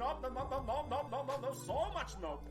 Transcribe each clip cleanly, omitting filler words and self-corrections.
nope, nope, nope, nope, nope, nope, nope, nope, so much nope.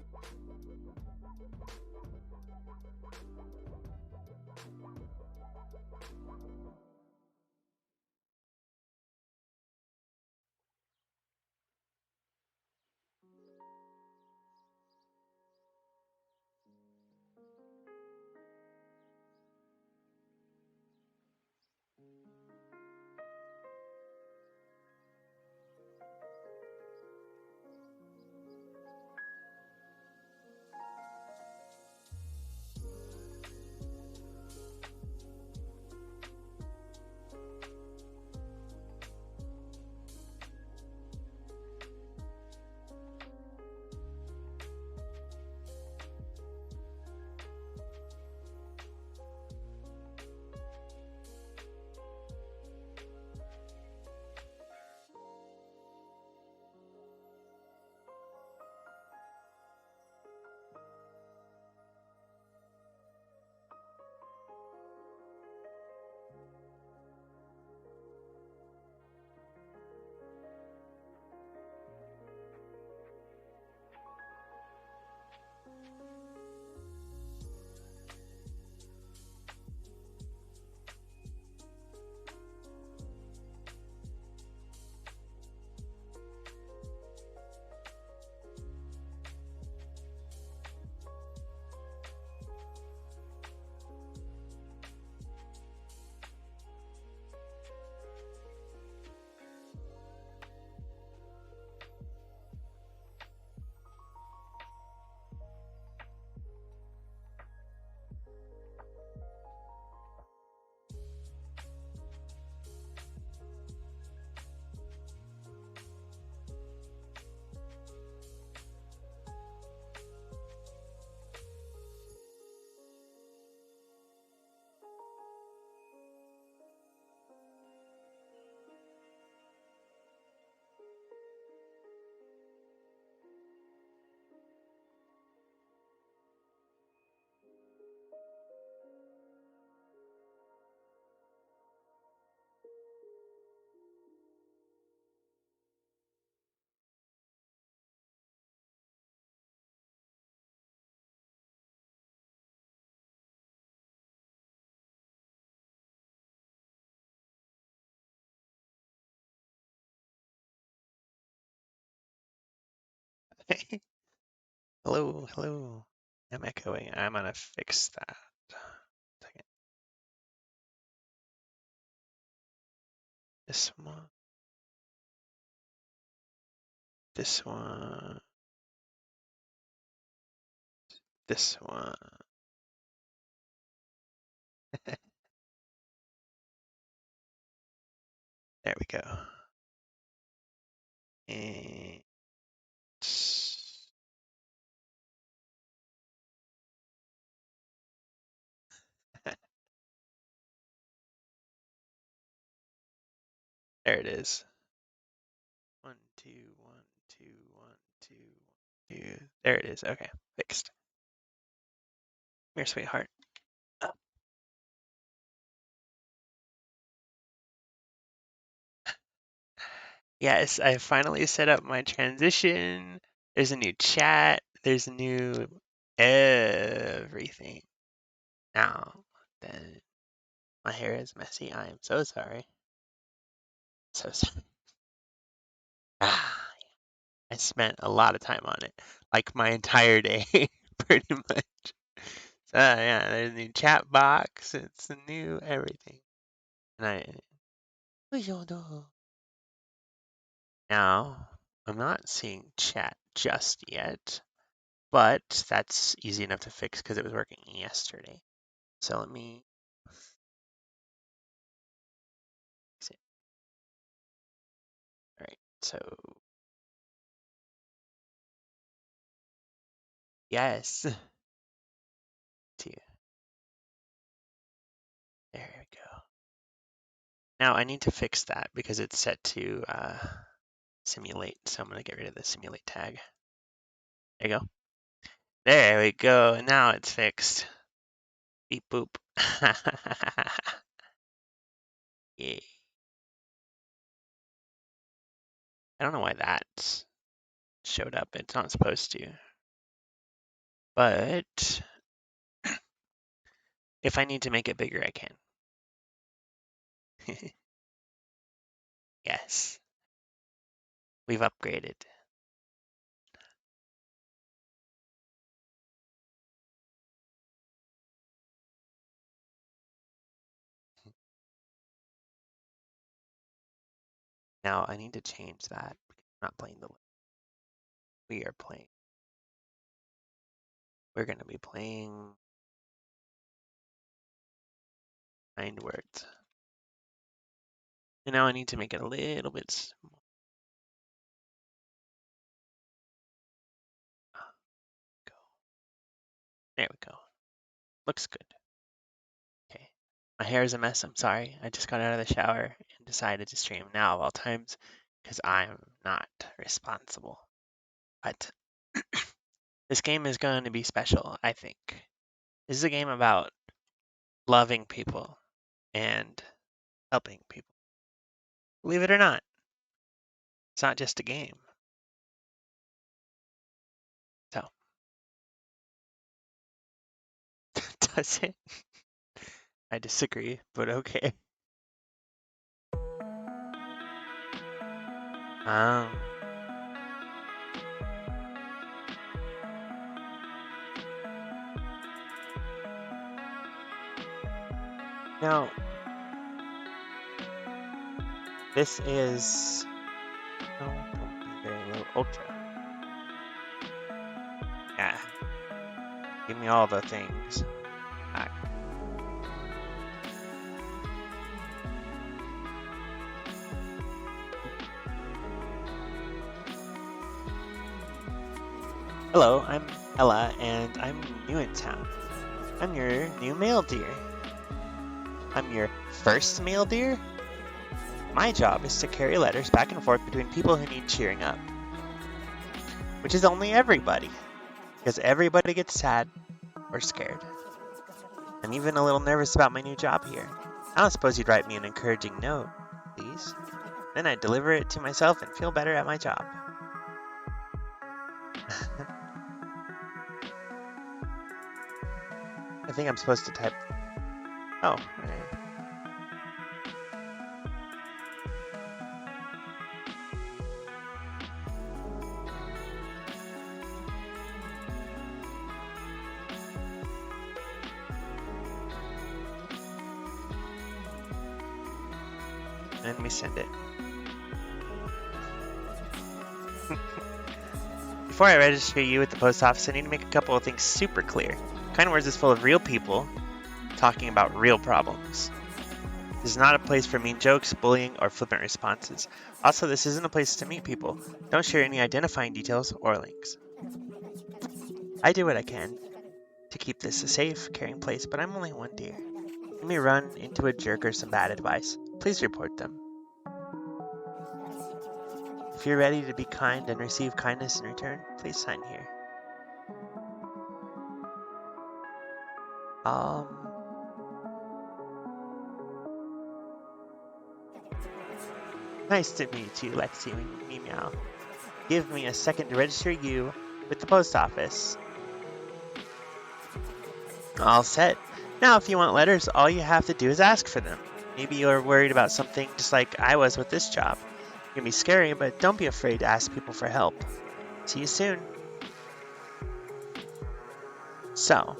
Hello, hello. I'm echoing. I'm gonna fix that. Second. This one. This one. This one. There we go. And there it is. 1, 2, 1, 2, 1, 2, 1, 2. There it is. Okay, fixed. Come here, sweetheart. Oh. Yes, I finally set up my transition. There's a new chat. There's a new everything. Now, then my hair is messy. I am so sorry. So sorry. Ah, I spent a lot of time on it, like my entire day, pretty much. So yeah, there's a new chat box. It's a new everything. And now I'm not seeing chat just yet, but that's easy enough to fix because it was working yesterday. So let me fix it. All right. So yes, two. There we go. Now I need to fix that because it's set to simulate. So I'm going to get rid of the simulate tag. There you go. There we go. Now it's fixed. Beep boop. Yay. I don't know why that's showed up. It's not supposed to. But if I need to make it bigger, I can. Yes. We've upgraded. Now I need to change that. I'm not playing the. We are playing. We're going to be playing kind words. And now I need to make it a little bit small. Go. There we go. Looks good. Okay. My hair is a mess. I'm sorry. I just got out of the shower and decided to stream now of all times because I'm not responsible. But this game is going to be special, I think. This is a game about loving people and helping people. Believe it or not, it's not just a game. So, does it? I disagree, but okay. Um, Now, this is don't be very low ultra. Yeah, give me all the things. Alright. Hello, I'm Ella, and I'm new in town. I'm your new male deer. I'm your first male deer? My job is to carry letters back and forth between people who need cheering up. Which is only everybody. Because everybody gets sad or scared. I'm even a little nervous about my new job here. I don't suppose you'd write me an encouraging note, please. Then I'd deliver it to myself and feel better at my job. I think I'm supposed to type. Oh, okay. And we send it. Before I register you at the post office, I need to make a couple of things super clear. Kind Words is full of real people talking about real problems. This is not a place for mean jokes, bullying, or flippant responses. Also, this isn't a place to meet people. Don't share any identifying details or links. I do what I can to keep this a safe, caring place, but I'm only one deer. You may run into a jerk or some bad advice. Please report them. If you're ready to be kind and receive kindness in return, please sign here. Nice to meet you, Lexi Meow. Give me a second to register you with the post office. All set. Now, if you want letters, all you have to do is ask for them. Maybe you're worried about something just like I was with this job. It can be scary, but don't be afraid to ask people for help. See you soon. So,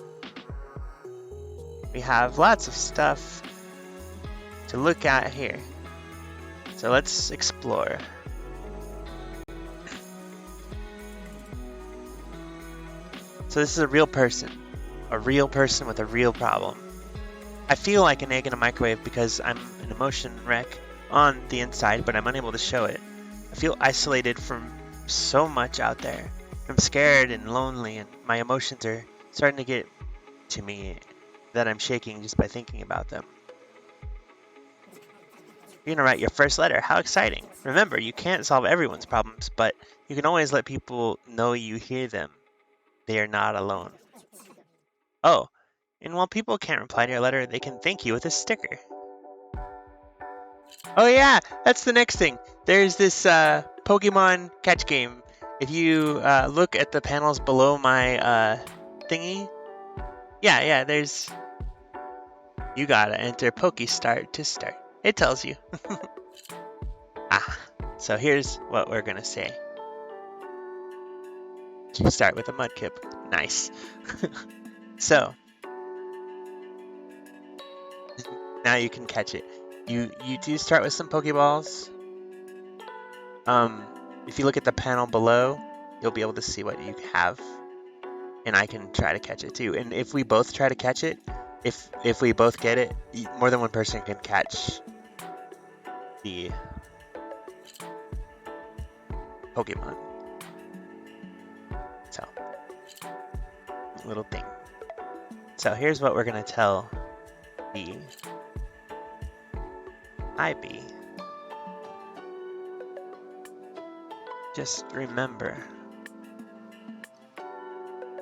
we have lots of stuff to look at here. So let's explore. So this is a real person with a real problem. I feel like an egg in a microwave because I'm an emotion wreck on the inside, but I'm unable to show it. I feel isolated from so much out there. I'm scared and lonely, and my emotions are starting to get to me that I'm shaking just by thinking about them. You're gonna write your first letter. How exciting. Remember, you can't solve everyone's problems, but you can always let people know you hear them. They are not alone. Oh, and while people can't reply to your letter, they can thank you with a sticker. Oh yeah, that's the next thing. There's this Pokemon catch game If you look at the panels below my thingy, yeah, there's. You gotta enter PokeStart to start. It tells you. So here's what we're gonna say. You start with a Mudkip. Nice. So now you can catch it. You do start with some Pokeballs. If you look at the panel below, you'll be able to see what you have, and I can try to catch it too. And if we both try to catch it, if we both get it, more than one person can catch the Pokemon. So, little thing. So here's what we're gonna tell the IB. Just remember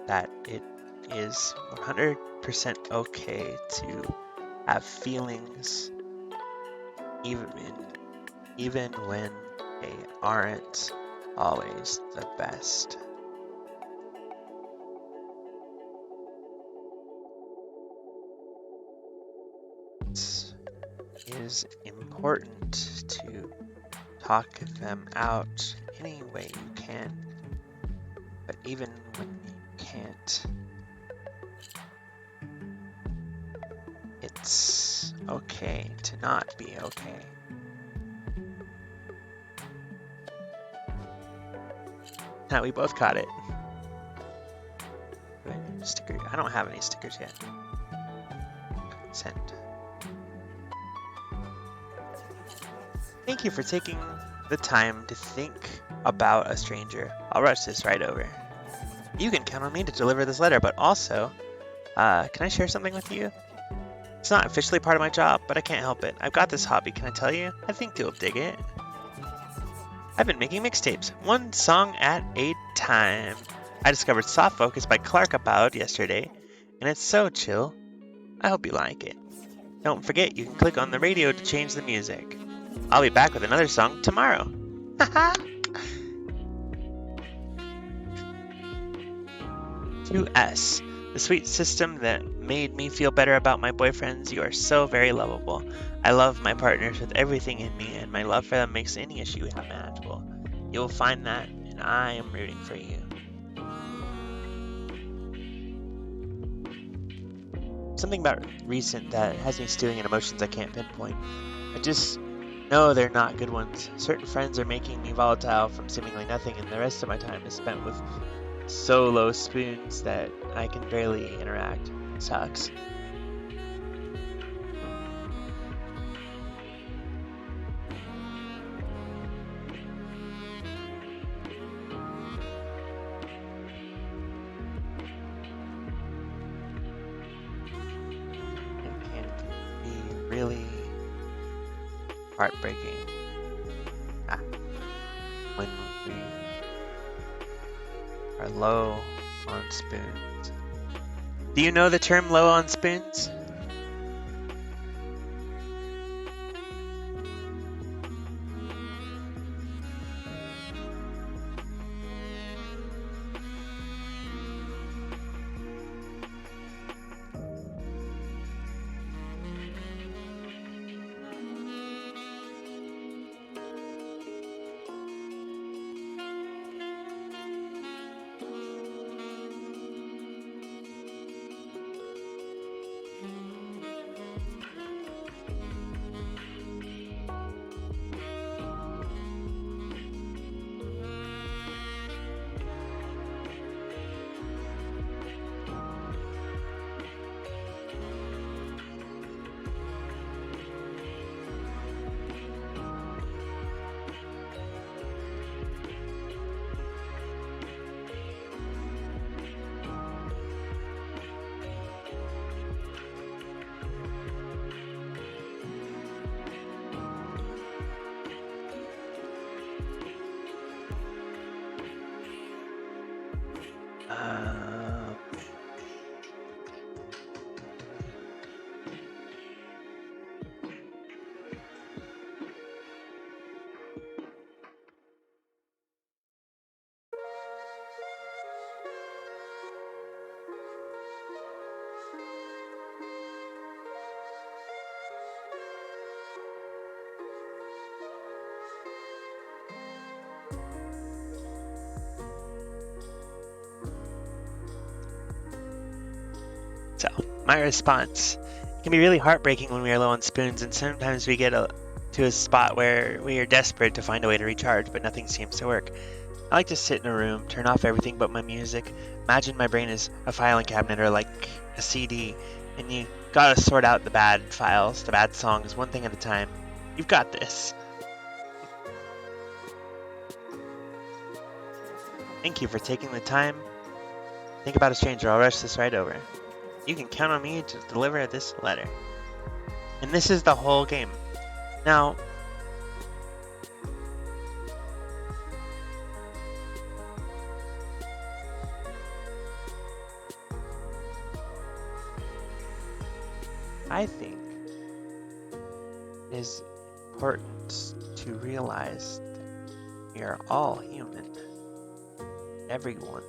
that it is 100% okay to have feelings, even when they aren't always the best. It is important to talk them out any way you can, but even when you can't, it's okay to not be okay. Now we both caught it. Sticker. I don't have any stickers yet. Send. Thank you for taking the time to think about a stranger. I'll rush this right over. You can count on me to deliver this letter, but also, can I share something with you? It's not officially part of my job, but I can't help it. I've got this hobby, can I tell you? I think you'll dig it. I've been making mixtapes, one song at a time. I discovered Soft Focus by Clark About yesterday, and it's so chill. I hope you like it. Don't forget, you can click on the radio to change the music. I'll be back with another song tomorrow. Haha! To S, the sweet system that made me feel better about my boyfriends. You are so very lovable. I love my partners with everything in me, and my love for them makes any issue manageable. You will find that, and I am rooting for you. Something about recent that has me stewing in emotions I can't pinpoint. I just know they're not good ones. Certain friends are making me volatile from seemingly nothing, and the rest of my time is spent with solo spoons that I can barely interact. It sucks. It can be really heartbreaking when we are low on spoons. Do you know the term low on spoons? So, my response: it can be really heartbreaking when we are low on spoons, and sometimes we get to a spot where we are desperate to find a way to recharge, but nothing seems to work. I like to sit in a room, turn off everything but my music. Imagine my brain is a filing cabinet or like a CD, and you gotta sort out the bad files, the bad songs, one thing at a time. You've got this. Thank you for taking the time. Think about a stranger. I'll rush this right over. You can count on me to deliver this letter. And this is the whole game. Now, I think it is important to realize that we are all human. Everyone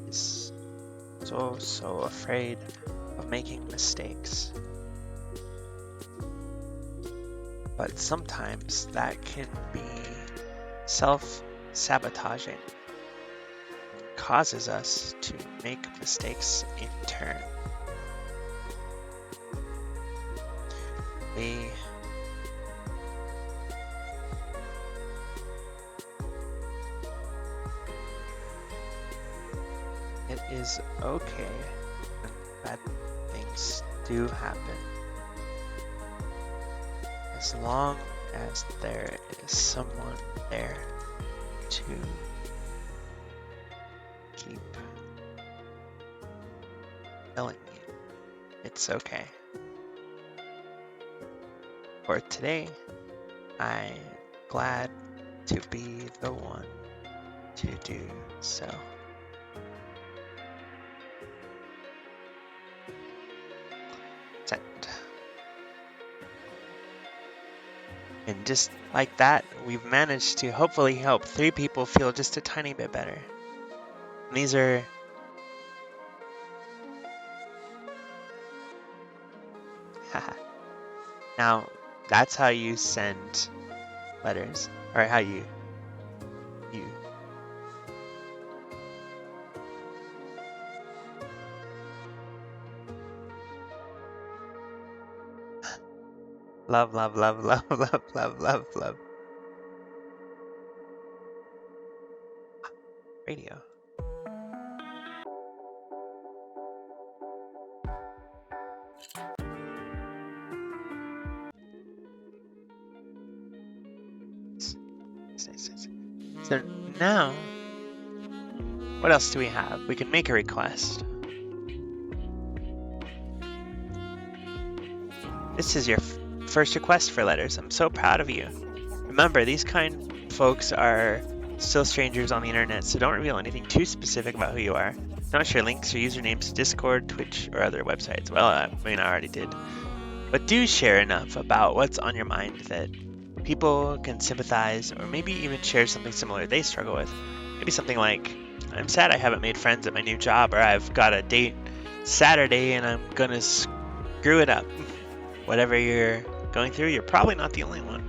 is so afraid of making mistakes. But sometimes that can be self-sabotaging. It causes us to make mistakes in turn. It is okay when bad things do happen, as long as there is someone there to keep telling you it's okay. For today, I'm glad to be the one to do so. Send. And just like that, we've managed to hopefully help 3 people feel just a tiny bit better. And these are now that's how you send letters, or how you love radio. So now, what else do we have? We can make a request. This is your first request for letters. I'm so proud of you. Remember, these kind folks are still strangers on the internet, so don't reveal anything too specific about who you are. Don't share links or usernames to Discord, Twitch, or other websites. Well, I mean, I already did. But do share enough about what's on your mind that people can sympathize, or maybe even share something similar they struggle with. Maybe something like, I'm sad I haven't made friends at my new job, or I've got a date Saturday and I'm gonna screw it up. Whatever you're going through, you're probably not the only one.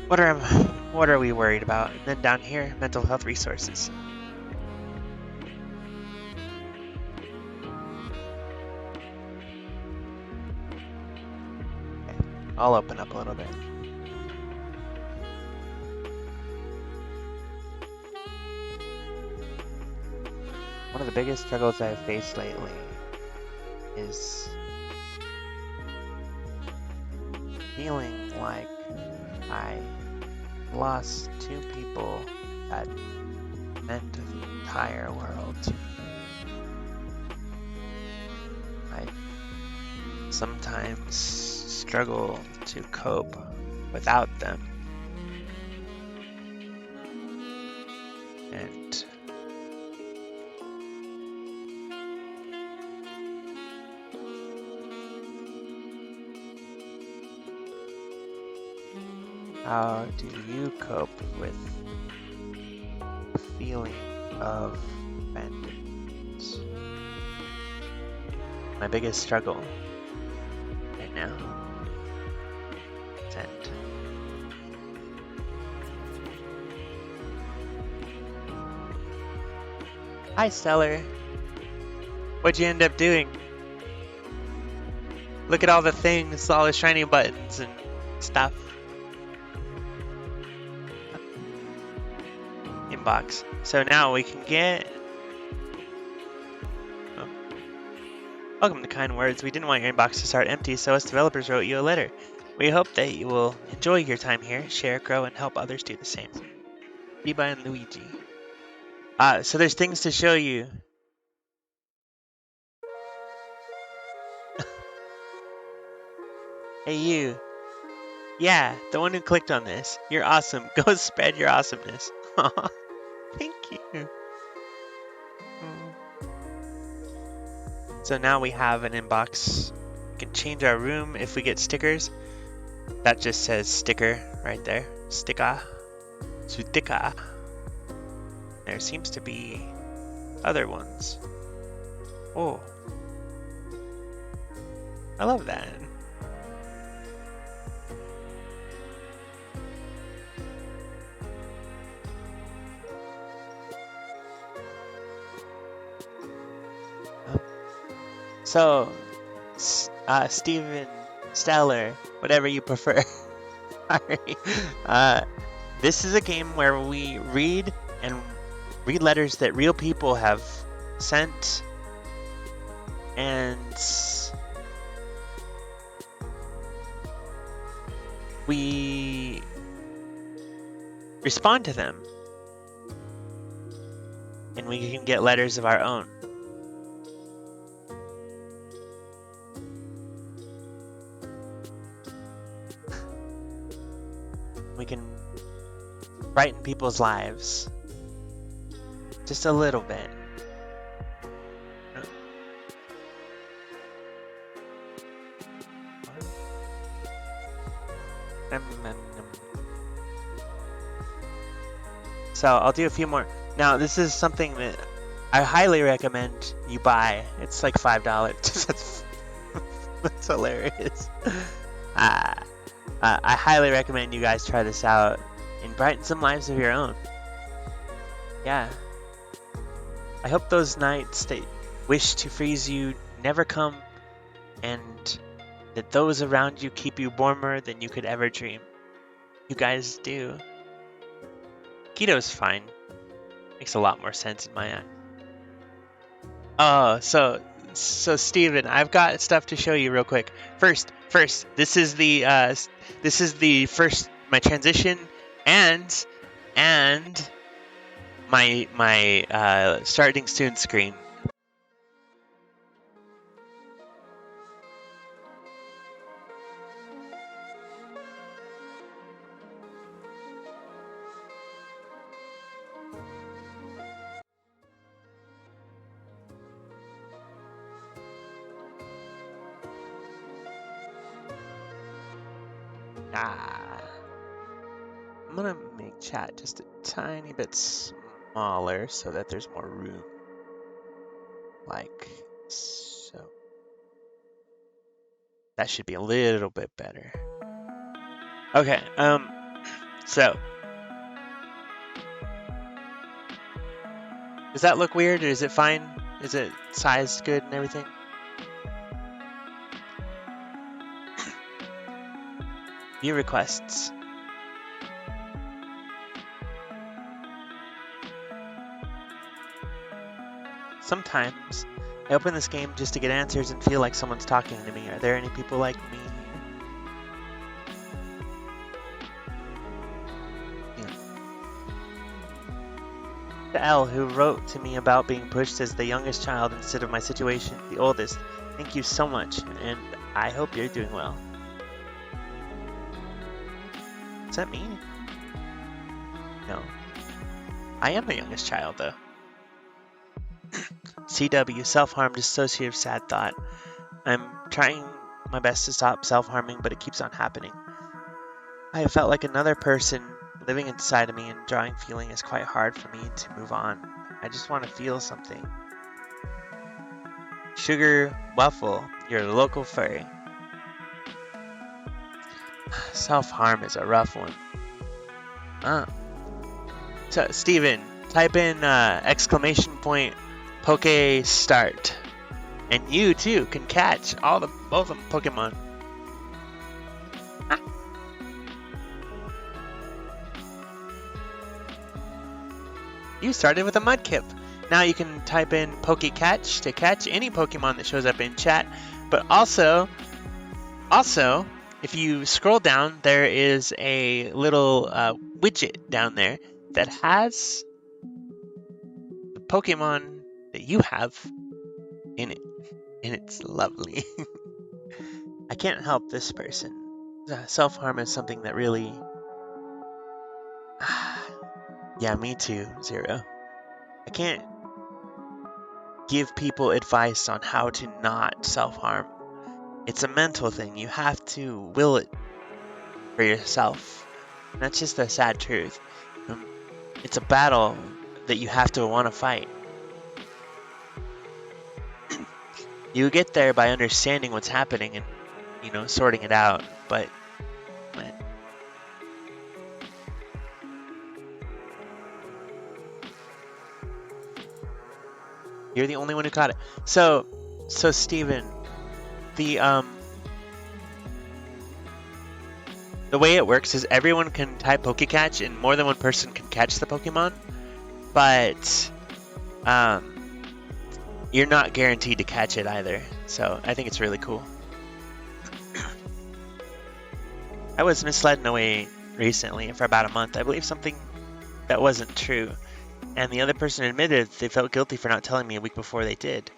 What are we worried about? And then down here, mental health resources. Okay, I'll open up a little bit. One of the biggest struggles I've faced lately is feeling like I lost 2 people that meant the entire world to me. I sometimes struggle to cope without them. And how do you cope with the feeling of abandonment? My biggest struggle right now. Send. Hi, Stellar. What'd you end up doing? Look at all the things, all the shiny buttons and stuff. Inbox. So now we can get... Oh. Welcome to Kind Words. We didn't want your inbox to start empty, so us developers wrote you a letter. We hope that you will enjoy your time here, share, grow, and help others do the same. Biba and Luigi. So there's things to show you. Hey you. Yeah, the one who clicked on this. You're awesome. Go spread your awesomeness. Thank you. So now we have an inbox. We can change our room if we get stickers. That just says sticker right there. Sticker. Sticker. There seems to be other ones. Oh. I love that. So, Steven, Stellar, whatever you prefer. Sorry. This is a game where we read letters that real people have sent, and we respond to them, and we can get letters of our own. We can brighten people's lives just a little bit. So I'll do a few more. Now this is something that I highly recommend you buy. It's like $5. That's hilarious. I highly recommend you guys try this out and brighten some lives of your own. Yeah. I hope those nights that wish to freeze you never come, and that those around you keep you warmer than you could ever dream. You guys do. Keto's fine. Makes a lot more sense in my eye. Oh, so Steven, I've got stuff to show you real quick. First, this is the first my transition and my starting soon screen. I'm gonna make chat just a tiny bit smaller so that there's more room. Like so. That should be a little bit better. Okay, so. Does that look weird or is it fine? Is it sized good and everything? View requests. Sometimes I open this game just to get answers and feel like someone's talking to me. Are there any people like me? Yeah. The L who wrote to me about being pushed as the youngest child instead of my situation, the oldest. Thank you so much, and I hope you're doing well. Is that me? No. I am the youngest child, though. CW, self-harm, dissociative, sad thought. I'm trying my best to stop self-harming, but it keeps on happening. I have felt like another person living inside of me, and drawing feeling is quite hard for me to move on. I just want to feel something. Sugar Waffle, your local furry. Self-harm is a rough one. So, Steven, type in exclamation point Poke start And you too can catch both of them Pokemon. Ah. You started with a Mudkip. Now you can type in Pokecatch to catch any Pokemon that shows up in chat. But also, if you scroll down, there is a little widget down there that has the Pokemon that you have in it. And it's lovely. I can't help this person. Self-harm is something that really... Yeah, me too, Zero. I can't give people advice on how to not self-harm. It's a mental thing. You have to will it for yourself. And that's just the sad truth. It's a battle that you have to want to fight. You get there by understanding what's happening and, sorting it out. But you're the only one who caught it. So Steven, the way it works is everyone can type Pokecatch and more than one person can catch the Pokemon, but you're not guaranteed to catch it either. So I think it's really cool. I was misled in a way recently for about a month. I believe something that wasn't true. And the other person admitted they felt guilty for not telling me a week before they did.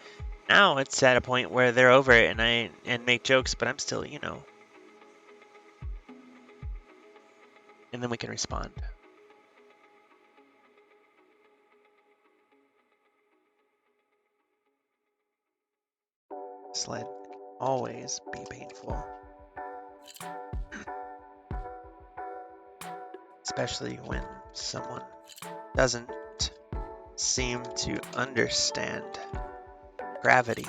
Now it's at a point where they're over it and make jokes, but I'm still, And then we can respond. Sled can always be painful. Especially when someone doesn't seem to understand gravity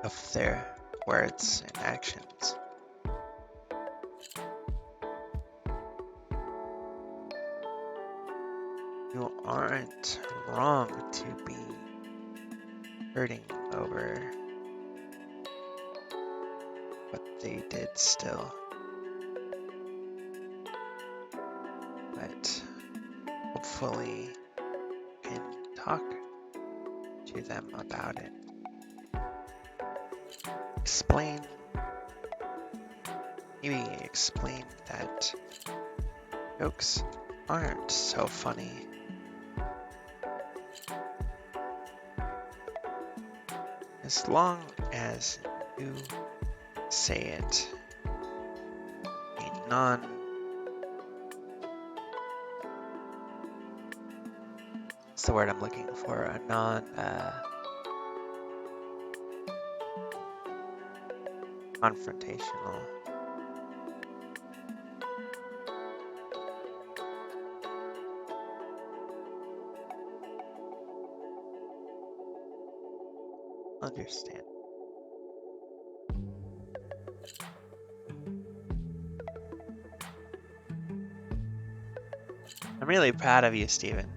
of their words and actions. You aren't wrong to be hurting over what they did still. But hopefully you can talk to them about it. Maybe explain that jokes aren't so funny. As long as you say it a what's the word I'm looking for? A confrontational. Understand. I'm really proud of you, Steven.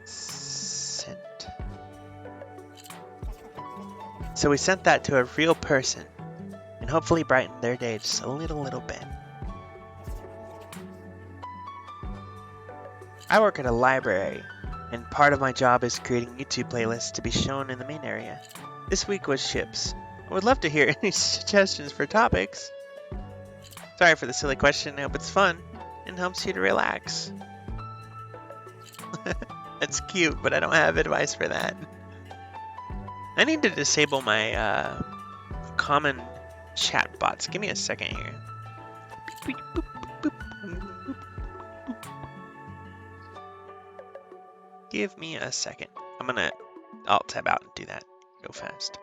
Sent. So we sent that to a real person, and hopefully brightened their day just a little bit. I work at a library, and part of my job is creating YouTube playlists to be shown in the main area. This week was ships. I would love to hear any suggestions for topics. Sorry for the silly question, I hope it's fun and helps you to relax. That's cute, but I don't have advice for that. I need to disable my common chat bots. Give me a second here. Give me a second. I'm gonna Alt tab out and do that. Go fast.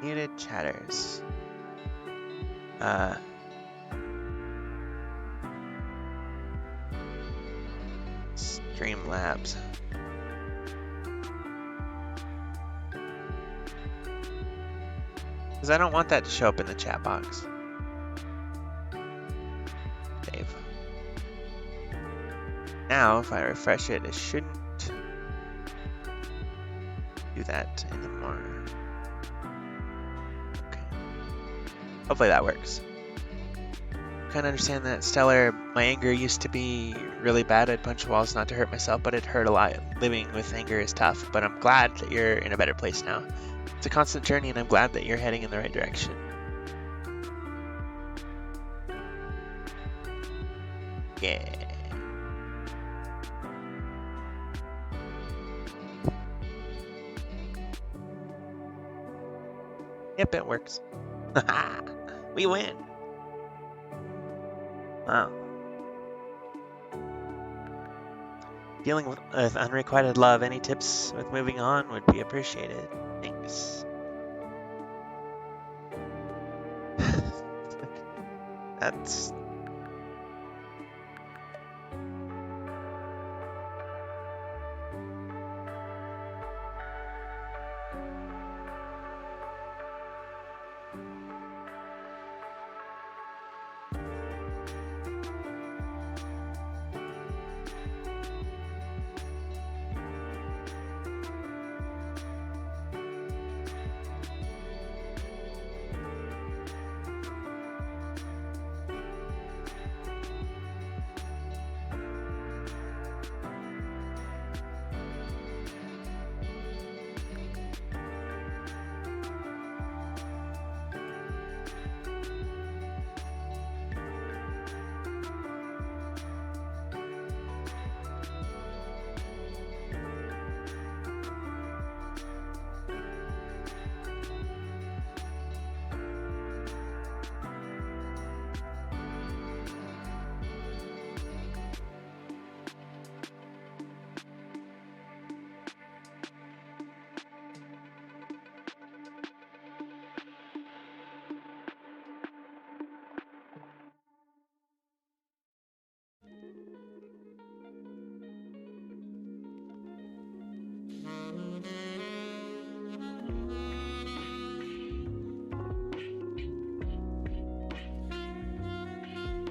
Muted chatters. Streamlabs. Because I don't want that to show up in the chat box. Save. Now, if I refresh it, it shouldn't do that anymore. Okay. Hopefully that works. Kind of understand that, Stellar. My anger used to be really bad. I'd punch walls not to hurt myself, but it hurt a lot. Living with anger is tough, but I'm glad that you're in a better place now. It's a constant journey, and I'm glad that you're heading in the right direction. Yeah. Yep, it works. We win. Wow. Dealing with unrequited love, any tips with moving on would be appreciated. Thanks. That's...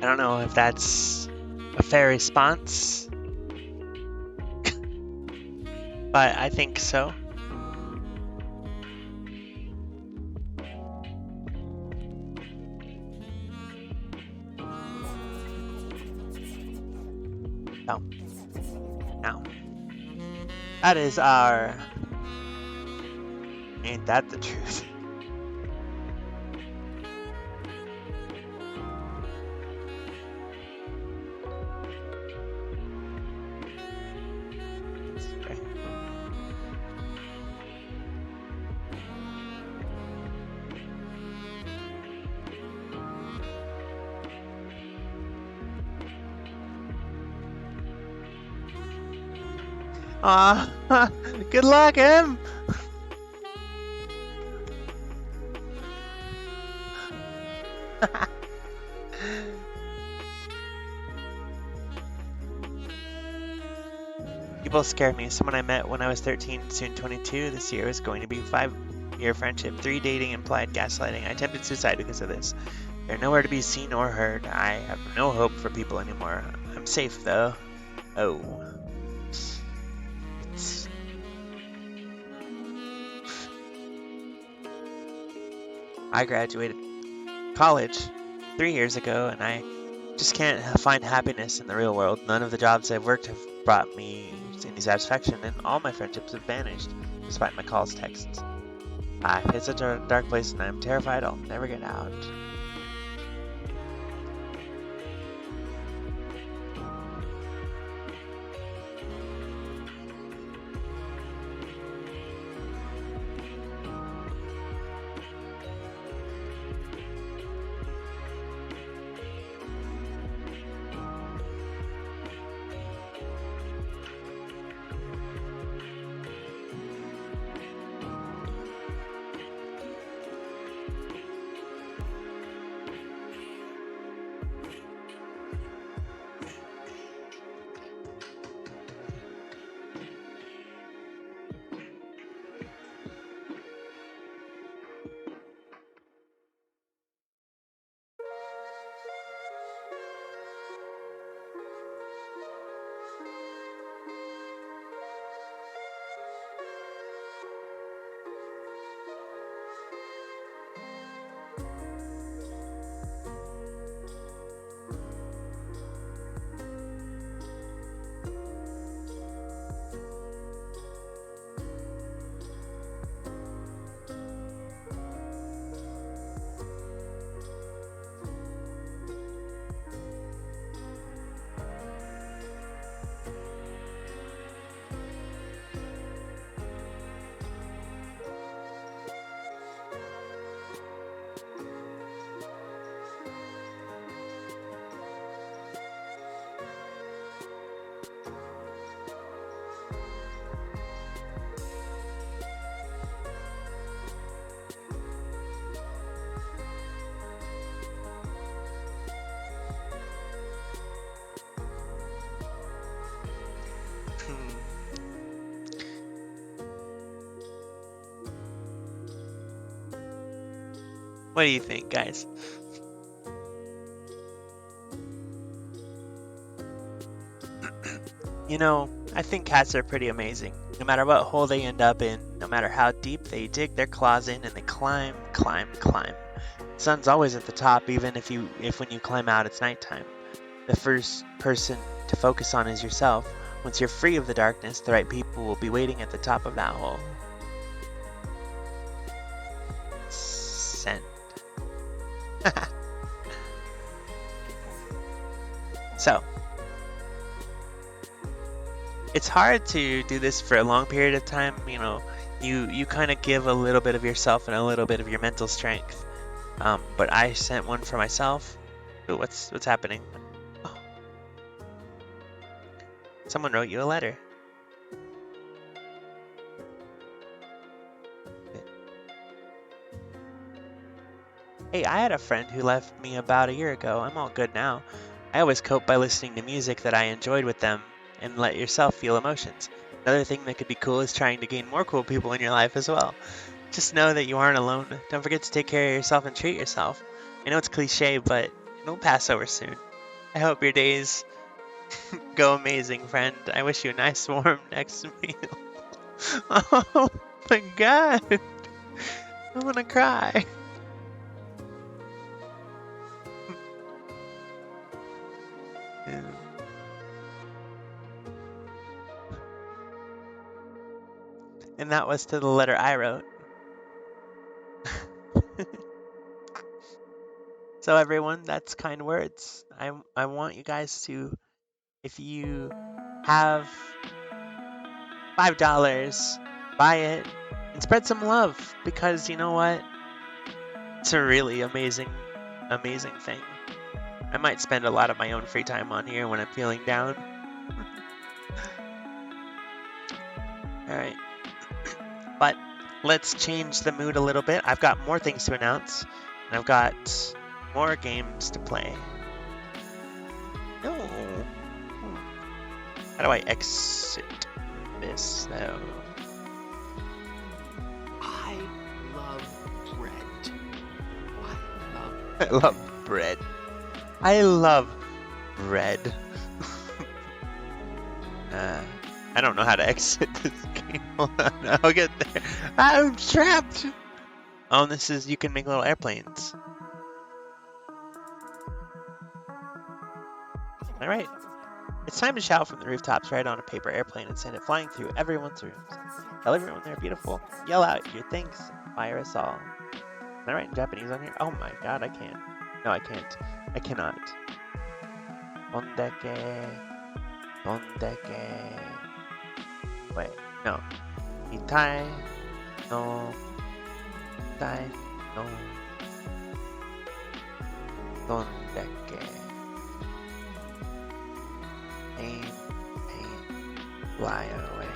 I don't know if that's a fair response, but I think so. Oh. Now. That is our... Ain't that the truth? Aw, good luck, Em! People scare me. Someone I met when I was 13, soon 22. This year was going to be a 5-year friendship. 3 dating implied gaslighting. I attempted suicide because of this. They're nowhere to be seen or heard. I have no hope for people anymore. I'm safe, though. Oh. I graduated college 3 years ago, and I just can't find happiness in the real world. None of the jobs I've worked have brought me any satisfaction, and all my friendships have vanished, despite my calls, texts. It's such a dark place, and I'm terrified I'll never get out. What do you think, guys? You know, I think cats are pretty amazing. No matter what hole they end up in, no matter how deep they dig their claws in, and they climb, climb, climb. The sun's always at the top, even if when you climb out it's nighttime. The first person to focus on is yourself. Once you're free of the darkness, the right people will be waiting at the top of that hole. Send. So, it's hard to do this for a long period of time. You know, you kind of give a little bit of yourself and a little bit of your mental strength. But I sent one for myself. Ooh, what's happening? Oh, someone wrote you a letter. Hey, I had a friend who left me about a year ago. I'm all good now. I always cope by listening to music that I enjoyed with them and let yourself feel emotions. Another thing that could be cool is trying to gain more cool people in your life as well. Just know that you aren't alone. Don't forget to take care of yourself and treat yourself. I know it's cliche, but it'll pass over soon. I hope your days go amazing, friend. I wish you a nice warm next meal. Oh my god. I wanna cry. And that was to the letter I wrote. So everyone, that's kind words. I want you guys to, if you have $5, buy it and spread some love, because you know what? It's a really amazing thing. I might spend a lot of my own free time on here when I'm feeling down. All right. But let's change the mood a little bit. I've got more things to announce, and I've got more games to play. No. How do I exit this, though? I love bread. I love bread. I love bread. I don't know how to exit this game. Hold on, I'll get there. I'm trapped! Oh, and this is, you can make little airplanes. Alright. It's time to shout from the rooftops right on a paper airplane and send it flying through everyone's rooms. Tell everyone they're beautiful. Yell out your thanks. Fire us all. Can I write in Japanese on here? Oh my god, I can't. No, I can't. I cannot. Dondeke. Dondeke. Wait, no. Itai no. Itai no. Dondeke. Pain, fly away.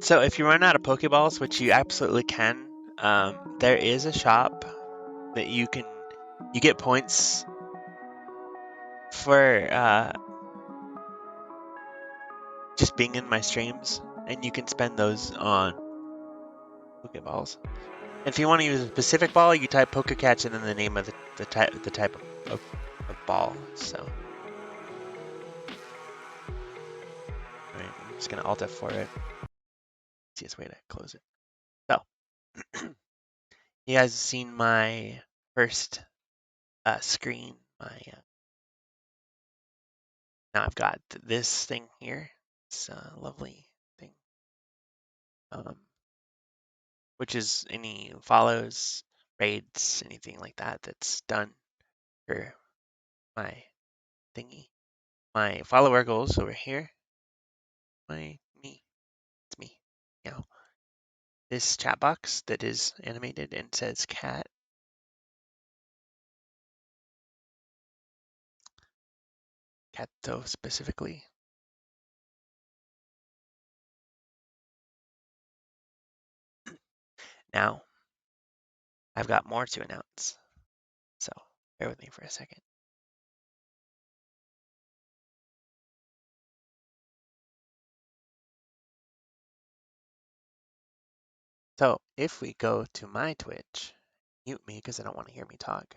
So if you run out of Pokeballs, which you absolutely can, there is a shop that you get points for just being in my streams, and you can spend those on Pokeballs. If you want to use a specific ball, you type Pokecatch and then the name of the type of ball. So, all right, I'm just gonna Alt F for it. Easiest way to close it. So, you guys have seen my first screen. Now I've got this thing here. It's a lovely thing. Which is any follows, raids, anything like that that's done for my thingy. My follower goals over here. It's me. Now, this chat box that is animated and says cat. Cato specifically. Now, I've got more to announce, so bear with me for a second. So if we go to my Twitch, mute me because I don't want to hear me talk.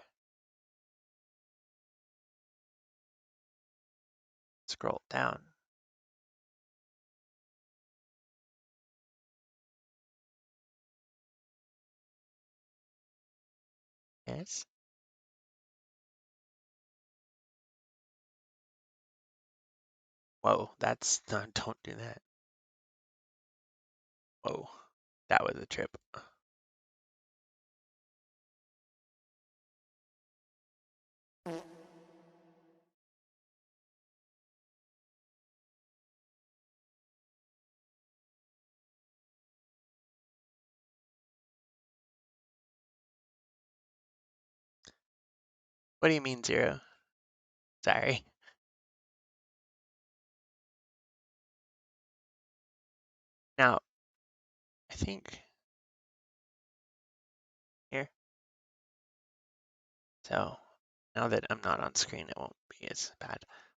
Scroll down. Yes. Whoa, that's no, don't do that. Whoa, that was a trip. What do you mean 0? Sorry. Now, I think here. So now that I'm not on screen, it won't be as bad.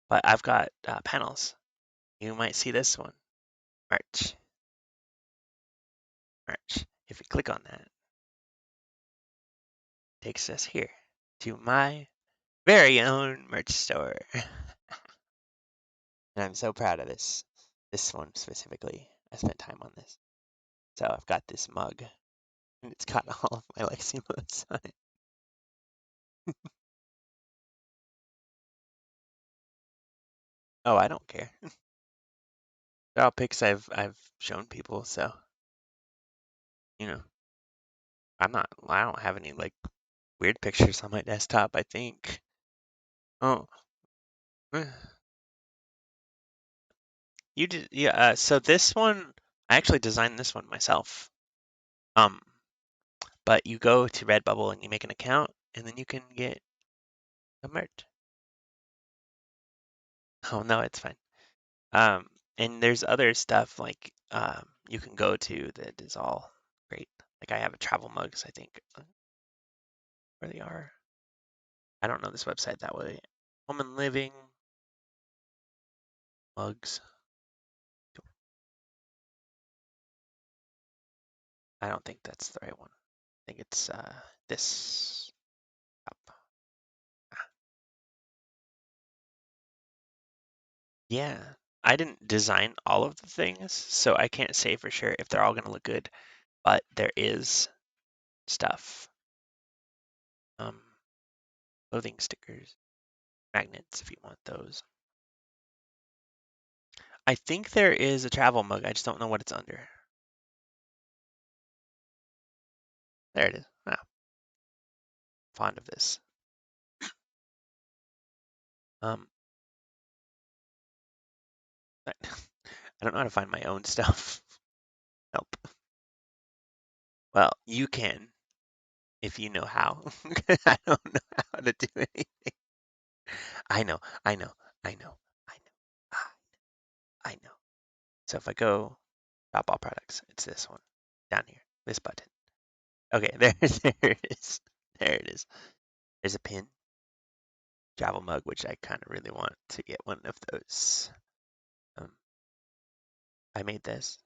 But I've got panels. You might see this one. Merch. Merch. If you click on that, it takes us here to my very own merch store. And I'm so proud of this one specifically. I spent time on this. So I've got this mug, and it's got all of my Lexi modes on it. Oh, I don't care. They're all pics I've shown people, so you know, I don't have any like weird pictures on my desktop, I think. Oh, eh. You did, yeah. So this one, I actually designed this one myself. Um, but you go to Redbubble and you make an account, and then you can get a merch. Oh no, it's fine. Um, and there's other stuff like you can go to that is all great. Like I have a travel mugs, I think, where they are. I don't know this website that way. Home and living mugs. I don't think that's the right one. I think it's this up. Yeah, I didn't design all of the things, so I can't say for sure if they're all gonna look good, but there is stuff. Um, clothing stickers, magnets if you want those. I think there is a travel mug. I just don't know what it's under. There it is. Ah, fond of this. Um, I don't know how to find my own stuff. Nope. Well, you can if you know how. I don't know how to do anything. I know, I know, I know, I know, I know. So if I go Shop all products, it's this one down here, this button. Okay, there it is. There it is. There's a pin, travel mug, which I kind of really want to get one of those. Um, I made this.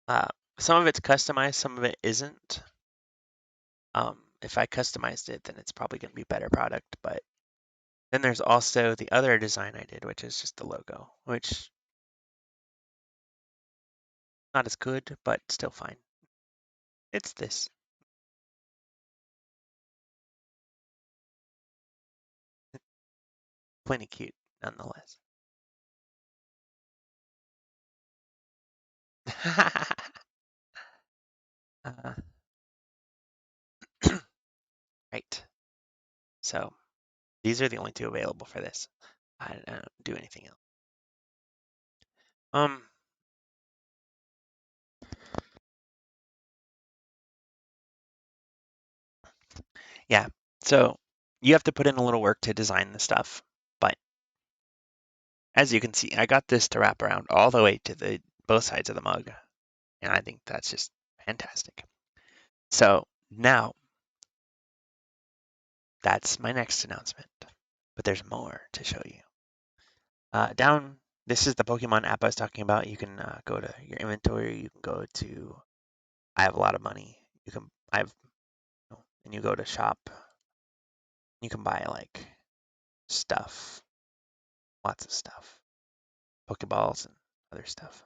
Uh, some of it's customized, some of it isn't. If I customized it, then it's probably going to be better product. But then there's also the other design I did, which is just the logo, which not as good, but still fine. It's this. Plenty cute, nonetheless. uh, right. So these are the only two available for this. I don't do anything else. Um, yeah. So you have to put in a little work to design the stuff, but as you can see, I got this to wrap around all the way to the both sides of the mug, and I think that's just Fantastic. So now that's my next announcement, but there's more to show you. Down, this is the Pokemon app I was talking about. You can go to your inventory. You can go to, I have a lot of money. And you go to shop. You can buy like stuff, lots of stuff, Pokeballs and other stuff.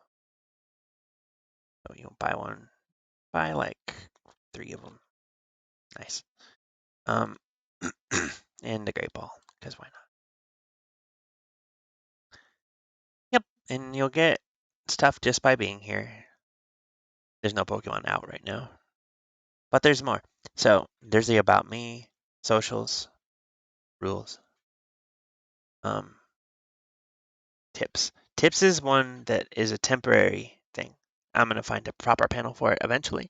So you buy one, buy like 3 of them. Nice. And a great ball, because why not? Yep, and you'll get stuff just by being here. There's no Pokemon out right now, but there's more. So there's the About Me, socials, rules, um, tips. Tips is one that is a temporary thing. I'm gonna find a proper panel for it eventually,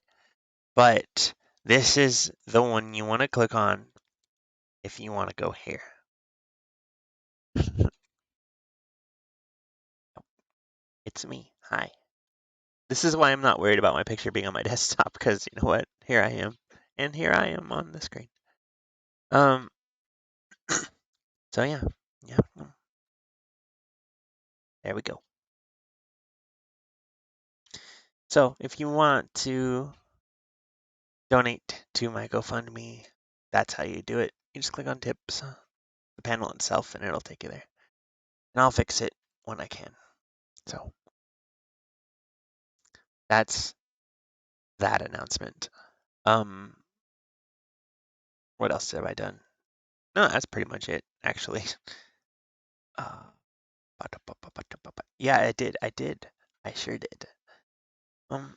but this is the one you want to click on if you want to go here. It's me. Hi. This is why I'm not worried about my picture being on my desktop, because you know what? Here I am. And here I am on the screen. Um, so yeah. Yeah. There we go. So if you want to donate to my GoFundMe, that's how you do it. You just click on tips, the panel itself, and it'll take you there. And I'll fix it when I can. So that's that announcement. What else have I done? No, that's pretty much it, actually. Uh, yeah, I did. I sure did. Um,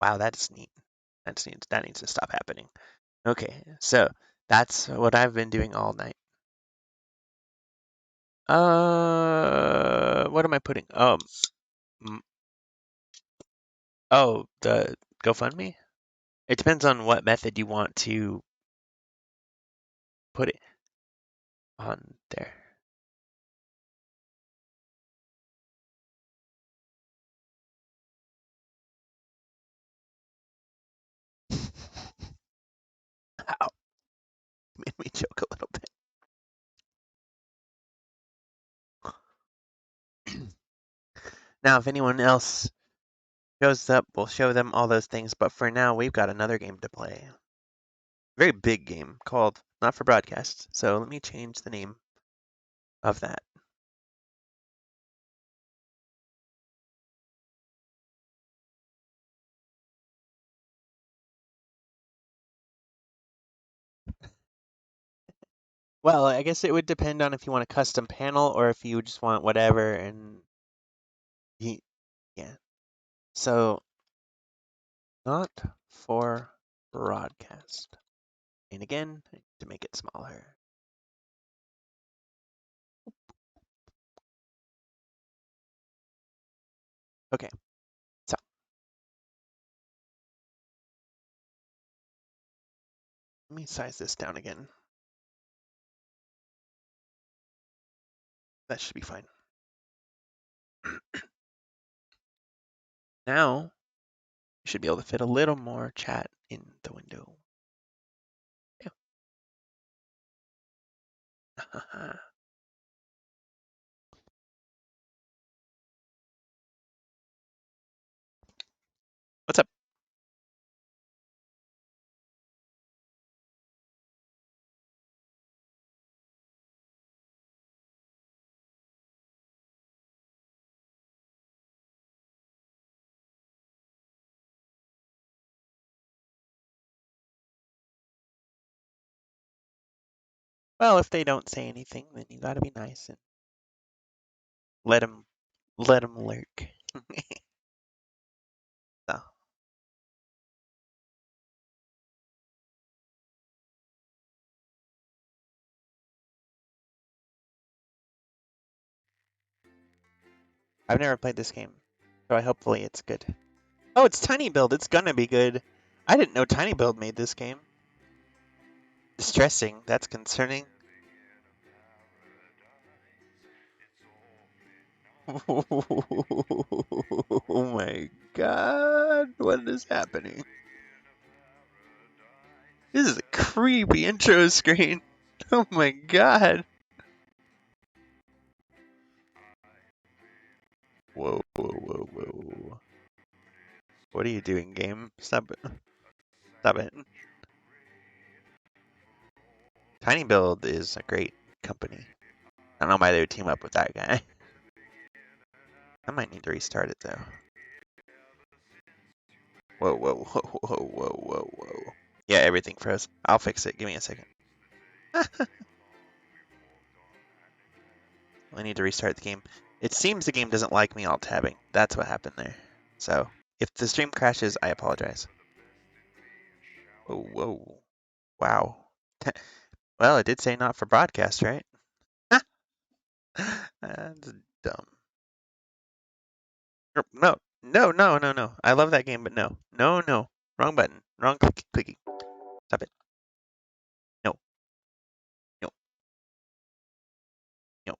wow, that's neat. That needs to stop happening. Okay, so that's what I've been doing all night. What am I putting? Oh, the GoFundMe? It depends on what method you want to put it on there. Ow, made me choke a little bit. Now, if anyone else shows up, we'll show them all those things. But for now, we've got another game to play. Very big game called Not for Broadcast. So let me change the name of that. Well, I guess it would depend on if you want a custom panel or if you just want whatever. And yeah. So not for broadcast. And again, to make it smaller. Okay, so let me size this down again. That should be fine. Now, you should be able to fit a little more chat in the window. Yeah. What's up? Well, if they don't say anything, then you gotta be nice and let them lurk. So, I've never played this game, so hopefully it's good. Oh, it's Tiny Build. It's gonna be good. I didn't know Tiny Build made this game. Distressing. That's concerning. Oh my god, what is happening? This is a creepy intro screen. Oh my god. Whoa, whoa, whoa, whoa. What are you doing, game? Stop it. Stop it. Tiny Build is a great company. I don't know why they would team up with that guy. I might need to restart it though. Whoa, whoa, whoa, whoa, whoa, whoa, whoa. Yeah, everything froze. I'll fix it. Give me a second. I need to restart the game. It seems the game doesn't like me alt-tabbing. That's what happened there. So, if the stream crashes, I apologize. Whoa, whoa. Wow. Well, it did say not for broadcast, right? That's dumb. No, no, no, no, no. I love that game, but no. No, no. Wrong button. Wrong clicky. Stop it. No, no, no.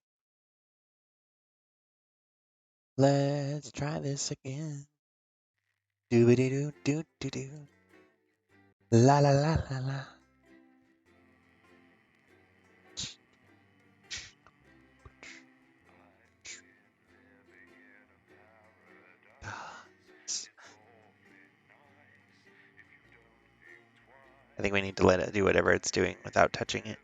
Let's try this again. Do-ba-dee-doo-doo-doo-doo. La la la la la. I think we need to let it do whatever it's doing without touching it.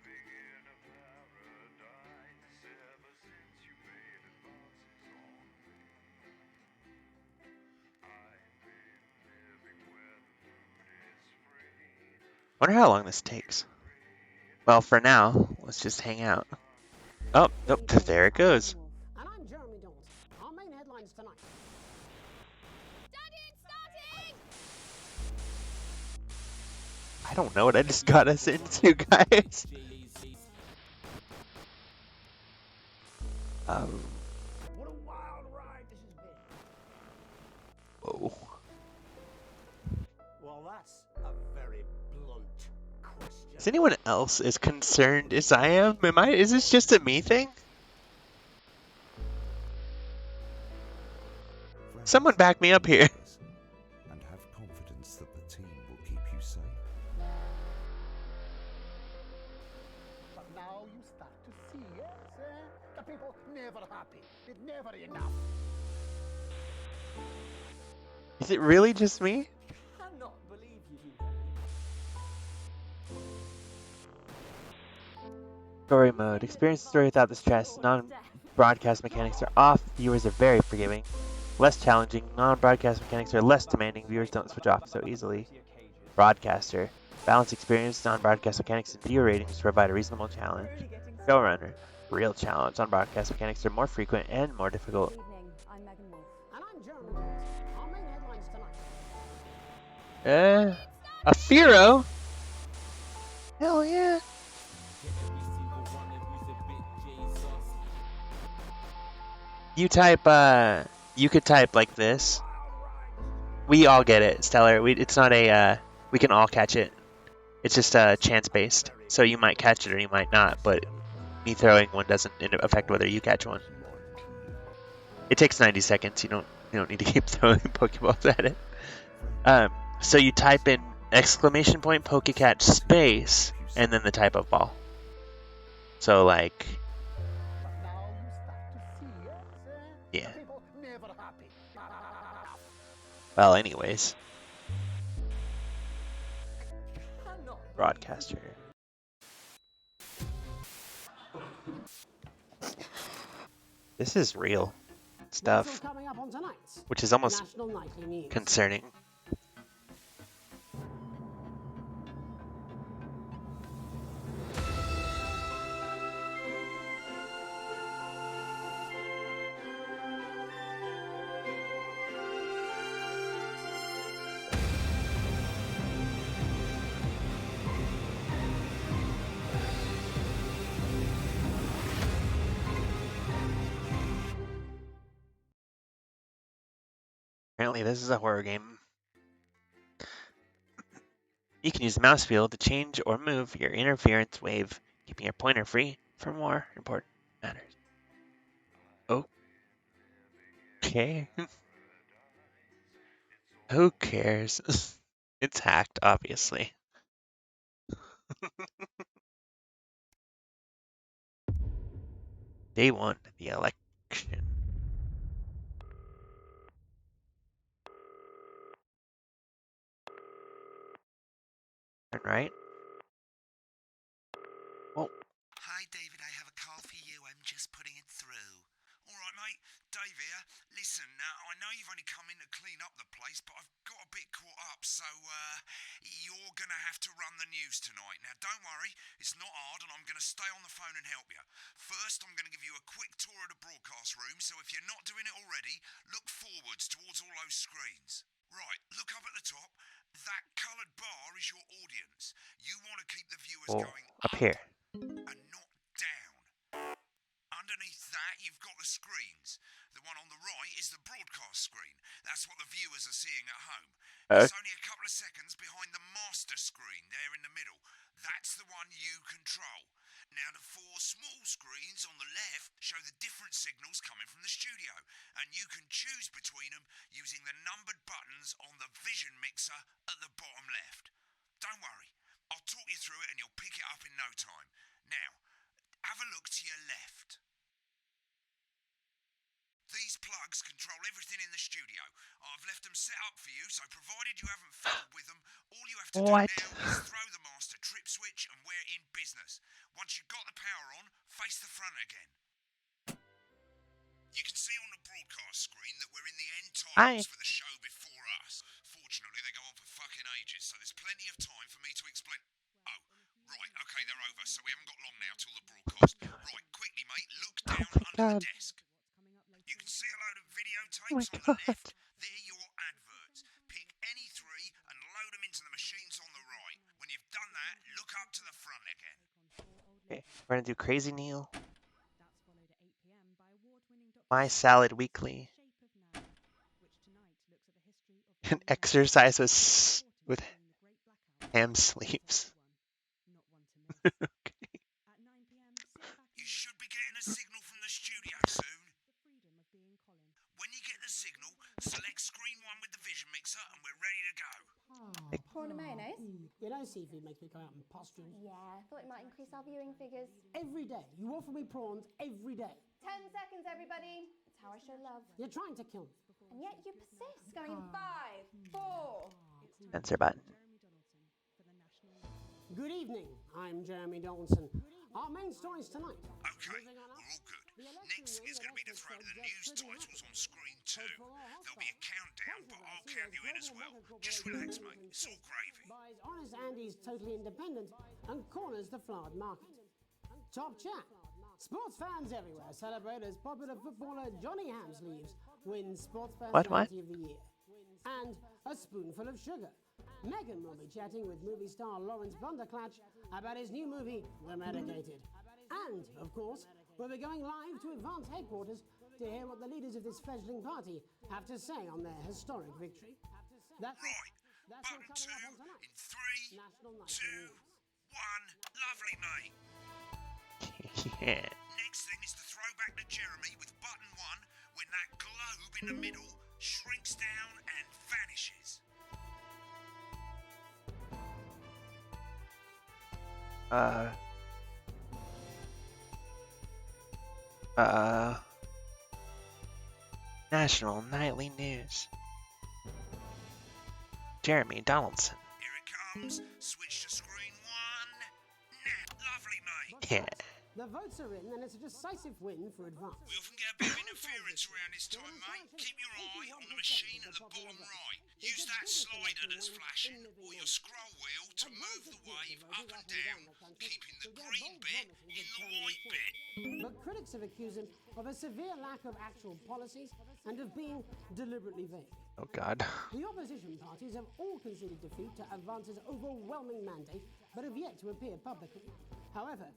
Wonder how long this takes. Well, for now, let's just hang out. Oh, nope, there it goes. And I'm Jeremy Jones. Our main headlines tonight. I don't know what I just got us into, guys. What a wild ride this has been. Whoa. Well, that's a very blunt question. Is anyone else as concerned as I am? Is this just a me thing? Someone back me up here. And have confidence that the team will keep you safe. But now you start to see, yes, the people never happy. It's never enough. Is it really just me? Cannot believe you. Story mode. Experience the story without the stress. Non-broadcast mechanics are off. Viewers are very forgiving. Less challenging. Non-broadcast mechanics are less demanding. Viewers don't switch off so easily. Broadcaster. Balanced experience. Non-broadcast mechanics and viewer ratings provide a reasonable challenge. Showrunner. Real challenge. Non-broadcast mechanics are more frequent and more difficult. Good evening, I'm Megan Wolf. And I'm Jeremy Jones. Our main headlines tonight. A Firo? Hell yeah. You type, you could type like this. We all get it, Stellar. It's not a, we can all catch it. It's just chance-based. So you might catch it or you might not, but me throwing one doesn't affect whether you catch one. It takes 90 seconds. You don't need to keep throwing Pokeballs at it. So you type in exclamation point Pokecatch space and then the type of ball. So like, yeah. Well, anyways. Broadcaster. This is real stuff, Coming up on tonight's which is almost National Nightly News. concerning. Apparently this is a horror game. You can use the mouse wheel to change or move your interference wave, keeping your pointer free for more important matters. Oh. Okay. Who cares? It's hacked, obviously. Day one, the election. Turn right. Oh, Hi, David, I have a call for you. I'm just putting it through. All right, mate. Dave here. Listen, I know you've only come in to clean up the place, but I've got a bit caught up, so you're going to have to run the news tonight. Now, don't worry, it's not hard, and I'm going to stay on the phone and help you. First, I'm going to give you a quick tour of the broadcast room, so if you're not doing it already, look forwards towards all those screens. Right, look up at the top. That coloured bar is your audience. You want to keep the viewers oh, going up here. and not down. Underneath that, you've got the screens. The one on the right is the broadcast screen. That's what the viewers are seeing at home. It's only a couple of seconds behind the master screen there in the middle. That's the one you control. Now, the four small screens on the left show the different signals coming from the studio, and you can choose between them using the numbered buttons on the vision mixer at the bottom left. Don't worry, I'll talk you through it and you'll pick it up in no time. Now, have a look to your left. These plugs control everything in the studio. I've left them set up for you, so provided you haven't fiddled with them, all you have to do What? now is throw the master trip switch and we're in business. Once you've got the power on, face the front again. You can see on the broadcast screen that we're in the end titles for the show before us. Fortunately, they go on for fucking ages, so there's plenty of time for me to explain. Oh, right, okay, they're over, so we haven't got long now till the broadcast. Right, quickly, mate, look Oh down my under god. the desk. You can see a load of Oh videotapes my on the god. left. They're your adverts. Pick any three and load them into the machines on the right. When you've done that, look up to the front again. Okay, we're gonna do Crazy Neil. My Salad Weekly. An exercise with ham sleeves. Okay. You should be getting a signal from the studio soon. When you get the signal, select screen 1 with the vision mixer and we're ready to go. Prawn and mayonnaise? You know, seafood makes me come out in pustules. Yeah, thought it might increase our viewing figures. Every day. You offer me prawns every day. 10 seconds, everybody. It's how I show love. You're trying to kill me. And yet you persist. Going in 5, 4. Answer button. Good evening. I'm Jeremy Donaldson. Our main stories tonight. Okay, we're all good. Next thing is going to be to throw the news titles on screen 2. There'll be a countdown, but I'll count you in as well. Just relax, mate. It's all gravy. Buys Honest Andy's Totally Independent and corners the flowered market. Top chat. Sports fans everywhere celebrate as popular footballer Johnny Hamsleeves wins Sports Personality of the Year. And a spoonful of sugar. Megan will be chatting with movie star Lawrence Blunderclatch about his new movie, The Medicated. And, of course, we'll be going live to Advance headquarters to hear what the leaders of this fledgling party have to say on their historic victory. That's Right, That's button what's 2 coming up on tonight. in 3, National Night 2, in the 1. Lovely, mate. Yeah. Next thing is to throw back to Jeremy with button 1 when that globe in the middle shrinks down and vanishes. National Nightly News. Jeremy Donaldson. Here it comes. Switch to screen 1. Now, lovely, mate. Yeah. The votes are in, and it's a decisive win for Advance. We often get a bit of interference around this time, mate. Keep your eye on the machine at the bottom right. Use that slider that's flashing, or your scroll wheel to move the wave up and down, keeping the green bit in the white bit. But critics have accused him of a severe lack of actual policies and of being deliberately vague. Oh god. The opposition parties have all conceded defeat to Advance's overwhelming mandate, but have yet to appear publicly. However,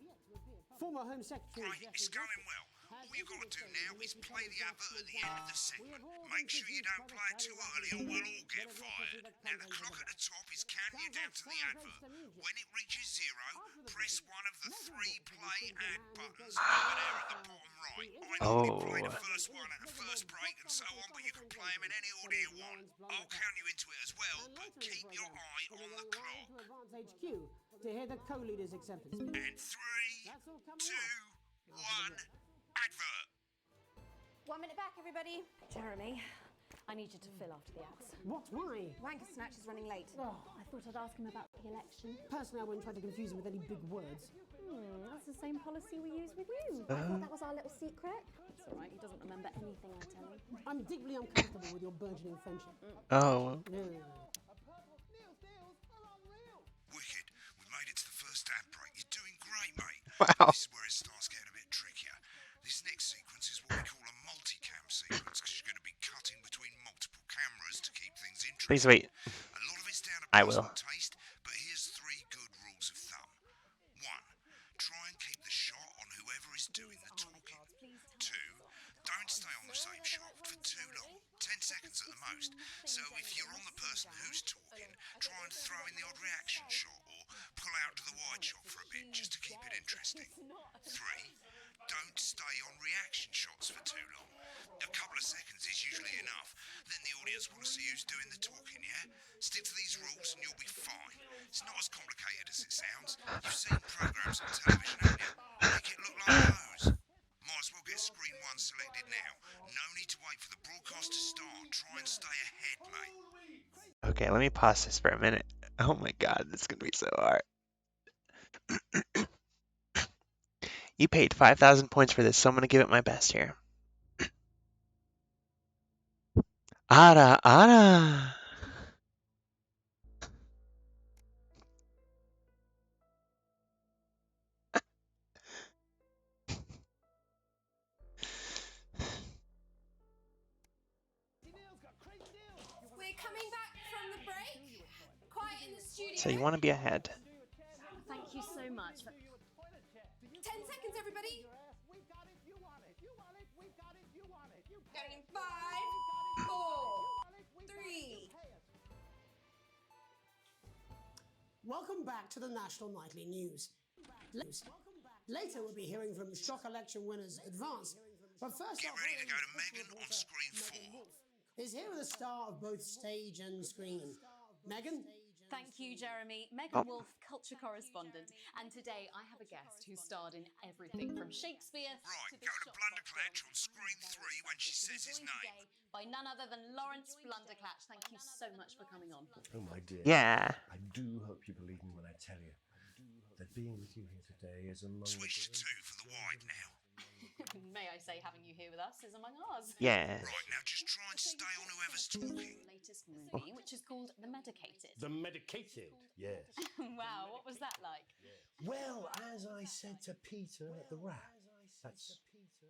former Home Secretary Great, it's going well. All you've got to do now is play the advert at the end of the segment. Make sure you don't play it too early or we'll all get fired. Now the clock at the top is counting you down to the advert. When it reaches 0, press one of the 3 play ad buttons over there at the bottom right. I normally play the first one at the first break and so on, but you can play them in any order you want. I'll count you into it as well, but keep your eye on the clock. Advance HQ to hear the co-leader's acceptance speech. And 3, 2, 1, advert. 1 minute back, everybody. Jeremy, I need you to fill after the ads. What? Why? Wanker Snatch is running late. Oh, I thought I'd ask him about the election. personally, I wouldn't try to confuse him with any big words. That's the same policy we use with you. I thought that was our little secret. It's all right, he doesn't remember anything I tell him. I'm deeply uncomfortable with your burgeoning friendship. Oh. Yeah. Wicked. We made it to the first ad break. You're doing great, mate. Wow. This is where it starts getting a bit trickier. This next sequence is what we call a multicam sequence because you're going to be cutting between multiple cameras to keep things interesting. Please wait. A lot of it's down to I personal will. taste, but here's 3 good rules of thumb. 1. Try and keep the shot on whoever is doing the talking. 2. Don't stay on the same shot for too long, 10 seconds at the most. So if you're on the person who's talking, try and throw in the odd reaction shot or pull out to the wide shot for a bit just to keep it interesting. 3. Don't stay on reaction shots for too long. A couple of seconds is usually enough. Then the audience want to see who's doing the talking, yeah? Stick to these rules and you'll be fine. It's not as complicated as it sounds. You've seen programs on television, haven't you? Make it look like those. Might as well get screen 1 selected now. No need to wait for the broadcast to start. Try and stay ahead, mate. Okay, let me pause this for a minute. Oh my god, this is gonna be so hard. You paid 5,000 points for this, so I'm gonna give it my best here. Ara, ara. We're coming back from the break. Quiet in the studio. So you want to be ahead. Thank you so much. 10 seconds, everybody. Going in 5, 4, 3. Welcome back to the National Nightly News. Later, we'll be hearing from shock election winners Advance. But first, Get ready to go to Megan on screen 4. is here with a star of both stage and screen. Megan? Thank you, Jeremy. Megan Wolf, culture correspondent. And today I have a guest who starred in everything from Shakespeare Right, to go to Blunderclatch on screen 3 when she says his name. by none other than Lawrence Blunderclatch. Thank you so much for coming on. Oh, my dear. Yeah. I do hope you believe me when I tell you that being with you here today is among Switch the to 2 for the wide now. May I say, having you here with us is among ours. Yeah. Right, now just try and stay on whoever's talking. Latest movie, which is called The Medicated. The medicated, yes. Wow, what was that like? Well, as I said to Peter at the Wrap, that's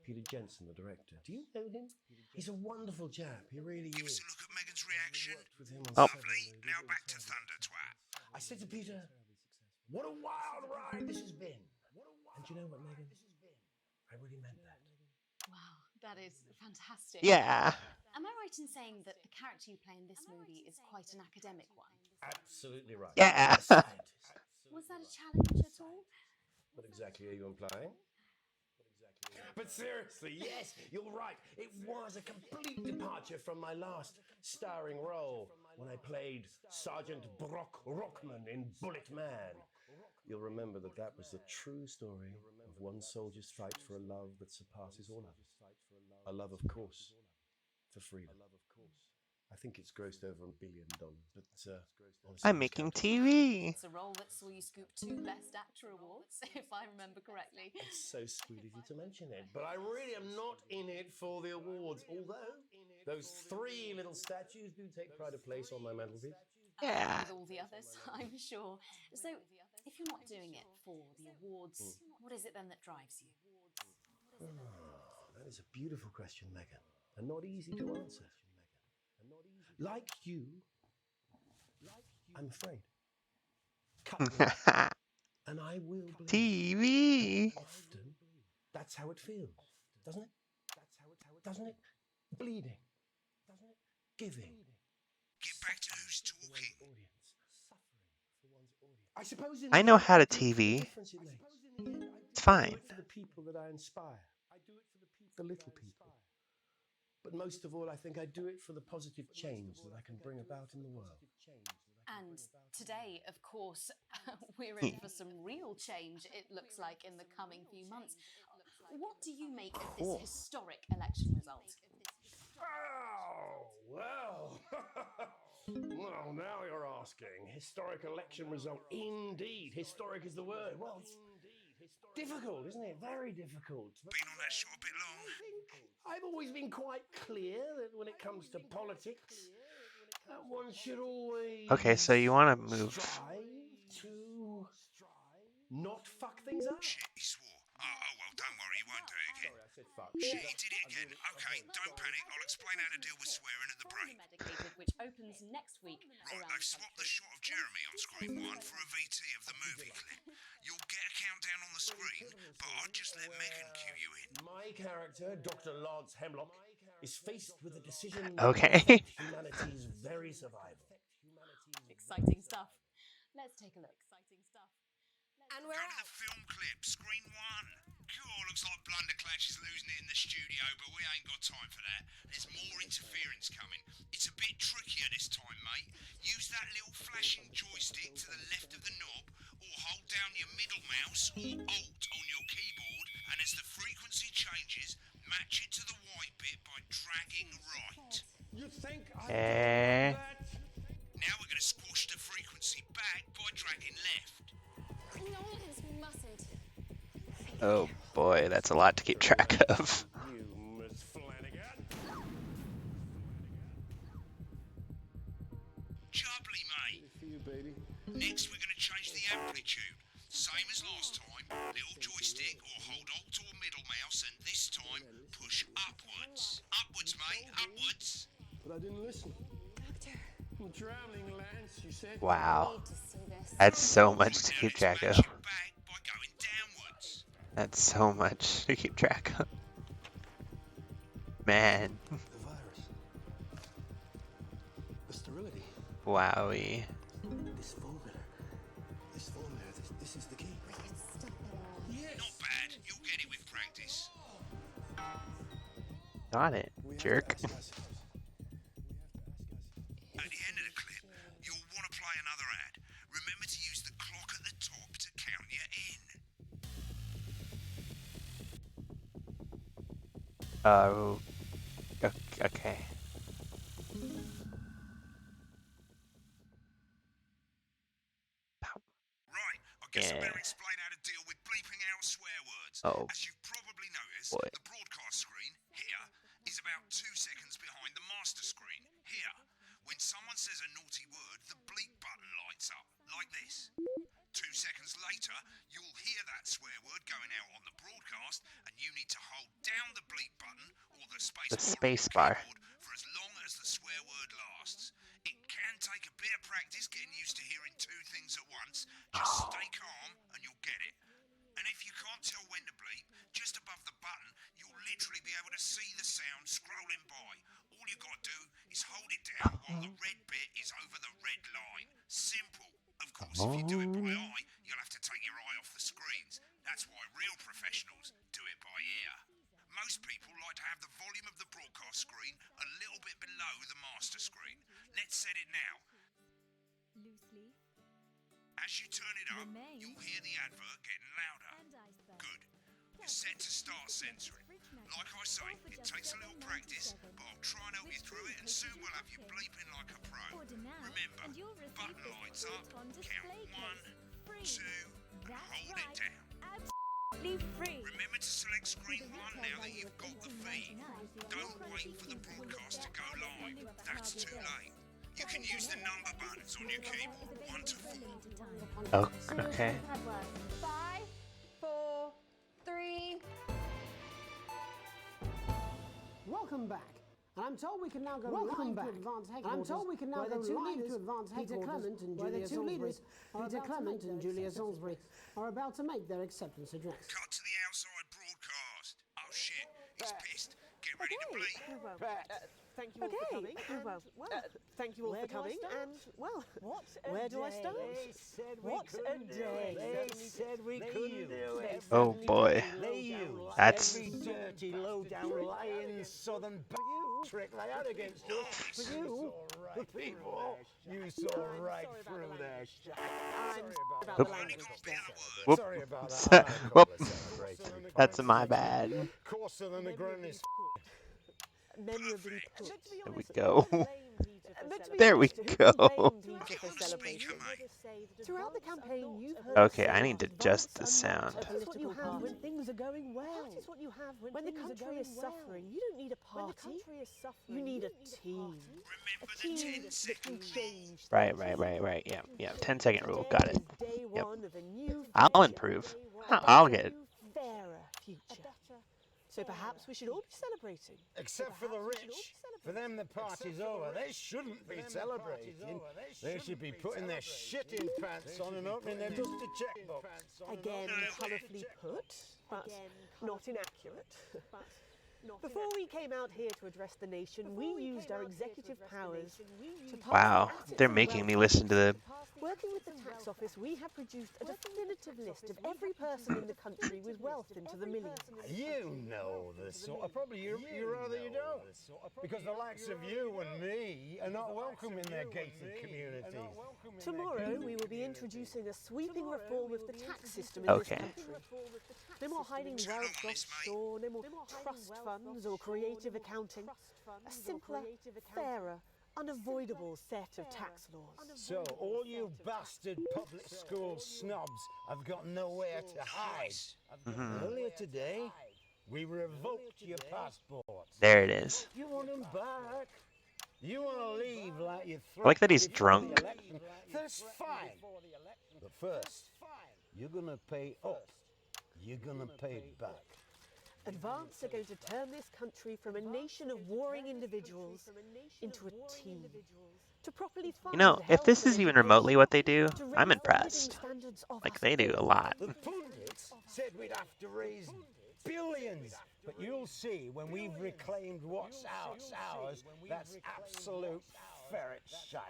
Peter Jensen, the director. Do you know him? He's a wonderful chap. He really Give us is. a look at Megan's reaction. Worked with him on Oh. several Lovely, movies now all back the to time. Thunder Twat. I said to Peter, what a wild ride this has been. And do you know what, Megan? I really meant that. Wow, that is fantastic. Yeah. Am I right in saying that the character you play in this movie is quite an academic one? Absolutely right. Yeah. A scientist. Was that a challenge at all? What exactly are you implying? But seriously, yes, you're right. It was a complete departure from my last starring role when I played Sergeant Brock Rockman in Bullet Man. You'll remember that that was the true story of one soldier's fight for a love that surpasses all others. A love, of course, for freedom. I think it's grossed over $1 billion, but honestly, I'm making TV. It's a role that saw you scoop 2 Best Actor awards, if I remember correctly. It's so sweet of you to mention it, but I really am not in it for the awards, although those 3 little statues do take pride of place on my mantelpiece. Yeah. With all the others, I'm sure. So, if you're not doing it for the awards, what is it then that drives you? That is a beautiful question, Megan, and not easy to answer. Like you, I'm afraid. Cut me, and I will believe. TV. Often, that's how it feels. doesn't it? That's how it doesn't it? Bleeding, doesn't it? Giving. Get back to who's talking. I suppose in I the know end, how to I do it for the TV. difference it makes. It's I fine. do it for the people that I inspire. I do it for the little people. But most of all, I think I do it for the positive change that I can bring about in the world. And today, of course, we're in for some real change, it looks like, in the coming few months. What do you make of this historic election result? Oh, well. Well, now you're asking. Historic election result. Indeed. Historic is the word. Well, it's difficult, isn't it? Very difficult. Been on that shot a bit long. I've always been quite clear that when it comes to politics, one should always Okay, so you want to move. strive to not fuck things up. Shit, he swore. Oh, well, don't worry, he won't do it again. Sorry, I said fuck. Shit, he did it again. Okay, don't panic. I'll explain how to deal with swearing at the break. Medicated, which opens next week. Right, around they've swapped the shot of Jeremy on screen 1 for a VT of the movie clip. You'll get a countdown on the screen, but I'd just let Megan cue you in. My character, Dr. Lance Hemlock, is faced with a decision Okay. that will affect humanity's very survival. Exciting stuff. Let's take a look. Exciting stuff. And Go we're to the film clip, screen 1. Cool, looks like Blunderclatch is losing it in the studio, but we ain't got time for that. There's more interference coming. It's a bit trickier this time, mate. Use that little flashing joystick to the left of the knob, or hold down your middle mouse or Alt on your keyboard, and as the frequency changes, match it to the white bit by dragging right. You think I Eh. that? Now we're going to squash the frequency back by dragging left. no, we mustn't. Oh boy, that's a lot to keep track of. You, Miss Flanagan. Jubbly, mate. For you, baby. Next, we're going to change the amplitude. Same as last time. Little joystick or hold Alt or middle mouse, and this time push upwards. Upwards, mate. Upwards. But I didn't listen. Doctor, I'm drowning, Lance, you said. Wow, need to see this. that's so much to Now keep let's track match of. it back by going downwards. That's so much to keep track of. Man, The virus. The sterility. wowie. This formula, this is the key. Stop it. Yes. Not bad. You'll get it with practice. Got it, jerk. At the end of the clip, you'll want to play another ad. Remember to use the clock at the top to count you in. Oh, okay. Right, I guess I Yeah. better explain how to deal with bleeping out swear words. Oh, As you've probably noticed, boy. the broadcast screen here is about 2 seconds behind the master screen here. When someone says a naughty word, the bleep button lights up, like this. 2 seconds later, you'll hear that swear word going out on the broadcast, and you need to hold down the bleep button or the space The bar on space your bar. keyboard for as long as the swear word lasts. It can take a bit of practice getting used to hearing 2 things at once. Just stay calm and you'll get it. And if you can't tell when to bleep, just above the button, you'll literally be able to see the sound scrolling by. All you gotta do is hold it down while the red bit is over the red line. Simple. Of course, if you do it by eye, you'll have to take your eye off the screens. That's why real professionals do it by ear. Most people like to have the volume of the broadcast screen a little bit below the master screen. Let's set it now. Loose leaf As you turn it up, Remain. you'll hear the advert getting louder. and iceberg. Good. You're set to start censoring. Like I say, it takes a little practice, but I'll try and help you through it, and soon we'll have you bleeping like a pro. Order now, Remember, and you'll receive button this lights up, on count display 1, case. 2, Free. and That's hold right. it down. Absolutely free. Remember to select screen 1 now that you've got the feed. Don't wait for the broadcast to go live. That's too late. You can use the number buttons on your keyboard, 1 to 4. Oh, okay. 5, 4, 3. Welcome back. And I'm told we can now go live to advance headquarters. I'm told we can now go live to advance headquarters. Peter Clement and Julia Salisbury are about to make their acceptance address. Cut to the outside broadcast. Oh shit, get ready to bleed. Thank you all for coming. Thank you all for coming. And where do I start? They said we What couldn't a do it. day. They said we couldn't do it. Oh boy. They used That's every dirty, low-down, lying southern trick they had against us. But you, the people, you saw right through their shit. About the language. Whoop. Sorry about So- that. I whoop. call it celebrating. That's my bad. Coarser than the grown-is. Memorably put. There we go. But to be There we honest, go. who blamed you for celebrating? Throughout the campaign, you've heard Okay, us I say need to adjust the sound. That's what you have when things are going well. When the country is suffering, you don't need a party. You need a team. A team that can change. Right. Yeah. 10-second rule. Got it. Day Yep. one of a new I'll future. improve. I'll get it. Fairer future. So perhaps we should all be celebrating. Except for the rich. For them, the party's over. They shouldn't be celebrating. They should be putting their shitting pants on and opening their dusty checkbook. Again, colourfully put, but not inaccurate. Before we came out here to address the nation, we used our executive powers to pass Wow, the assets they're and making wealth me listen to the. Working with the tax office, we have produced a definitive list of every person in the country with wealth into the millions. You know the sort of, probably you rather you don't. Because the likes of you and me are not welcome in their gated communities. Tomorrow, we will be introducing a sweeping reform of the tax system in Okay. this country. No more hiding wealth offshore, no more trust funds or creative accounting. A simpler, fairer, unavoidable set of tax laws. So all you bastard public school snobs have got nowhere to hide. Earlier today, we revoked your passports. There it is. You want them back? You want to leave like you I like that he's before the drunk. election? That's fine. But first, you're going to pay up. You're going to pay back. Advance are going to turn this country from a nation of warring individuals into a team. To properly fund You know, if this health is and even remotely what they do, education, to I'm raise the living impressed. standards of Like us they do a all. lot. The pundits said we'd have to raise billions. But you'll see when we've reclaimed what's ours, that's absolute ferret shite.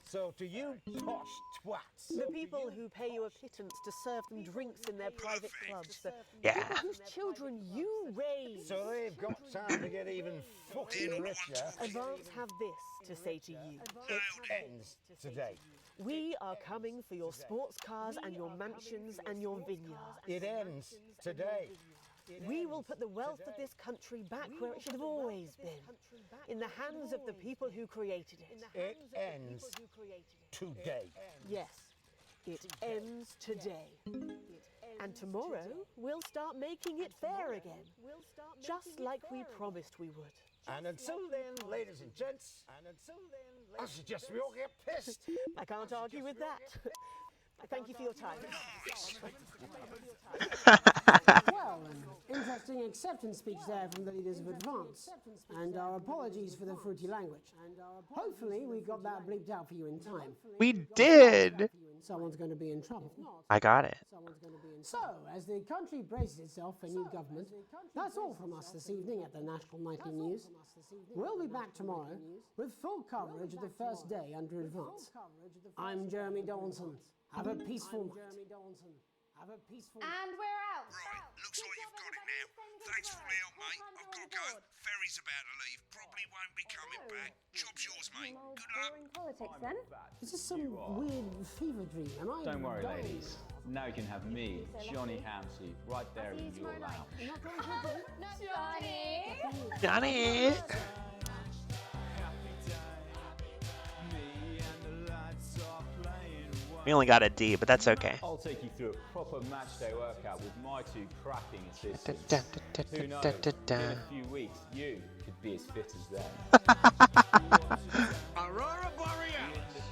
So to you posh twats, The people who pay you a pittance to serve them drinks in their private clubs. The Yeah. people whose children you raise. so they've got time to get even fucking richer. Advance have this to say to you. It ends today. We are coming for your sports cars and your mansions and your vineyards. It ends today. We will put the wealth of this country back where it should have always been, in the hands of the people who created it. It ends today. Yes, it ends today. And tomorrow, we'll start making it fair again, just like we promised we would. And until then, ladies and gents, I suggest we all get pissed. I can't argue with that. Thank you for your time. Well, an interesting acceptance speech there from the leaders of Advance. And our apologies for the fruity language. Hopefully we got that bleeped out for you in time. We did. Someone's going to be in trouble. I got it. So, as the country braces itself for new government, that's all from us this evening at the National Nightly News. We'll be back tomorrow with full coverage of the first day under Advance. I'm Jeremy Donaldson. Have a peaceful night. And we're out. Right, looks like you've got it now. Thanks for all the help, mate. I've got to go. Ferry's about to leave. Probably won't be coming back. Job's yours, mate. Good luck. Politics then. Is this some weird fever dream? Am I Don't worry, dying? ladies. Now you can have me, Johnny Hamsey, right there in your lounge. Not going to Johnny. Johnny. We only got a D, but that's okay. I'll take you through a proper match day workout with my two cracking Da, assistants. da, da, da, Who knows? da, da, da. In a few weeks, you could be as fit as them. Aurora Borealis.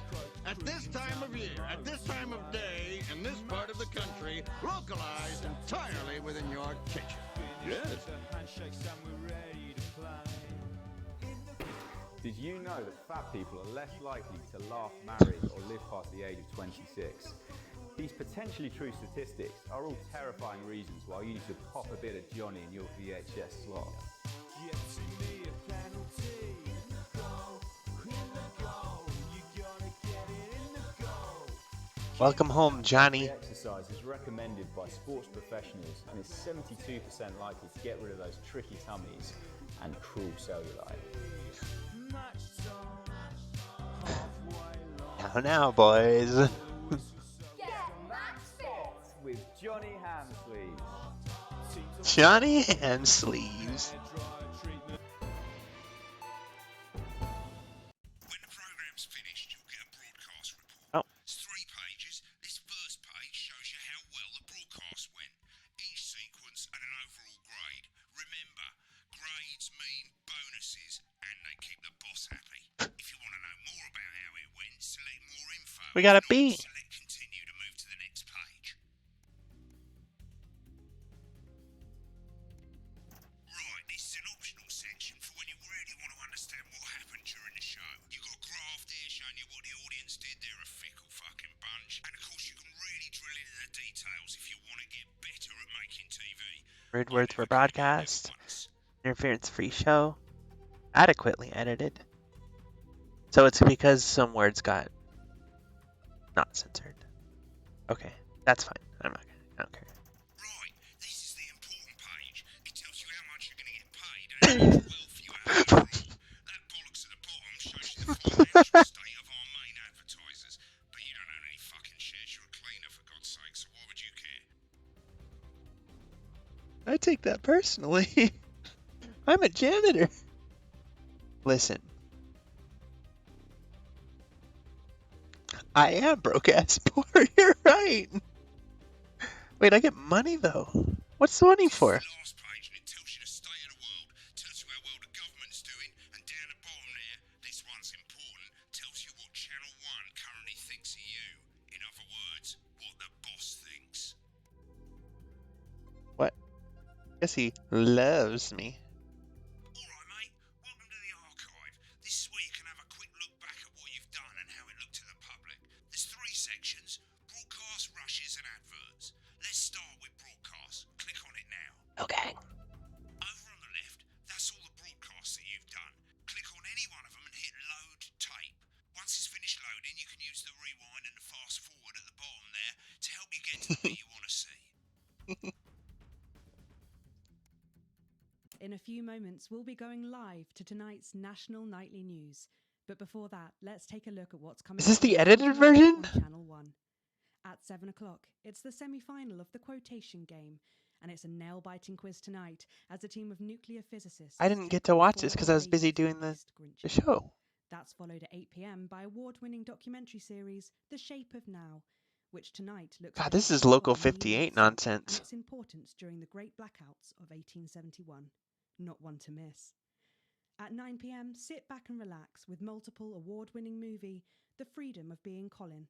At this time of year, at this time of day, in this part of the country, localized entirely within your kitchen. Yes. Did you know that fat people are less likely to laugh, marry, or live past the age of 26? These potentially true statistics are all terrifying reasons why you need to pop a bit of Johnny in your VHS slot. Welcome home, Johnny. Exercise is recommended by sports professionals and is 72% likely to get rid of those tricky tummies and cruel cellulite. Now, boys. Get match fit. With Johnny Hamsleeves. Johnny Hand Sleeves. When the program's finished, you'll get a broadcast report. Oh. It's 3 pages. This first page shows you how well the broadcast went. Each sequence and an overall grade. Remember, grades mean bonuses, and they keep the boss happy. If you want to know more about how it went, select more info. We got a If not, B. select continue to move to the next page. Right, this is an optional section for when you really want to understand what happened during the show. You got a graph there showing you what the audience did. They're a fickle fucking bunch. And of course, you can really drill into the details if you want to get better at making TV. Weird words for broadcast. Interference-free show. Adequately edited. So it's because some words got not censored. Okay, that's fine. I don't care. Right, this is the important page. It tells you how much you're going to get paid and how much wealth you have overall. That bollocks at the bottom shows you the financial state of our main advertisers. But you don't own any fucking shares. You're a cleaner, for God's sake, so why would you care? I take that personally. I'm a janitor. Listen. I am broke ass poor. You're right. Wait, I get money though. What's the money for? Last page, and it tells you the state of the world, tells you how well the government's doing, and down the bottom there, this one's important, tells you what Channel 1 currently thinks of you. In other words, what the boss thinks. What? Guess he loves me. Alright, mate, welcome to the archive. This is where you can have a quick look back at what you've done and how it looked to the public. There's 3 sections: broadcast, rushes, and adverts. Let's start with broadcast. Click on it now. Okay. Over on the left, that's all the broadcasts that you've done. Click on any one of them and hit load tape. Once it's finished loading, you can use the rewind and the fast forward at the bottom there to help you get to the bit you want to see. In a few moments, we'll be going live to tonight's national nightly news. But before that, let's take a look at what's coming. Is this the up edited tonight version? On Channel 1. At 7 o'clock, it's the semi-final of the quotation game, and it's a nail-biting quiz tonight as a team of nuclear physicists. I didn't get to watch this because I was busy doing the show. That's followed at 8 p.m. by award-winning documentary series The Shape of Now, which tonight looks. God, this is Local 58 nonsense. And its importance during the Great Blackouts of 1871. Not one to miss. At 9 p.m, sit back and relax with multiple award-winning movie The Freedom of Being Colin,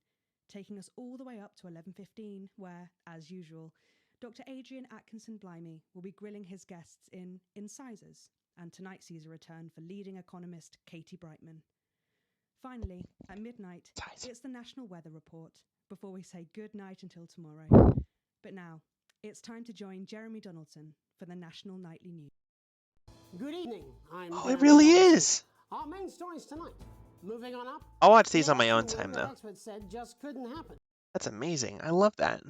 taking us all the way up to 11:15, where, as usual, Dr. Adrian Atkinson Blimey will be grilling his guests in Incisors, and tonight sees a return for leading economist Katie Brightman. Finally, at midnight, it's the National Weather Report, before we say good night until tomorrow. But now, it's time to join Jeremy Donaldson for the National Nightly News. Good evening. I'm Oh, Jeremy it really Donaldson. is. Our main stories tonight. Moving on up. I'll watch these on my own time The though. experts said just couldn't happen. That's amazing. I love that.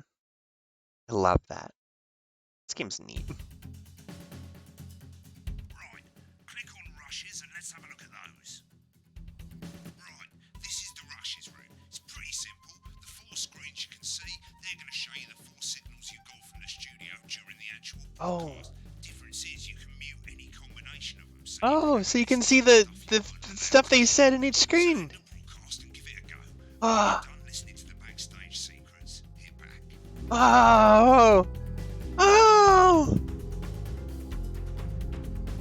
I love that. This game's neat. Right, click on rushes and let's have a look at those. Right, this is the rushes room. It's pretty simple. The 4 screens you can see, they're going to show you the 4 signals you got from the studio during the actual broadcast. Difference is you can mute any combination of them. So you can see the stuff they said in each screen. Ah. Listening to the backstage secrets. Hit back. Oh. Oh.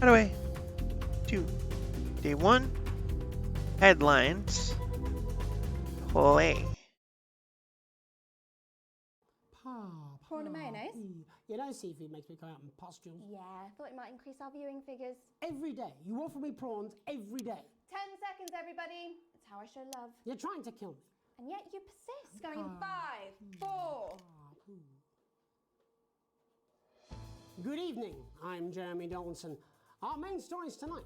How do I do? Day 1. Headlines. Play. Prawn and mayonnaise? You know, seafood makes me go out in pustules. Yeah, I thought it might increase our viewing figures. Every day. You offer me prawns every day. 10 seconds, everybody. It's how I show love. You're trying to kill me. And yet you persist. Going in 5, 4. Good evening. I'm Jeremy Donaldson. Our main stories tonight.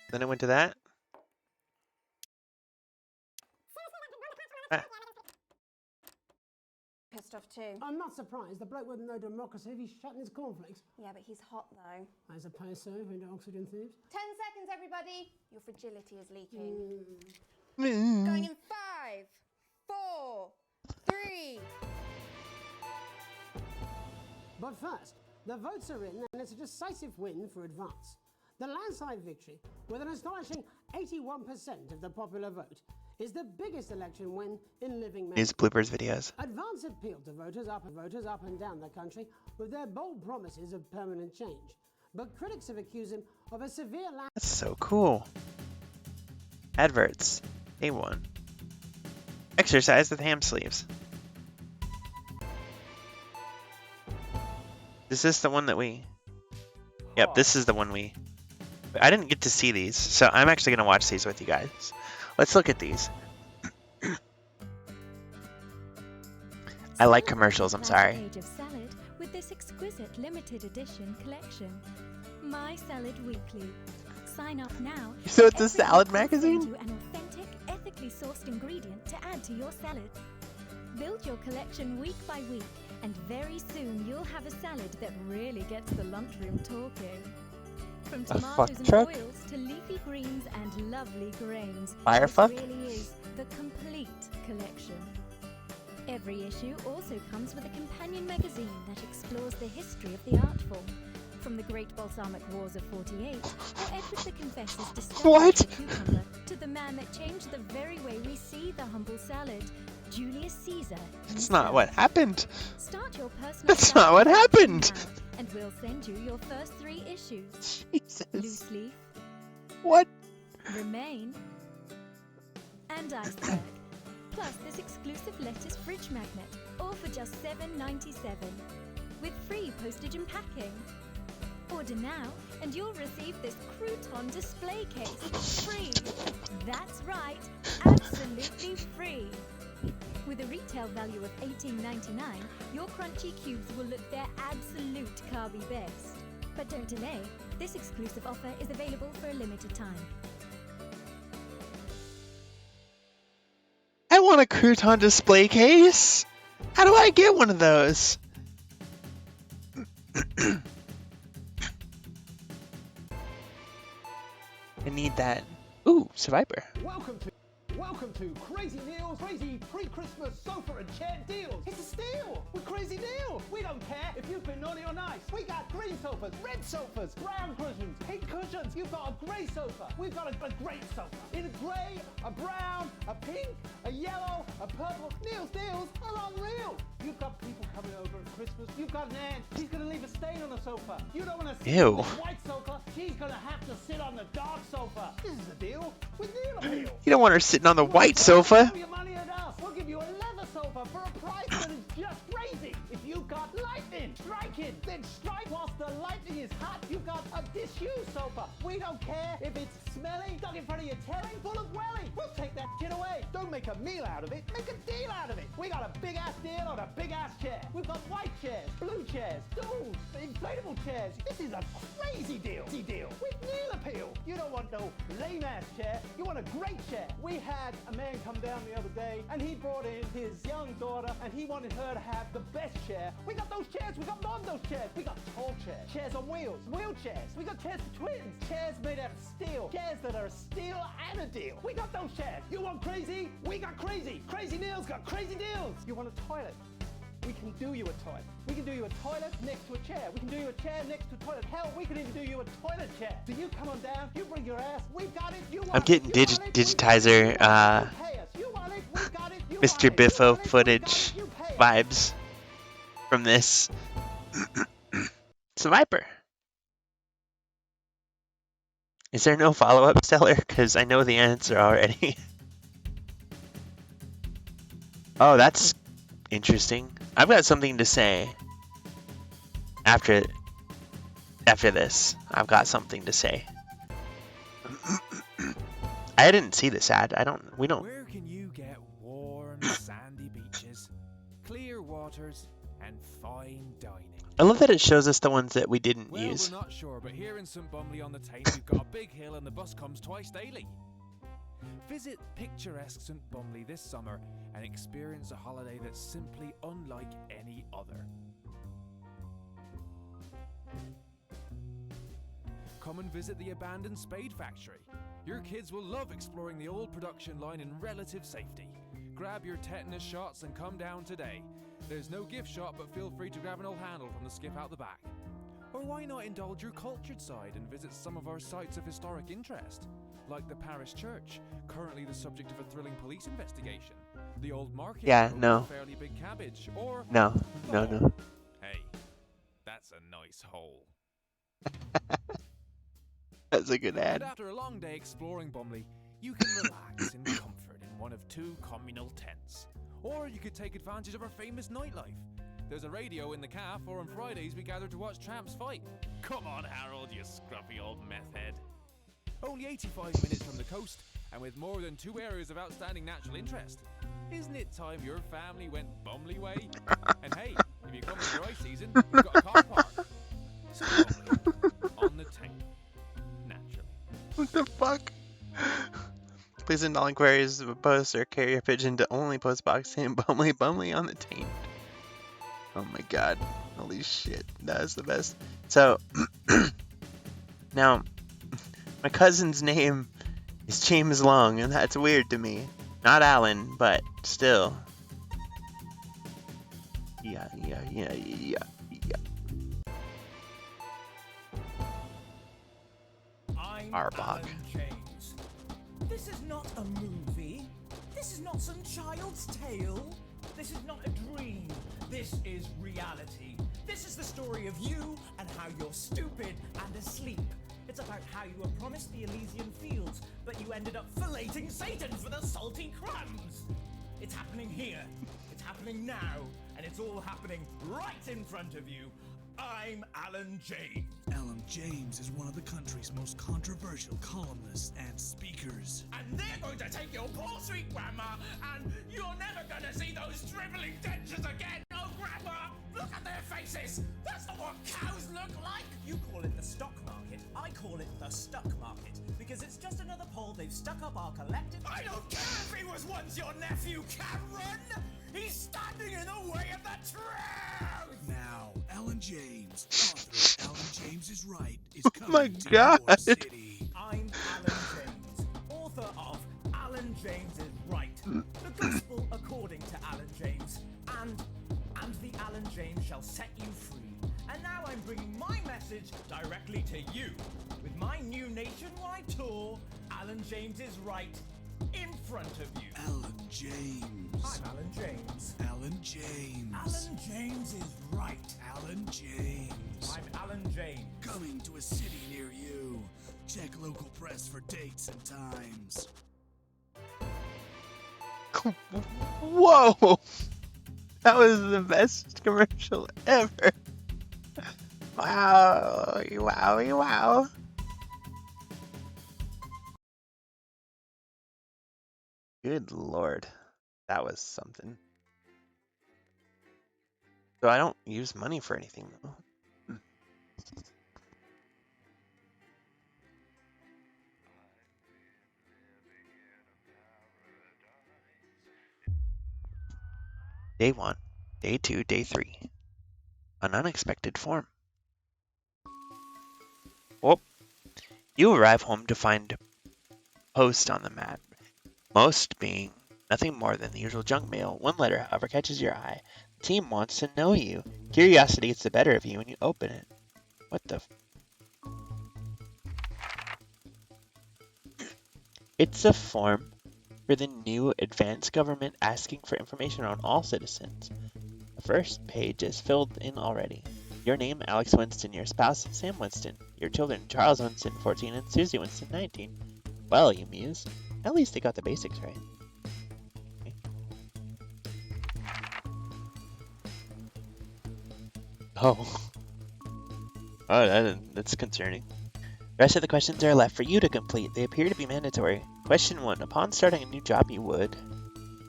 Then it went to that. Ah. Pissed off too. I'm not surprised. The bloke with no democracy, if he's shutting his cornflakes. Yeah, but he's hot though. I suppose so, who do oxygen thieves? 10 seconds, everybody. Your fragility is leaking. Mm. Going in 5, 4, 3. But first, the votes are in, and it's a decisive win for Advance. The landslide victory, with an astonishing 81% of the popular vote, is the biggest election win in living memory. News bloopers videos. Advance appealed to voters up and down the country with their bold promises of permanent change. But critics have accused him of a severe lack. That's so cool. Adverts. A1. Exercise with ham sleeves. Is this the one that we... Yep, this is the one we... I didn't get to see these, so I'm actually going to watch these with you guys. Let's look at these. I like commercials, I'm sorry. Age of salad with this exquisite limited edition collection. My Salad Weekly. Sign up now. So it's a Every salad week we'll magazine? send you an authentic, ethically sourced ingredient to add to your salad. Build your collection week by week, and very soon you'll have a salad that really gets the lunchroom talking. From A tomatoes fuck and truck? oils to leafy greens and lovely grains, Fire this fuck? really is the complete collection. Every issue also comes with a companion magazine that explores the history of the art form, from the Great Balsamic Wars of 48, or Edward the Confessor's discovery What? of the cucumber, to the man that changed the very way we see the humble salad, Julius Caesar. That's not what happened. Start your personal That's salad not what collection happened. now, and we'll send you your first 3 issues. Jesus. Loose leaf, What? Remain, and Iceberg. Plus this exclusive lettuce fridge magnet, all for just $7.97, with free postage and packing. Order now, and you'll receive this crouton display case free. That's right, absolutely free. With a retail value of $18.99, your crunchy cubes will look their absolute carby best. But don't delay, this exclusive offer is available for a limited time. I want a crouton display case. How do I get one of those? I need that. Ooh, Survivor. Welcome to Crazy Neil's crazy pre-Christmas sofa and chair deals. It's a steal with Crazy Neil. We don't care if you've been naughty or nice. We got green sofas, red sofas, brown cushions, pink cushions. You've got a grey sofa. We've got a great sofa. In a grey, a brown, a pink, a yellow, a purple. Neil's deals are unreal. You've got people coming over at Christmas. You've got an aunt. She's going to leave a stain on the sofa. You don't want to sit Ew. on the white sofa. She's going to have to sit on the dark sofa. This is a deal with Neil Appeal. You don't want her sitting on the white sofa. Throw your money at us. We'll give you a leather sofa for a price that is just crazy. If you've got lightning striking, then strike whilst the lightning is hot. You've got a disused sofa. We don't care if it's smelly, stuck in front of your telly, full of welly. We'll take that shit away. Don't make a meal out of it. Make a deal out of it. We got a big ass deal on a big ass chair. We've got white chairs, blue chairs, stools, inflatable chairs. This is a crazy deal. With Neil Appeal. You don't want no lame ass chair. You want a great chair. We had a man come down the other day and he brought in his young daughter and he wanted her to have the best chair. We got those chairs. We got more of those chairs. We got tall chairs, chairs on wheels, wheelchairs. We got chairs for twins, chairs made out of steel, chairs that are a steal and a deal. We got those chairs. You want crazy? We got crazy. Crazy Neil's got crazy deals. You want a toilet? We can do you a toilet. We can do you a toilet next to a chair. We can do you a chair next to a toilet. Hell, we can even do you a toilet chair. So you come on down, you bring your ass, we've got it, you want I'm getting digitizer, Mr. Biffo footage vibes from this. Survivor. Is there no follow-up, Stellar? Because I know the answer already. Oh, that's interesting. I've got something to say after this. I've got something to say. I didn't see this ad. We don't. Where can you get warm, sandy beaches, clear waters, and fine dining? I love that it shows us the ones that we didn't use. We're not sure, but here in St Bumley on the Tyne, we've got a big hill and the bus comes twice daily. Visit picturesque St Bumley this summer and experience a holiday that's simply unlike any other. Come and visit the abandoned spade factory. Your kids will love exploring the old production line in relative safety. Grab your tetanus shots and come down today. There's no gift shop, but feel free to grab an old handle from the skip out the back. Or why not indulge your cultured side and visit some of our sites of historic interest, like the parish church, currently the subject of a thrilling police investigation, the old market, fairly big cabbage, or no. Hey, that's a nice hole. That's a good ad. And after a long day exploring Bumley, you can relax in comfort in one of 2 communal tents. Or you could take advantage of our famous nightlife. There's a radio in the cafe, or on Fridays we gather to watch tramps fight. Come on, Harold, you scruffy old meth head. Only 85 minutes from the coast, and with more than 2 areas of outstanding natural interest. Isn't it time your family went Bumley way? And hey, if you come in dry season, we've got a car park. So Bumley, on the Tyne. Naturally. What the fuck? Please send all inquiries of a post or carrier pigeon to only post box saying Bumley on the Tyne. Oh my god. Holy shit. That is the best. So, now, my cousin's name is James Long, and that's weird to me. Not Alan, but still. Yeah. Arbok. This is not a movie. This is not some child's tale. This is not a dream. This is reality. This is the story of you and how you're stupid and asleep. It's about how you were promised the Elysian fields, but you ended up filleting Satan for the salty crumbs. It's happening here. It's happening now. And it's all happening right in front of you. I'm Alan James. Alan James is one of the country's most controversial columnists and speakers. And they're going to take your poor sweet grandma, and you're never going to see those dribbling dentures again. Oh, grandma, look at their faces. That's not what cows look like. You call it the stock market. I call it the stuck market, because it's just another pole they've stuck up our collective... I don't care if he was once your nephew, Cameron. He's standing in the way of the truth. Now, Alan James, author of Alan James is Right, is my coming to god. your city. I'm Alan James, author of Alan James is Right, the gospel according to Alan James, and the Alan James shall set you free. And now I'm bringing my message directly to you. With my new nationwide tour, Alan James is Right, in front of you. Alan James. I'm Alan James. Alan James. Alan James is right. Alan James. I'm Alan James. Coming to a city near you. Check local press for dates and times. Whoa! That was the best commercial ever. Wow. Wow. Good lord. That was something. So I don't use money for anything though. Day 1, Day 2, Day 3. An unexpected form. Whoop. You arrive home to find post on the mat. Most being nothing more than the usual junk mail. One letter, however, catches your eye. The team wants to know you. Curiosity gets the better of you when you open it. What the It's a form for the new advanced government asking for information on all citizens. The first page is filled in already. Your name, Alex Winston. Your spouse, Sam Winston. Your children, Charles Winston, 14, and Susie Winston, 19. Well, you muse. At least they got the basics right. Okay. Oh. Oh, that's concerning. The rest of the questions are left for you to complete. They appear to be mandatory. Question 1. Upon starting a new job, you would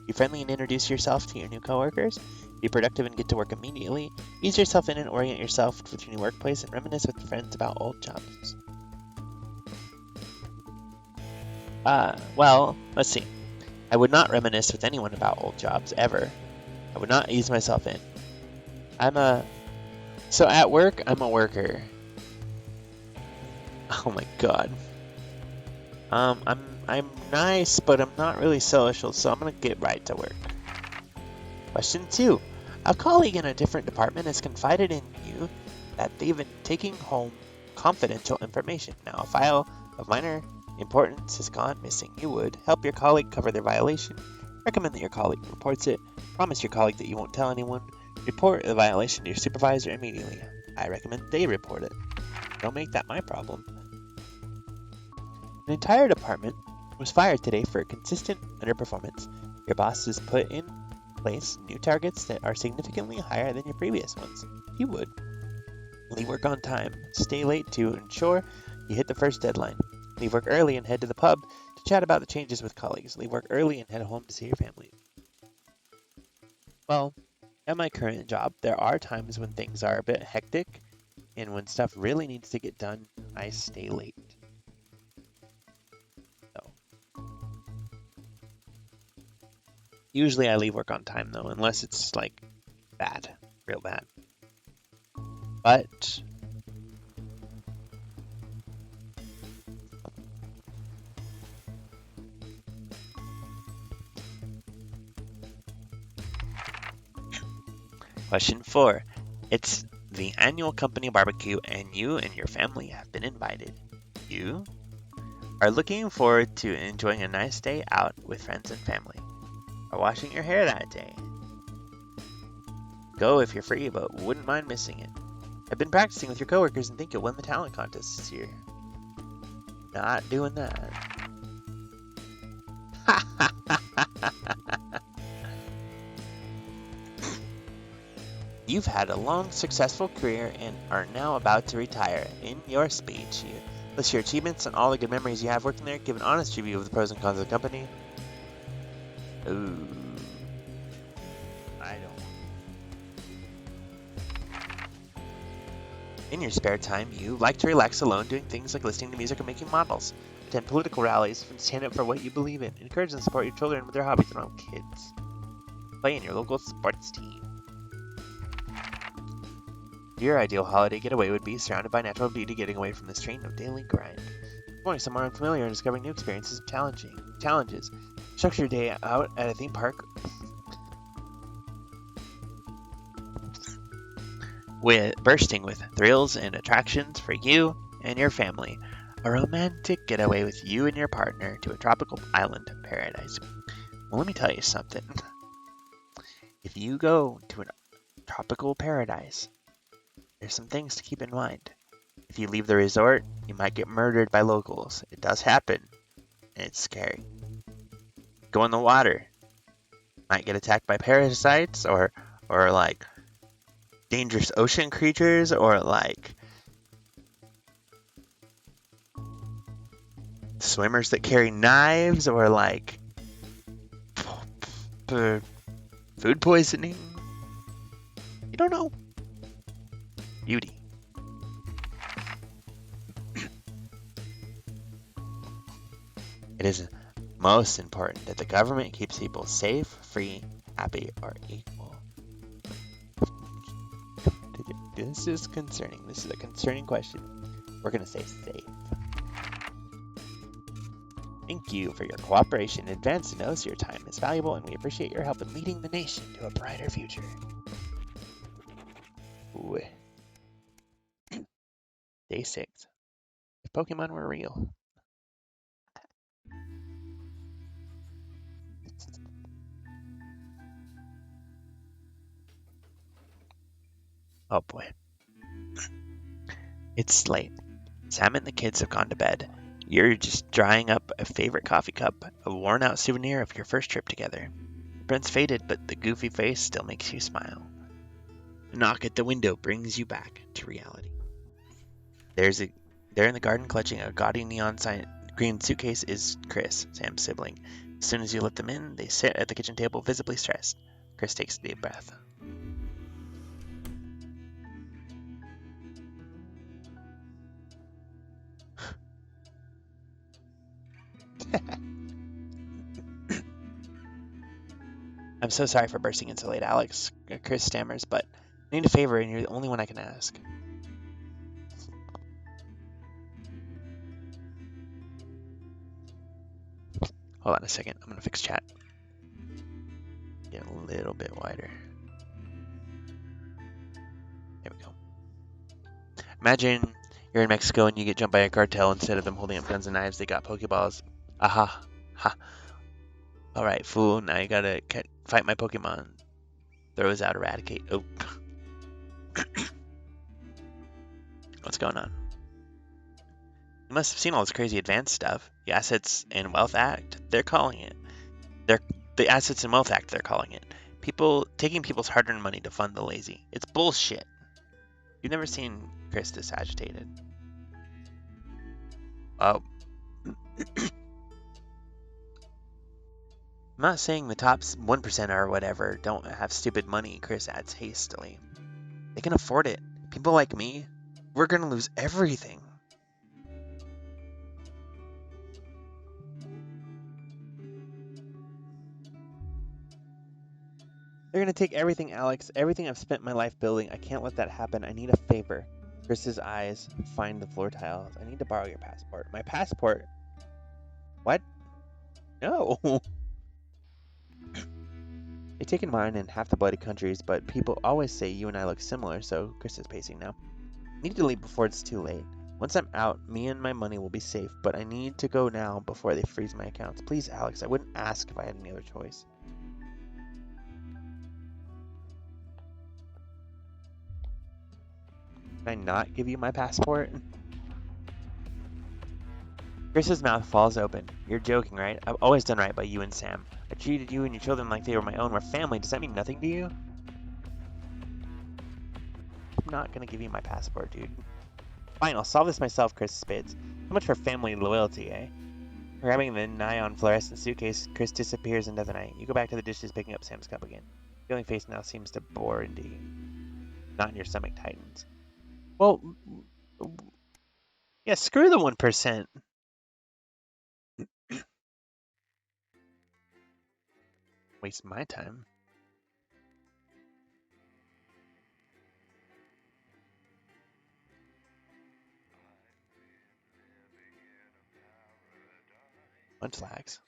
be friendly and introduce yourself to your new coworkers. Be productive and get to work immediately. Ease yourself in and orient yourself with your new workplace and reminisce with friends about old jobs. Well, let's see. I would not reminisce with anyone about old jobs, ever. I would not ease myself in. So at work, I'm a worker. Oh my god. I'm nice, but I'm not really social, so I'm gonna get right to work. Question 2. A colleague in a different department has confided in you that they've been taking home confidential information. Now, a file of minor importance has gone missing. You would help your colleague cover their violation, recommend that your colleague reports it, promise your colleague that you won't tell anyone, report the violation to your supervisor immediately. I recommend they report it. Don't make that my problem. An entire department was fired today for consistent underperformance. Your boss has put in place new targets that are significantly higher than your previous ones. You would leave work on time, stay late to ensure you hit the first deadline. Leave work early and head to the pub to chat about the changes with colleagues. Leave work early and head home to see your family. Well, at my current job, there are times when things are a bit hectic, and when stuff really needs to get done, I stay late. So, usually I leave work on time though, unless it's like bad, real bad. But question 4. It's the annual company barbecue and you and your family have been invited. You are looking forward to enjoying a nice day out with friends and family. Or washing your hair that day. Go if you're free, but wouldn't mind missing it. I've been practicing with your coworkers and think you'll win the talent contest this year. Not doing that. You've had a long, successful career and are now about to retire. In your speech, you list your achievements and all the good memories you have working there. Give an honest review of the pros and cons of the company. Ooh. I don't. In your spare time, you like to relax alone, doing things like listening to music or making models. Attend political rallies and stand up for what you believe in. Encourage and support your children with their hobbies around kids. Play in your local sports team. Your ideal holiday getaway would be surrounded by natural beauty, getting away from the strain of daily grind. Going somewhere unfamiliar and discovering new experiences and challenges. Structure your day out at a theme park bursting with thrills and attractions for you and your family. A romantic getaway with you and your partner to a tropical island paradise. Well, let me tell you something. If you go to a tropical paradise, there's some things to keep in mind. If you leave the resort, you might get murdered by locals. It does happen, and it's scary. Go in the water, might get attacked by parasites or like dangerous ocean creatures or like swimmers that carry knives or like food poisoning. You don't know. Beauty. It is most important that the government keeps people safe, free, happy, or equal. This is concerning. This is a concerning question. We're going to say safe. Thank you for your cooperation. Advance knows your time is valuable, and we appreciate your help in leading the nation to a brighter future. Ooh. Day 6. If Pokemon were real. Oh boy. It's late. Sam and the kids have gone to bed. You're just drying up a favorite coffee cup, a worn-out souvenir of your first trip together. The print's faded, but the goofy face still makes you smile. A knock at the window brings you back to reality. There in the garden, clutching a gaudy neon green suitcase, is Chris, Sam's sibling. As soon as you let them in, they sit at the kitchen table, visibly stressed. Chris takes a deep breath. I'm so sorry for bursting in so late, Alex. Chris stammers, but I need a favor, and you're the only one I can ask. Hold on a second. I'm going to fix chat. Get a little bit wider. There we go. Imagine you're in Mexico and you get jumped by a cartel. Instead of them holding up guns and knives, they got Pokeballs. Aha. Ha. Alright, fool. Now you gotta fight my Pokemon. Throws out Eradicate. Oh. What's going on? You must have seen all this crazy advanced stuff. The Assets and Wealth Act, they're calling it. The Assets and Wealth Act, they're calling it. People taking people's hard-earned money to fund the lazy. It's bullshit. You've never seen Chris this agitated. Oh. I'm not saying the top 1% or whatever don't have stupid money, Chris adds hastily. They can afford it. People like me, we're gonna lose everything. They're gonna take everything, Alex. Everything I've spent my life building. I can't let that happen. I need a favor. Chris's eyes find the floor tiles. I need to borrow your passport. My passport? What? No. They've taken mine in half the bloody countries, but people always say you and I look similar, so Chris is pacing now. I need to leave before it's too late. Once I'm out, me and my money will be safe, but I need to go now before they freeze my accounts. Please, Alex, I wouldn't ask if I had any other choice. Can I not give you my passport? Chris's mouth falls open. You're joking, right? I've always done right by you and Sam. I treated you and your children like they were my own. We're family. Does that mean nothing to you? I'm not gonna give you my passport, dude. Fine, I'll solve this myself, Chris spits. So much for family loyalty, eh? Grabbing the nigh-on fluorescent suitcase, Chris disappears into the night. You go back to the dishes, picking up Sam's cup again. The feeling face now seems to bore into you. Not in your stomach tightens. Well, yeah, screw the 1%. Waste my time. Bunch lags.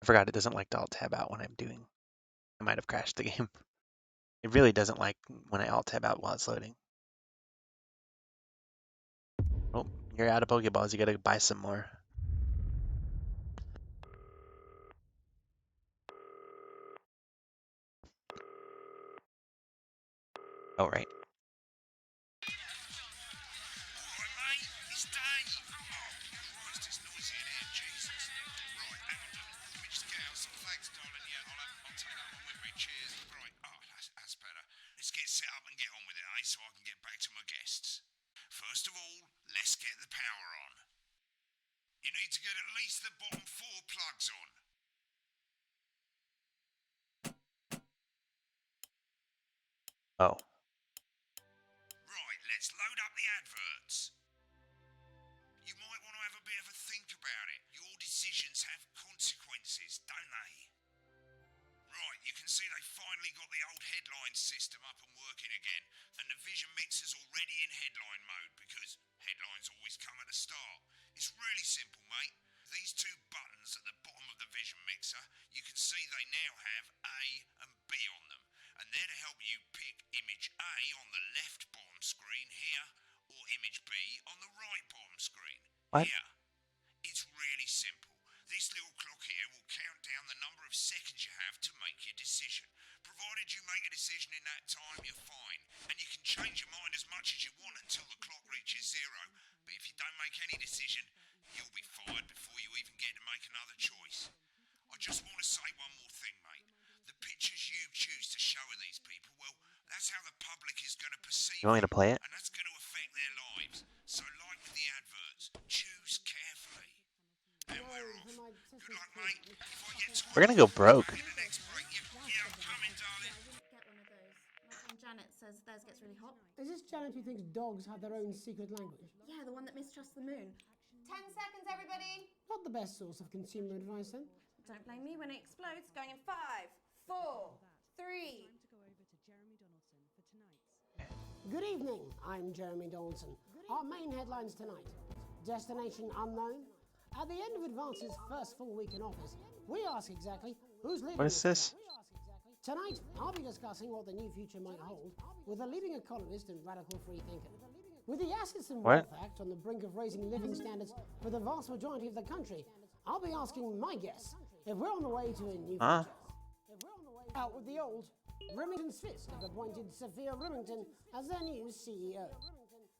I forgot it doesn't like to alt tab out when I'm doing. I might have crashed the game. It really doesn't like when I alt tab out while it's loading. Oh, you're out of Pokeballs. You gotta buy some more. Oh, right. Let's get set up and get on with it, eh? So I can get back to my guests. First of all, let's get the power on. You need to get at least the bottom 4 plugs on. Oh. Right, let's load up the adverts. You might want to have a bit of a think about it. Your decisions have consequences, don't they? Right, you can see they finally got the old headline system up and working again, and the vision mixer's already in headline mode because headlines always come at the start. It's really simple, mate. These 2 buttons at the bottom of the vision mixer, you can see they now have A and B on them, and they're to help you pick image A on the left bottom screen here, or image B on the right bottom screen here. It's really simple. This little clock here will count down the number of seconds you have to make your decision. Provided you make a decision in that time, you're fine. And you can change your mind as much as you want until the clock reaches 0. But if you don't make any decision, You'll be fired before you even get to make another choice. I just want to say one more thing, mate. The pictures you choose to show of these people, well, that's how the public is going to perceive You want me to play it? and that's going to affect their lives. So like with the adverts, choose carefully. And we're off. Good luck, mate. If I get time, We're gonna go broke. back in the next break. Yeah, I'm coming, darling. Get one of those. My friend Janet says theirs gets really hot. Is this Janet who thinks dogs have their own secret language? Yeah, the one that mistrusts the moon. 10 seconds, everybody. Not the best source of consumer advice, then. Don't blame me when it explodes. Going in 5, 4, 3. Good evening, I'm Jeremy Donaldson. Our main headlines tonight. Destination unknown. At the end of Advance's first full week in office, we ask exactly who's leading. What is this? Tonight, I'll be discussing what the new future might hold with a leading economist and radical free thinker. With the Assets and Wealth Act on the brink of raising living standards for the vast majority of the country, I'll be asking my guests if we're on the way to a new future. Out with the old, Remington's Fist have appointed Sophia Remington as their new CEO.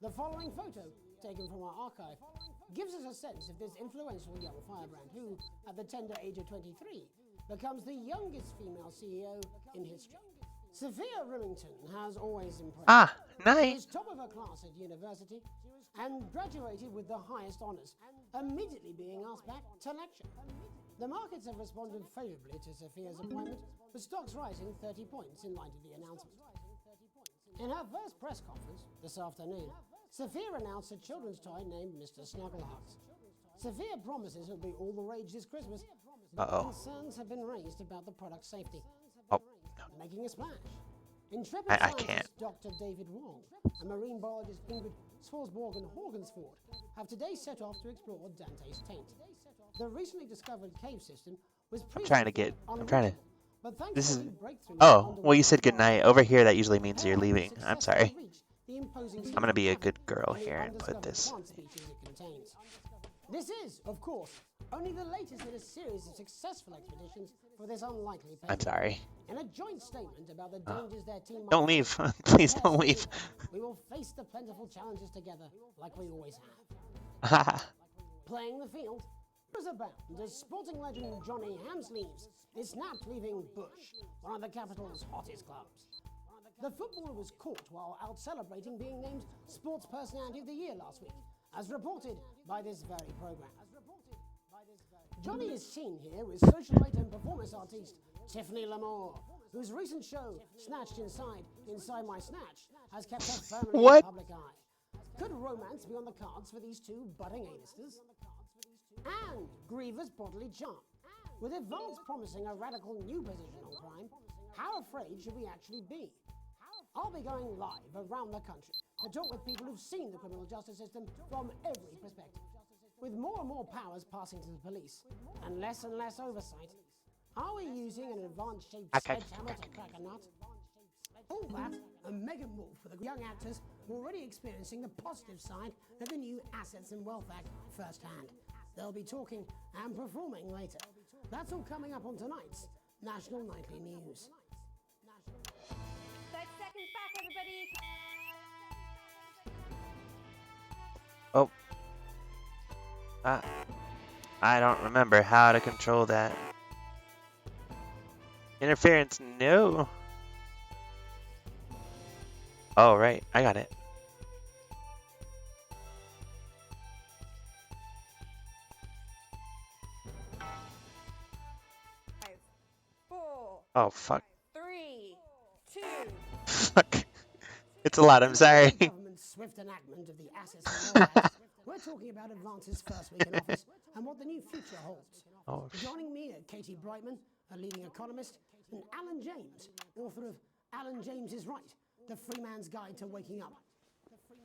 The following photo, taken from our archive, gives us a sense of this influential young firebrand who, at the tender age of 23, becomes the youngest female CEO in history. Sophia Remington has always impressed. Nice. She's top of her class at university and graduated with the highest honours, immediately being asked back to lecture. The markets have responded favourably to Sophia's appointment, with stocks rising 30 points in light of the announcement. In her first press conference this afternoon, Sophia announced a children's toy named Mr. Snugglehugs. Sophia promises it'll be all the rage this Christmas, but concerns have been raised about the product's safety. Making a splash. Intrepid scientist Dr. David Wong and marine biologist Ingrid Swarsborg and Horgensford have today set off to explore Dante's taint. The recently discovered cave system was I'm trying to. but thanks This to is. a new breakthrough Oh, well, you said goodnight. Over here, that usually means you're leaving. I'm sorry. the imposing I'm gonna be a good girl here and put this. plant species it contains. This is, of course, only the latest in a series of successful expeditions for this unlikely pair. I'm sorry. In a joint statement about the dangers their team might Don't leave. Please don't leave. we will face the plentiful challenges together like we always have. Playing the field was about as sporting legend Johnny Hamsleeves is snapped leaving Bush, one of the capital's hottest clubs. The footballer was caught while out celebrating being named Sports Personality of the Year last week, as reported by this very program. Johnny is seen here with socialite and performance artiste Tiffany Lamore, whose recent show, Snatched Inside My Snatch, has kept her firmly in the public eye. Could romance be on the cards for these two budding A-listers? And Griever's bodily charm. With Advance promising a radical new position on crime, how afraid should we actually be? I'll be going live around the country to talk with people who've seen the criminal justice system from every perspective. With more and more powers passing to the police and less oversight, are we using an Advance-shaped sledgehammer to crack a nut? All that and mega more for the young actors already experiencing the positive side of the new Assets and Wealth Act firsthand. They'll be talking and performing later. That's all coming up on tonight's National Nightly News. 30 seconds back, everybody. Oh. I don't remember how to control that. Interference, no. Oh, right. I got it. Oh, fuck. 3, 2. Fuck. It's a lot, I'm sorry. Government's swift enactment of the Assets and Wealth Act. We're talking about Advance's first week in office and what the new future holds. Oh, Joining me are Katie Brightman, a leading economist, and Alan James, author of Alan James is Right, The Free Man's Guide to Waking Up.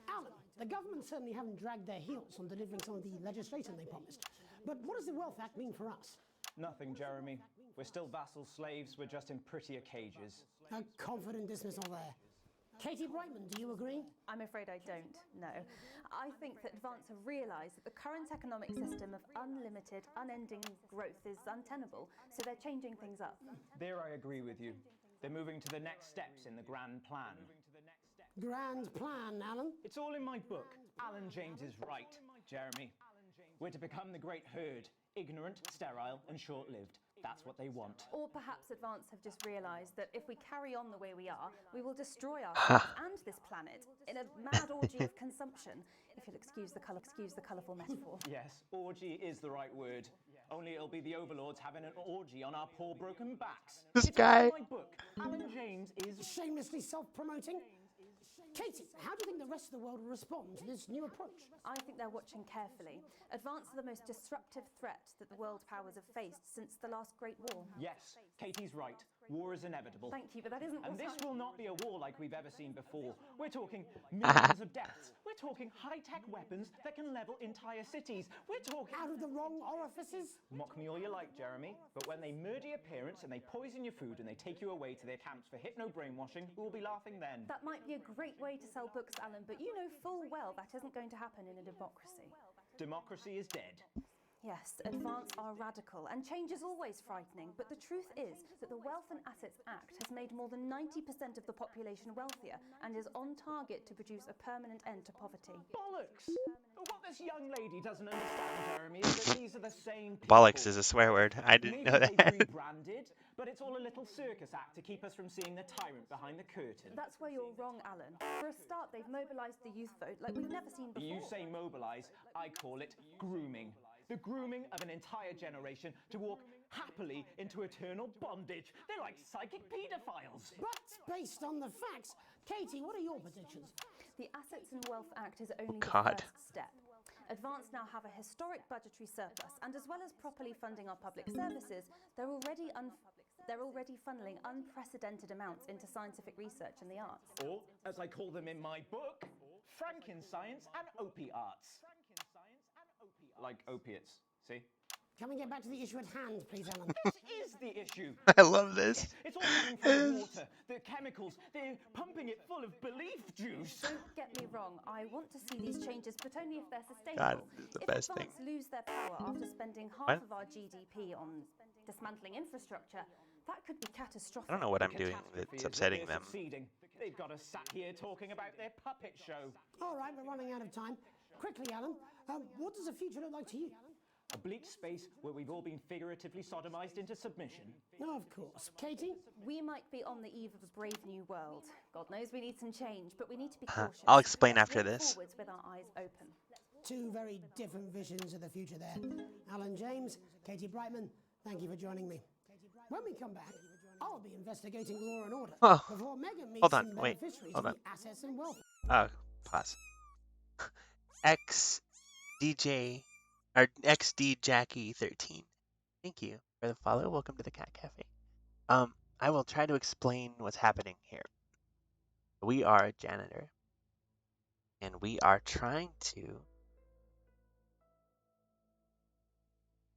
Alan, the government certainly haven't dragged their heels on delivering some of the legislation they promised. But what does the Wealth Act mean for us? Nothing, Jeremy. We're still vassal slaves, we're just in prettier cages. A confident dismissal there. Katie Brightman, do you agree? I'm afraid I don't, no. I think that Advance have realised that the current economic system of unlimited, unending growth is untenable, so they're changing things up. There I agree with you. They're moving to the next steps in the grand plan. Grand plan, Alan? It's all in my book. Alan James is Right, Jeremy. We're to become the great herd. Ignorant, sterile, and short-lived. That's what they want. Or perhaps Advance have just realised that if we carry on the way we are, we will destroy ourselves and this planet in a mad orgy of consumption, if you'll excuse the colourful metaphor. Yes, orgy is the right word. Only it'll be the overlords having an orgy on our poor broken backs. This It's guy. in my book. Alan James is shamelessly self-promoting. Katie, how do you think the rest of the world will respond to this new approach? I think they're watching carefully. Advance are the most disruptive threat that the world powers have faced since the last Great War. Yes, Katie's right. War is inevitable. Thank you, but that isn't And what this I... will not be a war like we've ever seen before. We're talking millions of deaths. We're talking high-tech weapons that can level entire cities. We're talking... Out of the wrong orifices? Mock me all you like, Jeremy, but when they murder your parents and they poison your food and they take you away to their camps for hypno-brainwashing, we'll be laughing then. That might be a great way to sell books, Alan, but you know full well that isn't going to happen in a democracy. Democracy is dead. Yes, Advance are radical, and change is always frightening, but the truth is that the Wealth and Assets Act has made more than 90% of the population wealthier and is on target to produce a permanent end to poverty. Bollocks! What this young lady doesn't understand, Jeremy, is that these are the same people. Bollocks is a swear word. I didn't know Maybe that. they've rebranded, but it's all a little circus act to keep us from seeing the tyrant behind the curtain. That's where you're wrong, Alan. For a start, they've mobilised the youth vote like we've never seen before. You say mobilise, I call it grooming. The grooming of an entire generation to walk happily into eternal bondage. They're like psychic paedophiles. But based on the facts, Katie, what are your predictions? The Assets and Wealth Act is only God. the first step. Advance now have a historic budgetary surplus, and as well as properly funding our public services, they're already funneling unprecedented amounts into scientific research and the arts. Or, as I call them in my book, Frankenscience and opiates. Like opiates, see? Can we get back to the issue at hand, please, Alan? This is the issue. I love this. It's all coming from the water, the chemicals, they're pumping it full of belief juice. Don't get me wrong, I want to see these changes, but only if they're sustainable. God, this is the best if thing. Advance lose their power after spending half What? of our GDP on dismantling infrastructure, that could be catastrophic. I don't know what I'm doing that's upsetting them. Succeeding. They've got us sat here talking about their puppet show. All right, we're running out of time. Quickly, Alan, what does the future look like to you? A bleak space where we've all been figuratively sodomized into submission. No, of course. Katie? We might be on the eve of a brave new world. God knows we need some change, but we need to be cautious. I'll explain Let's after look this. forwards with our eyes open. Two very different visions of the future there. Alan James, Katie Brightman, thank you for joining me. When we come back, I'll be investigating Law and Order Oh. before Megan meets Hold on, some wait, beneficiaries hold of on. the Assets and Wealth. Pause. XD Jackie 13. Thank you for the follow. Welcome to the Cat Cafe. I will try to explain what's happening here. We are a janitor, and we are trying to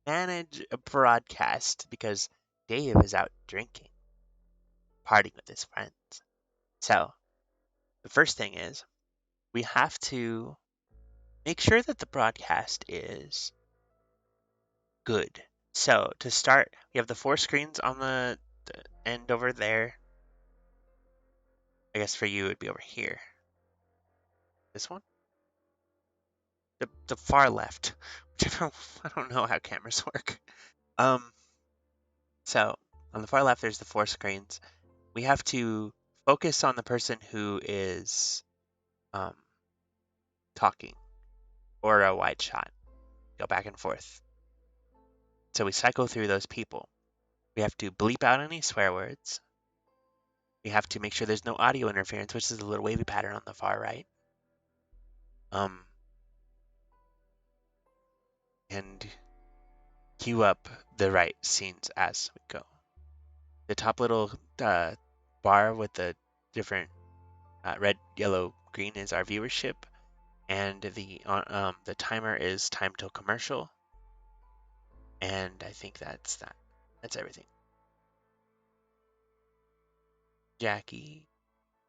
manage a broadcast because Dave is out drinking, partying with his friends. So, the first thing is we have to make sure that the broadcast is good. So, to start, we have the 4 screens on the end over there. I guess for you, it'd be over here. This one? The far left. Whichever, I don't know how cameras work. So, on the far left, there's the 4 screens. We have to focus on the person who is talking, or a wide shot. Go back and forth. So we cycle through those people. We have to bleep out any swear words. We have to make sure there's no audio interference, which is the little wavy pattern on the far right. And cue up the right scenes as we go. The top little bar with the different red, yellow, green is our viewership, and the timer is time till commercial. And I think that's that. That's everything. Jackie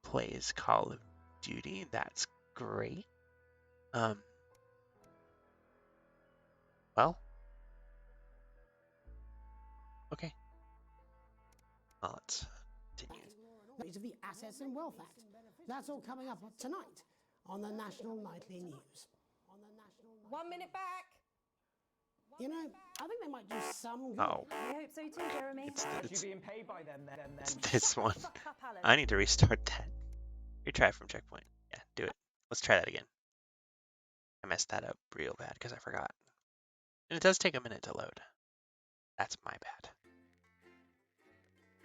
plays Call of Duty. That's great. Well. Okay. Well, let's continue. Of the Assets and Wealth Act. That's all coming up tonight on the National Nightly News. 1 minute back. You know, I think they might do some good. Oh. I hope so too, Jeremy. It's being paid by them then. this one. Fuck up, Alan. I need to restart that. Retry from checkpoint. Yeah, do it. Let's try that again. I messed that up real bad because I forgot. And it does take a minute to load. That's my bad.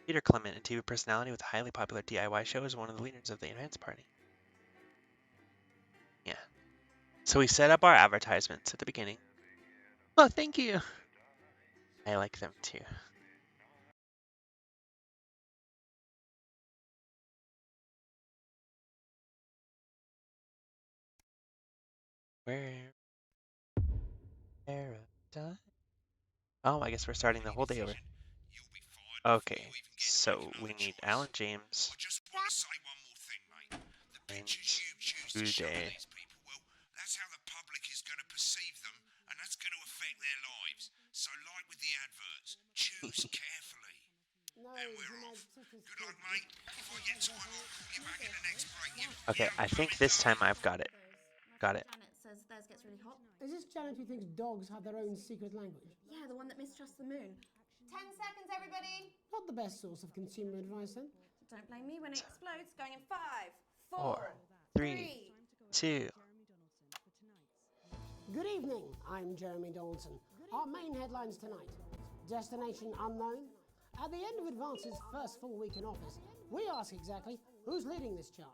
Peter Clement, a TV personality with a highly popular DIY show, is one of the leaders of the advance party. Yeah. So we set up our advertisements at the beginning. Oh, thank you. I like them too. Where? Oh, I guess we're starting the whole day over. Okay, so we need Alan James. And today. That's how the public is going to perceive them, and that's going to affect their lives. So, like with the adverts, choose carefully. And we're off. Good luck, mate. If I get time, I'll call you back in the next break. Okay, I think this time I've got it. Got it. Janet says theirs gets really hot. Is this Janet who thinks dogs have their own secret language? Yeah, the one that mistrusts the moon. 10 seconds, everybody. Not the best source of consumer advice, then. Don't blame me when it explodes. Going in 5, 4, 4, 3, 2. Good evening, I'm Jeremy Dawson. Our main headlines tonight. Destination unknown. At the end of Advance's first full week in office, we ask exactly who's leading this charge.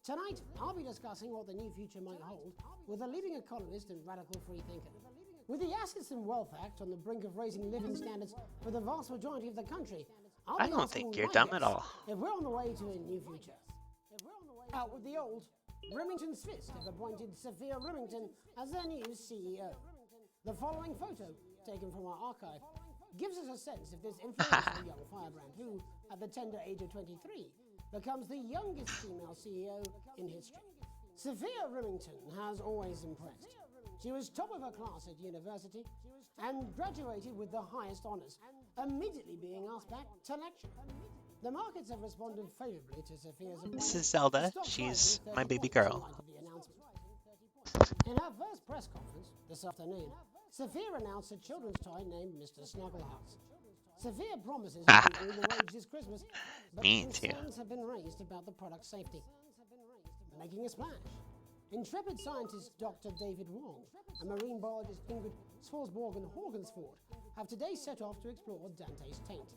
Tonight, I'll be discussing what the new future might hold with a leading economist and radical free thinker. With the Assets and Wealth Act on the brink of raising living standards for the vast majority of the country, I don't think you're dumb at all. If we're on the way to a new future. Out with the old, Remington's Fist have appointed Sophia Remington as their new CEO. The following photo, taken from our archive, gives us a sense of this influential young firebrand who, at the tender age of 23, becomes the youngest female CEO in history. Sophia Remington has always impressed. She was top of her class at university and graduated with the highest honours, immediately being asked back to lecture. The markets have responded favourably to Sophia's appointment. This is Zelda. She's my baby girl. In her first press conference this afternoon, Sophia announced a children's toy named Mr. Snugglehouse. Sophia promises to be all the rage this Christmas, but concerns have been raised about the product's safety. Making a splash. Intrepid scientist Dr. David Wong and marine biologist Ingrid Swarsborg-Horgensford have today set off to explore Dante's taint.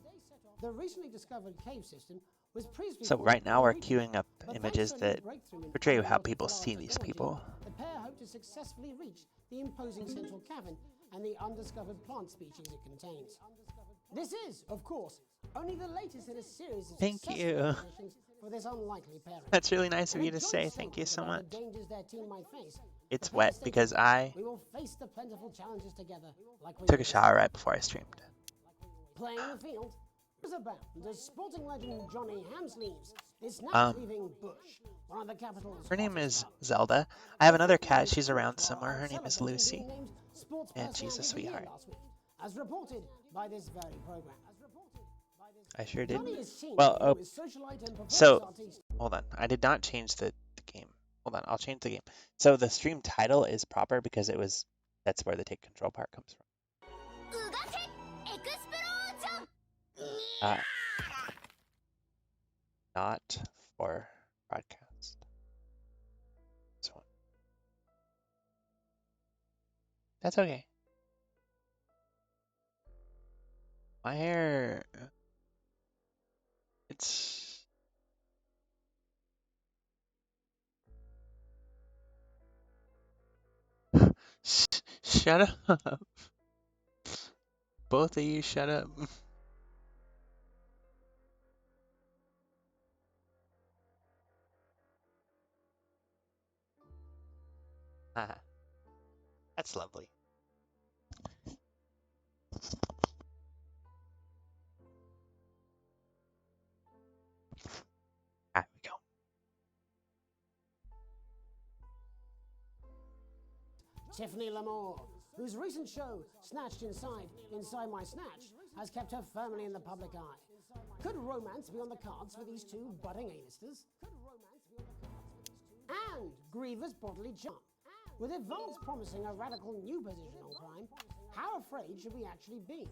The recently discovered cave system was previously... So right now we're queuing up images that portray how people see these people. The pair hope to successfully reach the imposing central cavern and the undiscovered plant species it contains. This is, of course, only the latest in a series of successful missions for this unlikely pairing. That's really nice of you to say. Thank you so much. It's wet because I took a shower right before I streamed. Playing the field is about the sporting legend Johnny Hamsleeves is now leaving Bush, one of the capital's... Her name is Zelda. I have another cat. She's around somewhere. Her name is Lucy. And she's a sweetheart. As reported by this very program. I sure did. Well, so, hold on. I did not change the game. Hold on, I'll change the game. So the stream title is proper because that's where the take control part comes from. Not for broadcast. This one. That's okay. My hair... It's... Shut up. Both of you shut up. That's lovely. There we go. Tiffany Lamore, whose recent show, Snatched Inside My Snatch, has kept her firmly in the public eye. Could romance be on the cards for these two budding A-listers? And grievous bodily charm. With Advance promising a radical new position on crime, How afraid should we actually be?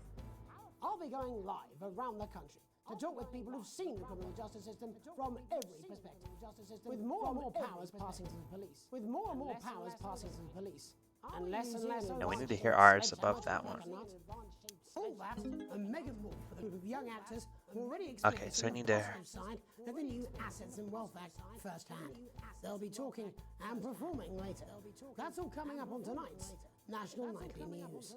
I'll be going live around the country to talk with people who've seen the criminal justice system from every perspective. With more and more powers passing to the police. With more and more powers passing to the police. And less and less. And we need to hear ours above that one. All that and mega more for the group of young actors who already Okay, so I need to. side of the new Assets and Wealth Act firsthand. They'll be talking and performing later. That's all coming up on tonight's National Nightly News.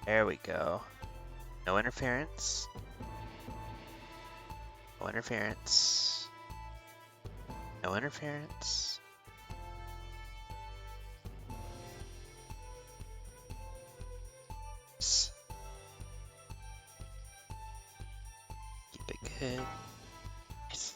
There we go. No interference. No interference. No interference. Keep it good. Nice.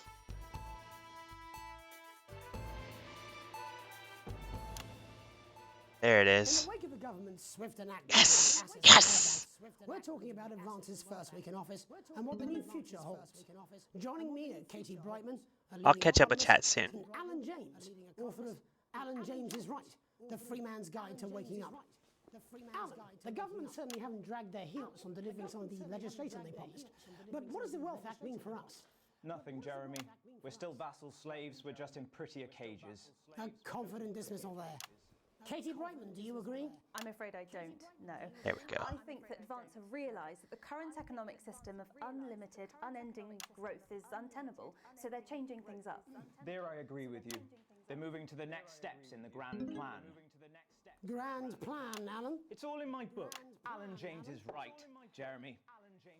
There it is. In the wake of the government's swift and active Yes! Assets Yes! and Wealth Act, we're talking about Advance's first week in office and what the new future holds. Joining me are Katie Brightman, I'll catch up with chat soon. and Alan James, author of Alan James is Right, The Free Man's Guide to Waking Up. Alan, the government certainly haven't dragged their heels on delivering some of the legislation they promised. But what does the Wealth Act mean for us? Nothing, Jeremy. We're still vassal slaves, we're just in prettier cages. A confident dismissal there. Katie Brightman, do you agree? I'm afraid I don't, no. There we go. I think that Advance have realised that the current economic system of unlimited, unending growth is untenable, so they're changing things up. There I agree with you. They're moving to the next steps in the grand plan. Grand plan, Alan? It's all in my book. Alan James is right, Jeremy.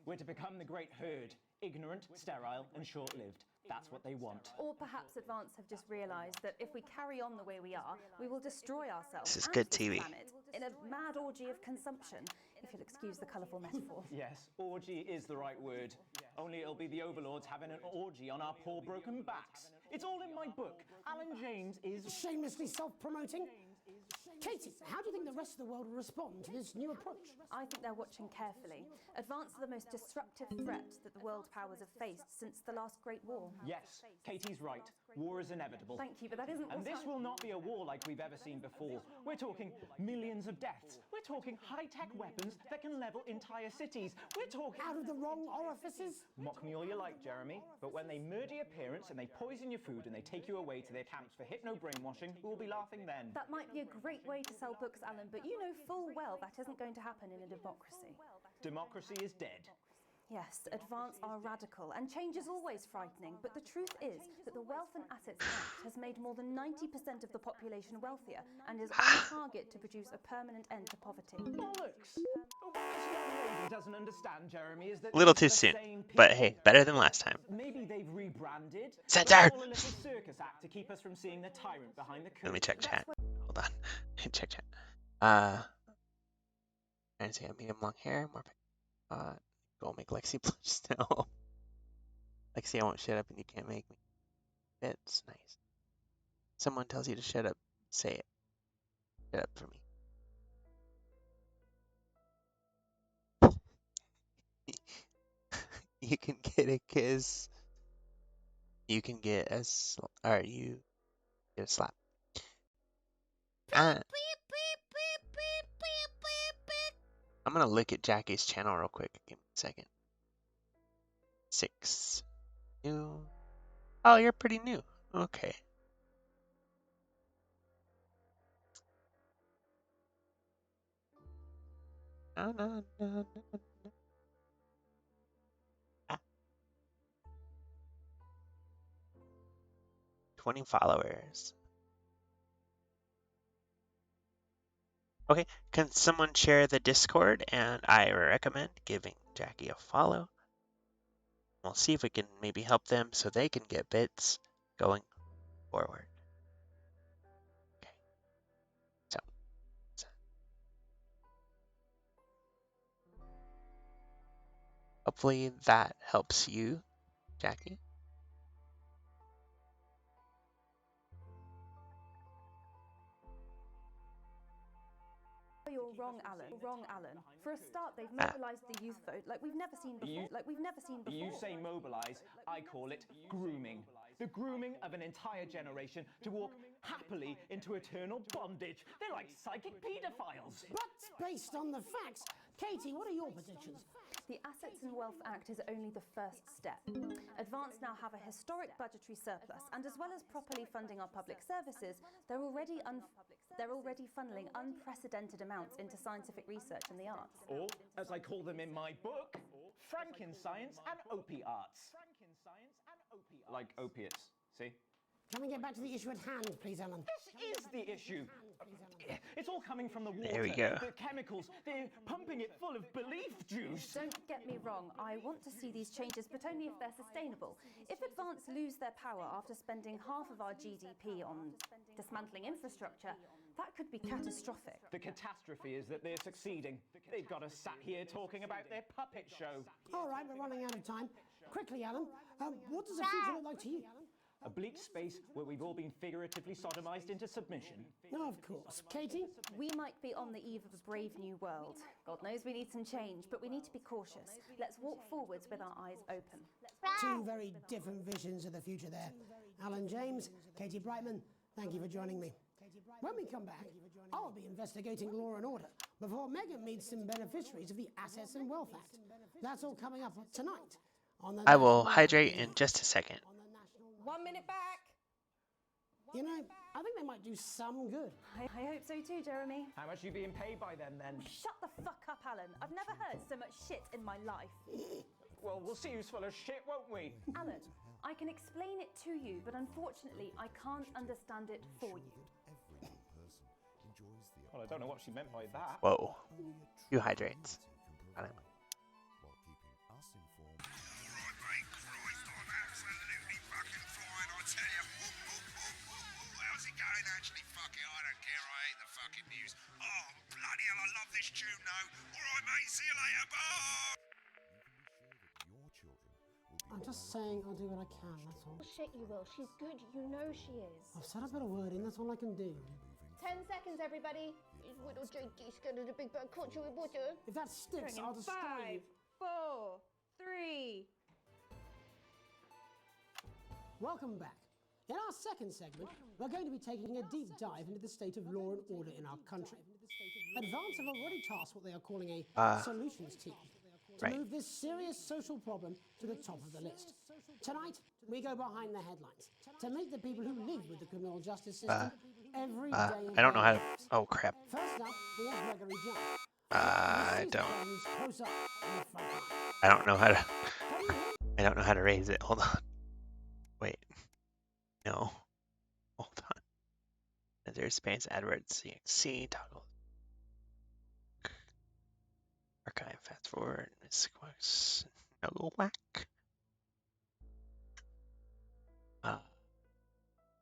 We're to become the great herd, ignorant, sterile, and short-lived. That's what they want. Or perhaps Advance have just realised that if we carry on the way we are, we will destroy ourselves This is and good this TV. planet in a mad orgy of consumption, if you'll excuse the colourful metaphor. Yes, orgy is the right word. Only it'll be the overlords having an orgy on our poor broken backs. It's all in my book. Alan James is... Shamelessly self-promoting? Katie, how do you think the rest of the world will respond to this new approach? I think they're watching carefully. Advance are the most disruptive threat that the world powers have faced since the last Great War. Yes, Katie's right. War is inevitable. Thank you, but that isn't And what this will not be a war like we've ever seen before. We're talking millions of deaths. We're talking high-tech weapons that can level entire cities. We're talking... Out of the wrong orifices? Mock me all you like, Jeremy, but when they murder your parents and they poison your food and they take you away to their camps for hypno-brainwashing, we'll be laughing then. That might be a great way to sell books, Alan, but you know full well that isn't going to happen in a democracy. Democracy is dead. Yes, Advance are radical, and change is always frightening, but the truth is that the Wealth and Assets Act has made more than 90% of the population wealthier and is on target to produce a permanent end to poverty. Bollocks! What this young lady doesn't understand, Jeremy, is that A little it's too the soon, same but people. hey, better than last time. Maybe they've rebranded. Censor! But it's all a little circus act to keep us from seeing the tyrant behind the curtain. Let me check chat. Hold on. Check chat. Trying to say a medium long hair, more go make Lexi blush now. Lexi, I won't shut up and you can't make me. That's nice. Someone tells you to shut up, say it. Shut up for me. You can get a kiss. You can get a or you get a slap. I'm gonna look at Jackie's channel real quick. Give me a second. 6 new. Oh, you're pretty new. Okay. No. Ah. 20 followers. Okay, can someone share the Discord? And I recommend giving Jackie a follow. We'll see if we can maybe help them so they can get bits going forward. Okay. So. Hopefully that helps you, Jackie. You're wrong, Alan. Wrong, Alan. For a start, they've mobilised the youth vote like we've never seen before. You say mobilise, I call it grooming. the grooming of an entire generation to walk happily into eternal bondage. They're like psychic paedophiles. But based on the facts, Katie, what are your predictions? The Assets and Wealth Act is only the first step. Advance now have a historic budgetary surplus, and as well as properly funding our public services, they're already funneling unprecedented amounts into scientific research and the arts. Or, as I call them in my book, Frankenscience and opiates. Like opiates, see? Can we get back to the issue at hand, please, Ellen? This is the issue. It's all coming from the water. There we go. The chemicals, they're pumping it full of belief juice. Don't get me wrong, I want to see these changes, but only if they're sustainable. If Advance lose their power after spending half of our GDP on dismantling infrastructure, that could be catastrophic. The catastrophe is that they're succeeding. They've got us sat here talking about their puppet show. All right, we're running out of time. Quickly, Alan, what does the future look like to you? A bleak space where we've all been figuratively sodomized into submission. No, of course. Katie? We might be on the eve of a brave new world. God knows we need some change, but we need to be cautious. Let's walk forwards with our eyes open. Two very different visions of the future there. Alan James, Katie Brightman, thank you for joining me. When we come back, I'll be investigating law and order before Megan meets some beneficiaries of the Assets and Wealth Act. That's all coming up tonight. I will hydrate in just a second. 1 minute back. You know, I think they might do some good. I hope so too, Jeremy. How much are you being paid by them then? Shut the fuck up, Alan. I've never heard so much shit in my life. Well, we'll see who's full of shit, won't we? Alan, I can explain it to you, but unfortunately, I can't understand it for you. Well, I don't know what she meant by that. Whoa. You hydrates. Got it. Actually, fuck it, I don't care, I hate the fucking news. Oh, bloody hell, I love this tune, though. Alright, mate, see you later, bye! I'm just saying I'll do what I can, that's all. Shit, you will. She's good. You know she is. I've said a bit of word in, that's all I can do. 10 seconds, everybody. Little Jakey scared of the big bad culture with water. If that sticks, I'll destroy you. 5, 4, 3. Welcome back. In our second segment, we're going to be taking a deep dive into the state of law and order in our country. Advance have already tasked what they are calling a solutions team to move this serious social problem to the top of the list. Tonight, we go behind the headlines to meet the people who live with the criminal justice system every day. I don't know how to. Oh crap. First up, we have Gregory John. I don't. Close up in the front line. I don't know how to. I don't know how to raise it. Hold on. Wait. No. Hold on. There's space AdWords. CXC toggle. Archive. Fast forward. Squawks. No go whack.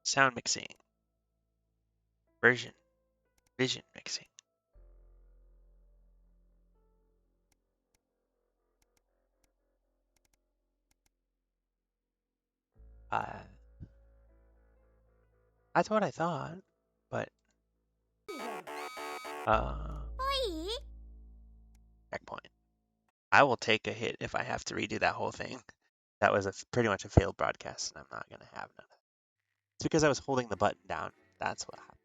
Sound mixing. Vision mixing. That's what I thought, but checkpoint. I will take a hit if I have to redo that whole thing. That was pretty much a failed broadcast, and I'm not gonna have none of it. It's because I was holding the button down. That's what happened.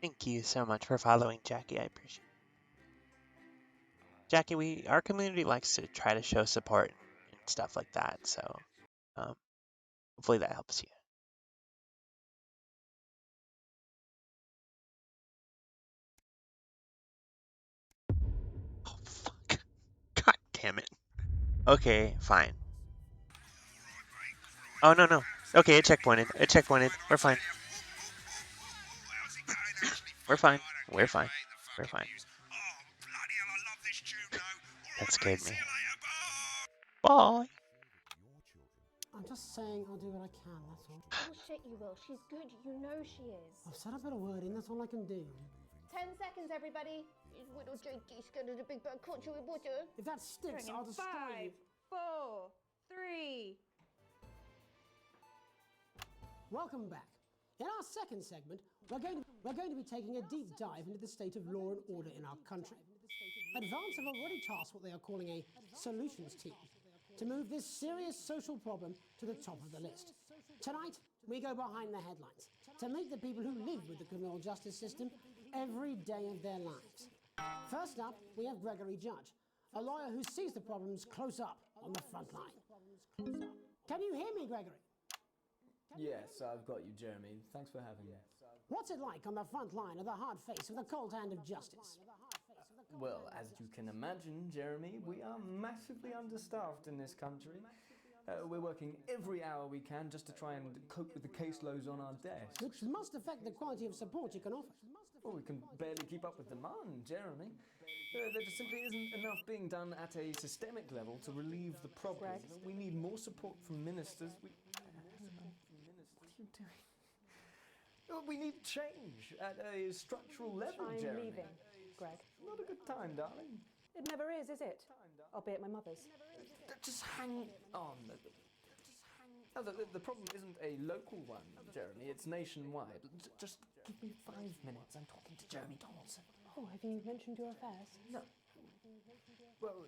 Thank you so much for following, Jackie. I appreciate it. Jackie, our community likes to try to show support and stuff like that, so hopefully that helps you. Oh, fuck. God damn it. Okay, fine. Oh, no. Okay, it checkpointed. We're fine. We're fine. That scared me. Bye. I'm just saying I'll do what I can, that's all. Oh shit, you will. She's good. You know she is. I've said a bit of word in, that's all I can do. 10 seconds, everybody. Little Jakey scared of the big bad culture with water. If that sticks, I'll destroy you. 5, 4, 3. Welcome back. In our second segment, we're going to be taking a deep dive into the state of law and order in our country. Advance have already tasked what they are calling a solutions team to move this serious social problem to the top of the list. Tonight, we go behind the headlines to meet the people who live with the criminal justice system every day of their lives. First up, we have Gregory Judge, a lawyer who sees the problems close up on the front line. Can you hear me, Gregory? Yes, I've got you, Jeremy. Thanks for having me. What's it like on the front line of the hard face of the cold hand of justice? Well, as you can imagine, Jeremy, we are massively understaffed in this country. We're working every hour we can just to try and cope with the caseloads on our desks. Which must affect the quality of support you can offer. Well, we can barely keep up with demand, Jeremy. There just simply isn't enough being done at a systemic level to relieve the problem. We need more support from ministers. What are you doing? We need change at a structural level, I'm Jeremy. leaving, Greg. Not a good time, darling. It never is it? I'll be at my mother's. Just hang on. No, the problem isn't a local one, Jeremy. It's nationwide. Just give me 5 minutes. I'm talking to Jeremy Donaldson. Oh, have you mentioned your affairs? No. Well,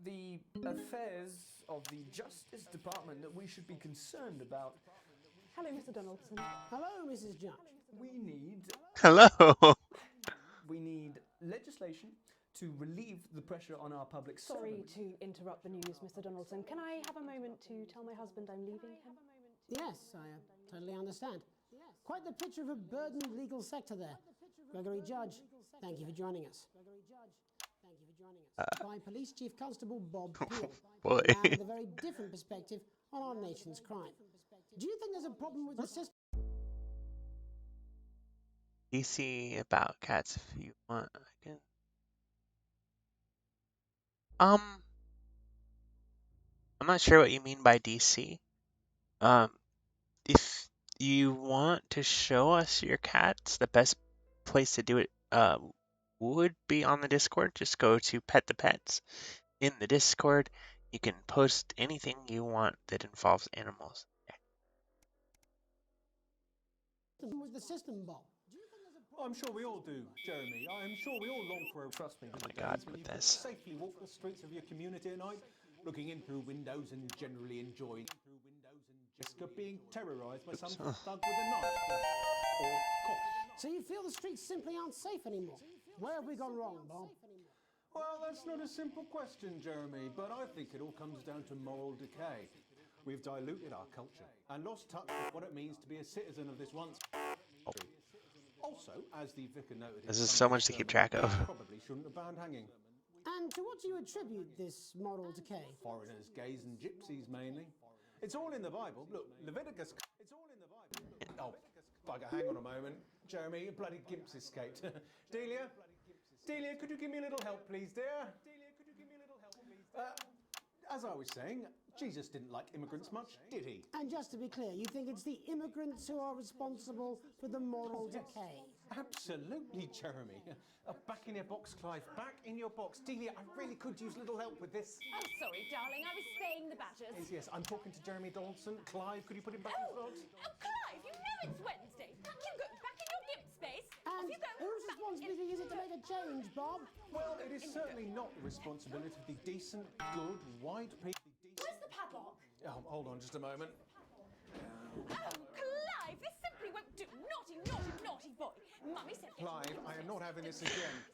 the affairs of the Justice Department that we should be concerned about. Hello, Mr. Donaldson. Hello, Mrs. Judge. We need... Hello. We need legislation to relieve the pressure on our public Sorry servants. to interrupt the news, Mr. Donaldson. Can I have a moment to tell my husband I'm leaving him? Yes, I totally understand. Quite the picture of a burdened legal sector there. Gregory Judge, thank you for joining us. By Police Chief Constable Bob Peel. Boy. Man with a very different perspective on our nation's crime. Do you think there's a problem with the system? DC about cats if you want. I can. I'm not sure what you mean by DC. If you want to show us your cats, the best place to do it would be on the Discord. Just go to Pet the Pets. In the Discord, you can post anything you want that involves animals. With the system, Bob. I'm sure we all do, Jeremy. I'm sure we all long for a trust me. Oh my God, when with you can this. safely walk the streets of your community at night, looking in through windows and generally enjoying risk of being terrorised by some thug with a knife or cough. So you feel the streets simply aren't safe anymore? Where have we gone wrong, Bob? Well, that's not a simple question, Jeremy, but I think it all comes down to moral decay. We've diluted our culture and lost touch with what it means to be a citizen of this once. Also, as the vicar noted, This is so much to keep track of. Probably shouldn't have banned hanging. And to what do you attribute this moral decay? Foreigners, gays, and gypsies mainly. It's all in the Bible. Look, Leviticus. It's all in the Bible. Oh, bugger! Hang on a moment, Jeremy. A bloody gimp's escaped. Delia, could you give me a little help, please, dear? As I was saying, Jesus didn't like immigrants much, did he? And just to be clear, you think it's the immigrants who are responsible for the moral decay? Absolutely, Jeremy. Back in your box, Clive. Back in your box. Delia, I really could use a little help with this. Oh, sorry, darling. I was spaying the badgers. Yes, I'm talking to Jeremy Donaldson. Clive, could you put him back in the box? Oh, Clive, you know it's Wednesday. You go back in your gimp space. And you go whose responsibility is it to make a change, Bob? Well, it is certainly not the responsibility of the decent, good, white people. Where's the padlock? Oh, hold on just a moment. Oh, Clive, this simply won't do. Naughty, naughty, naughty boy. Mummy said... Clive, I am not having this again.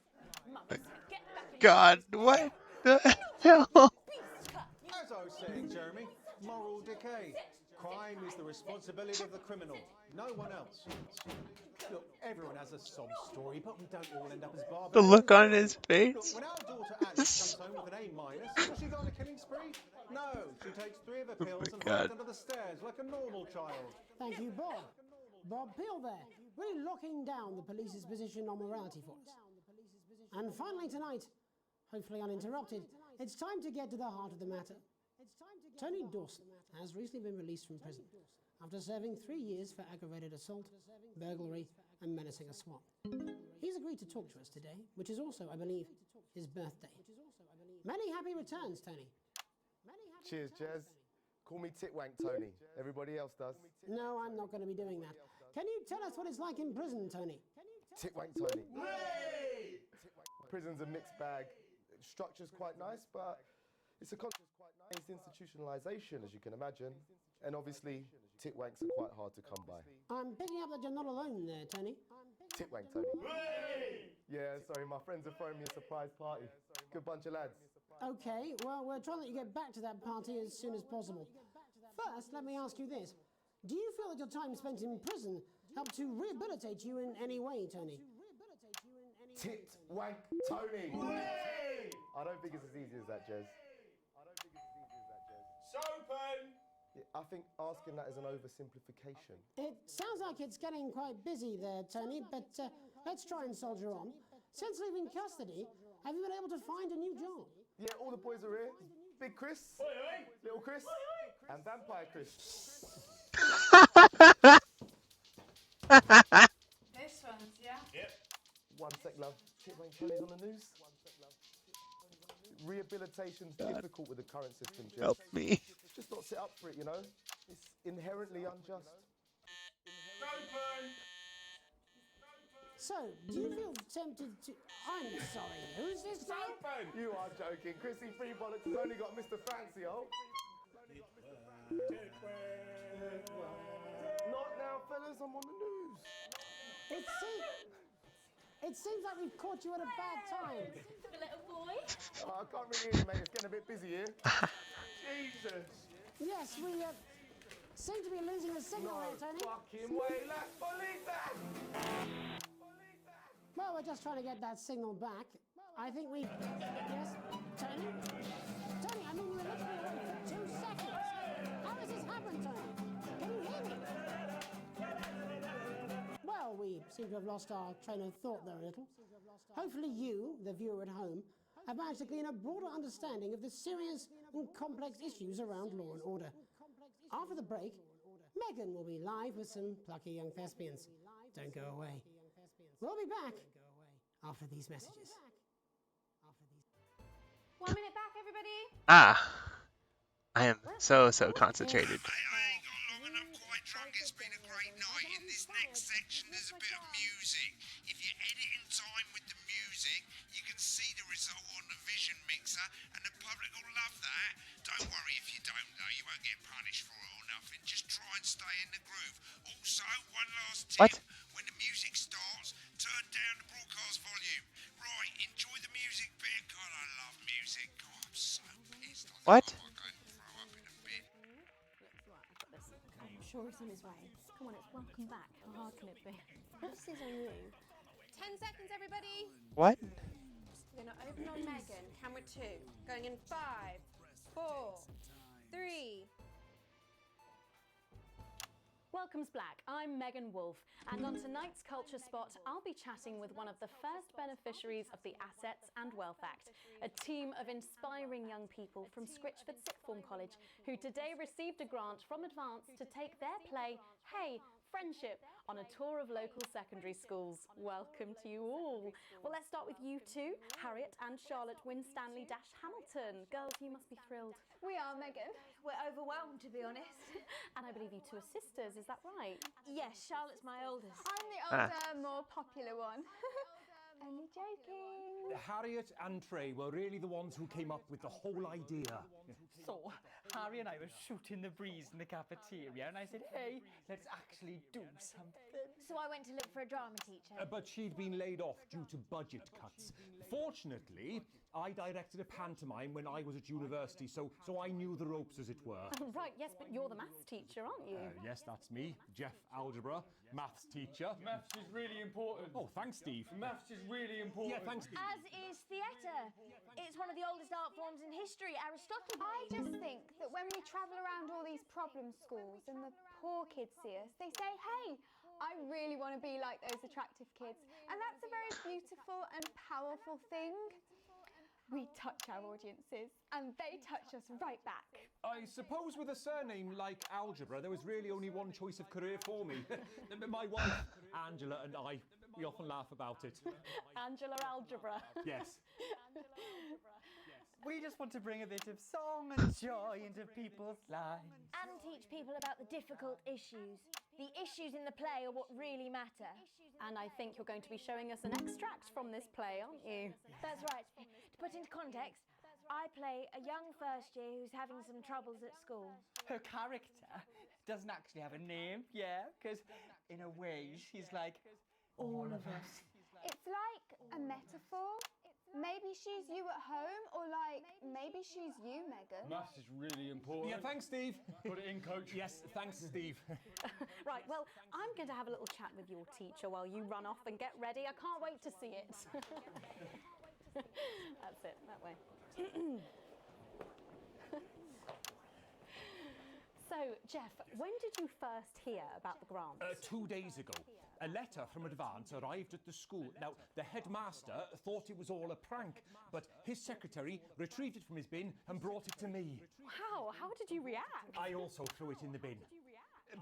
Mummy said get back in God, what the hell? As I was saying, Jeremy, moral decay. Crime is the responsibility of the criminal, no one else. Look, everyone has a sob story, but we don't all end up as barbarians. The look on his Look, face. when our daughter Alice comes home with an A-, does she go on a killing spree? No, she takes 3 of her pills and hides under the stairs like a normal child. Thank you, Bob. Bob Peel there, really locking down the police's position on morality for us. And finally tonight, hopefully uninterrupted, it's time to get to the heart of the matter. Tony Dawson has recently been released from prison after serving 3 years for aggravated assault, burglary, and menacing a swan. He's agreed to talk to us today, which is also, I believe, his birthday. Many happy returns, Tony. Cheers, Jez. Call me Titwank Tony. Everybody else does. No, I'm not going to be doing that. Can you tell us what it's like in prison, Tony? Titwank Tony. Prison's a mixed bag. Structure's quite nice, but it's a It's institutionalization, as you can imagine. And obviously, titwanks are quite hard to come by. I'm picking up that you're not alone there, Tony. Titwank, Tony. Yeah, sorry, my friends are throwing me a surprise party. Good bunch of lads. Okay, well, we're trying to let you get back to that party as soon as possible. First, let me ask you this. Do you feel that your time spent in prison helped to rehabilitate you in any way, Tony? Titwank, Tony! I don't think it's as easy as that, Jez. Sopen! Yeah, I think asking that is an oversimplification. It sounds like it's getting quite busy there, Tony, but let's try and soldier on. Since leaving custody, have you been able to find a new job? Yeah, all the boys are here. Big Chris, Little Chris, and Vampire Chris. This one's, yeah? Yep. One sec, love. Titwank Tony's on the news. Rehabilitation's difficult with the current system, Jez. Help me. Just not set up for it, you know? It's inherently unjust. Sopen! So, do you feel tempted to... I'm sorry, who's this guy? Sopen! You are joking. Chrissy Freebollocks has only got Mr. Fancy, oh. Not now, fellas. I'm on the news. It seems like we've caught you at a bad time. The little boy? Oh, I can't really hear you, mate. It's getting a bit busy here. Jesus! Yes, we seem to be losing the signal No there, Tony. fucking way. La Polita! Well, we're just trying to get that signal back. I think we... Yes, Tony? Tony, I mean, you were literally away for 2 seconds. How has this happened, Tony? Can you hear me? Well, we seem to have lost our train of thought there a little. Hopefully you, the viewer at home, have managed to glean a broader understanding of the serious and complex issues around law and order. After the break, Megan will be live with some plucky young thespians. Don't go away. We'll be back after these messages. 1 minute back, everybody. Ah. I am so concentrated. I ain't got long and I'm quite drunk. It's been a great night. In this next section, there's a bit of music. If you edit in time with the music, you can see the result on the Vision mixer, and the public will love that. Don't worry if you don't, though. You won't get punished for it or nothing. Just try and stay in the groove. Also, one last tip. What? When the music starts, turn down the broadcast volume. Right, enjoy the music bit. God, I love music. God, I'm so pissed. What? I'm sure he's on his way. Come on, it's welcome back. How hard can it be? This is on you. 10 seconds, everybody. What? We're going to open on Megan. Camera 2. Going in 5, 4, 3. Welcome's Black. I'm Megan Wolfe, and on tonight's Culture Spot, I'll be chatting with one of the first beneficiaries of the Assets and Wealth Act, a team of inspiring young people from Scritchford Sixth Form College who today received a grant from Advance to take their play, Hey, Friendship, on a tour of local secondary schools. Welcome to you all. Well, let's start with you two, Harriet and Charlotte Winstanley-Hamilton. Girls, you must be thrilled. We are, Megan. We're overwhelmed, to be honest. And I believe you two are sisters, is that right? Yes, Charlotte's my oldest. I'm the older, more popular one. Only joking. Harriet and Trey were really the ones who came up with the whole idea. So, Harry and I were shooting the breeze in the cafeteria, and I said, hey, let's actually do something. So I went to look for a drama teacher. But she'd been laid off due to budget cuts. Fortunately, I directed a pantomime when I was at university, so I knew the ropes, as it were. Right, yes, but you're the maths teacher, aren't you? Yes, that's me, Jeff Algebra, maths teacher. Maths is really important. Oh, thanks, Steve. Maths is really important. Yeah, thanks, Steve. As is theatre. It's one of the oldest art forms in history, Aristotle. I just think that when we travel around all these problem schools and the poor kids see us, they say, hey, I really want to be like those attractive kids. And that's a very beautiful and powerful thing. We touch our audiences and they touch us right back. I suppose with a surname like Algebra, there was really only one choice of career for me. My wife, Angela, and I, we often laugh about it. Angela Algebra. Yes. We just want to bring a bit of song and joy into people's lives. And teach people about the difficult issues. The issues in the play are what really matter. And I think you're going to be showing us an extract from this play, aren't you? That's right. To put into context, I play a young first year who's having some troubles at school. Her character doesn't actually have a name, yeah, because in a way she's like all of us. It's like a metaphor. Maybe she's you at home, or like maybe she's you, Megan. Maths is really important. Yeah, thanks, Steve. Put it in, coach. Yes, thanks, Steve. Right, well, I'm going to have a little chat with your teacher while you run off and get ready. I can't wait to see it. That's it, that way. So, Jeff, when did you first hear about the grant? 2 days ago. A letter from Advance arrived at the school. Now, the headmaster thought it was all a prank, but his secretary retrieved it from his bin and brought it to me. Wow, how did you react? I also threw it in the bin.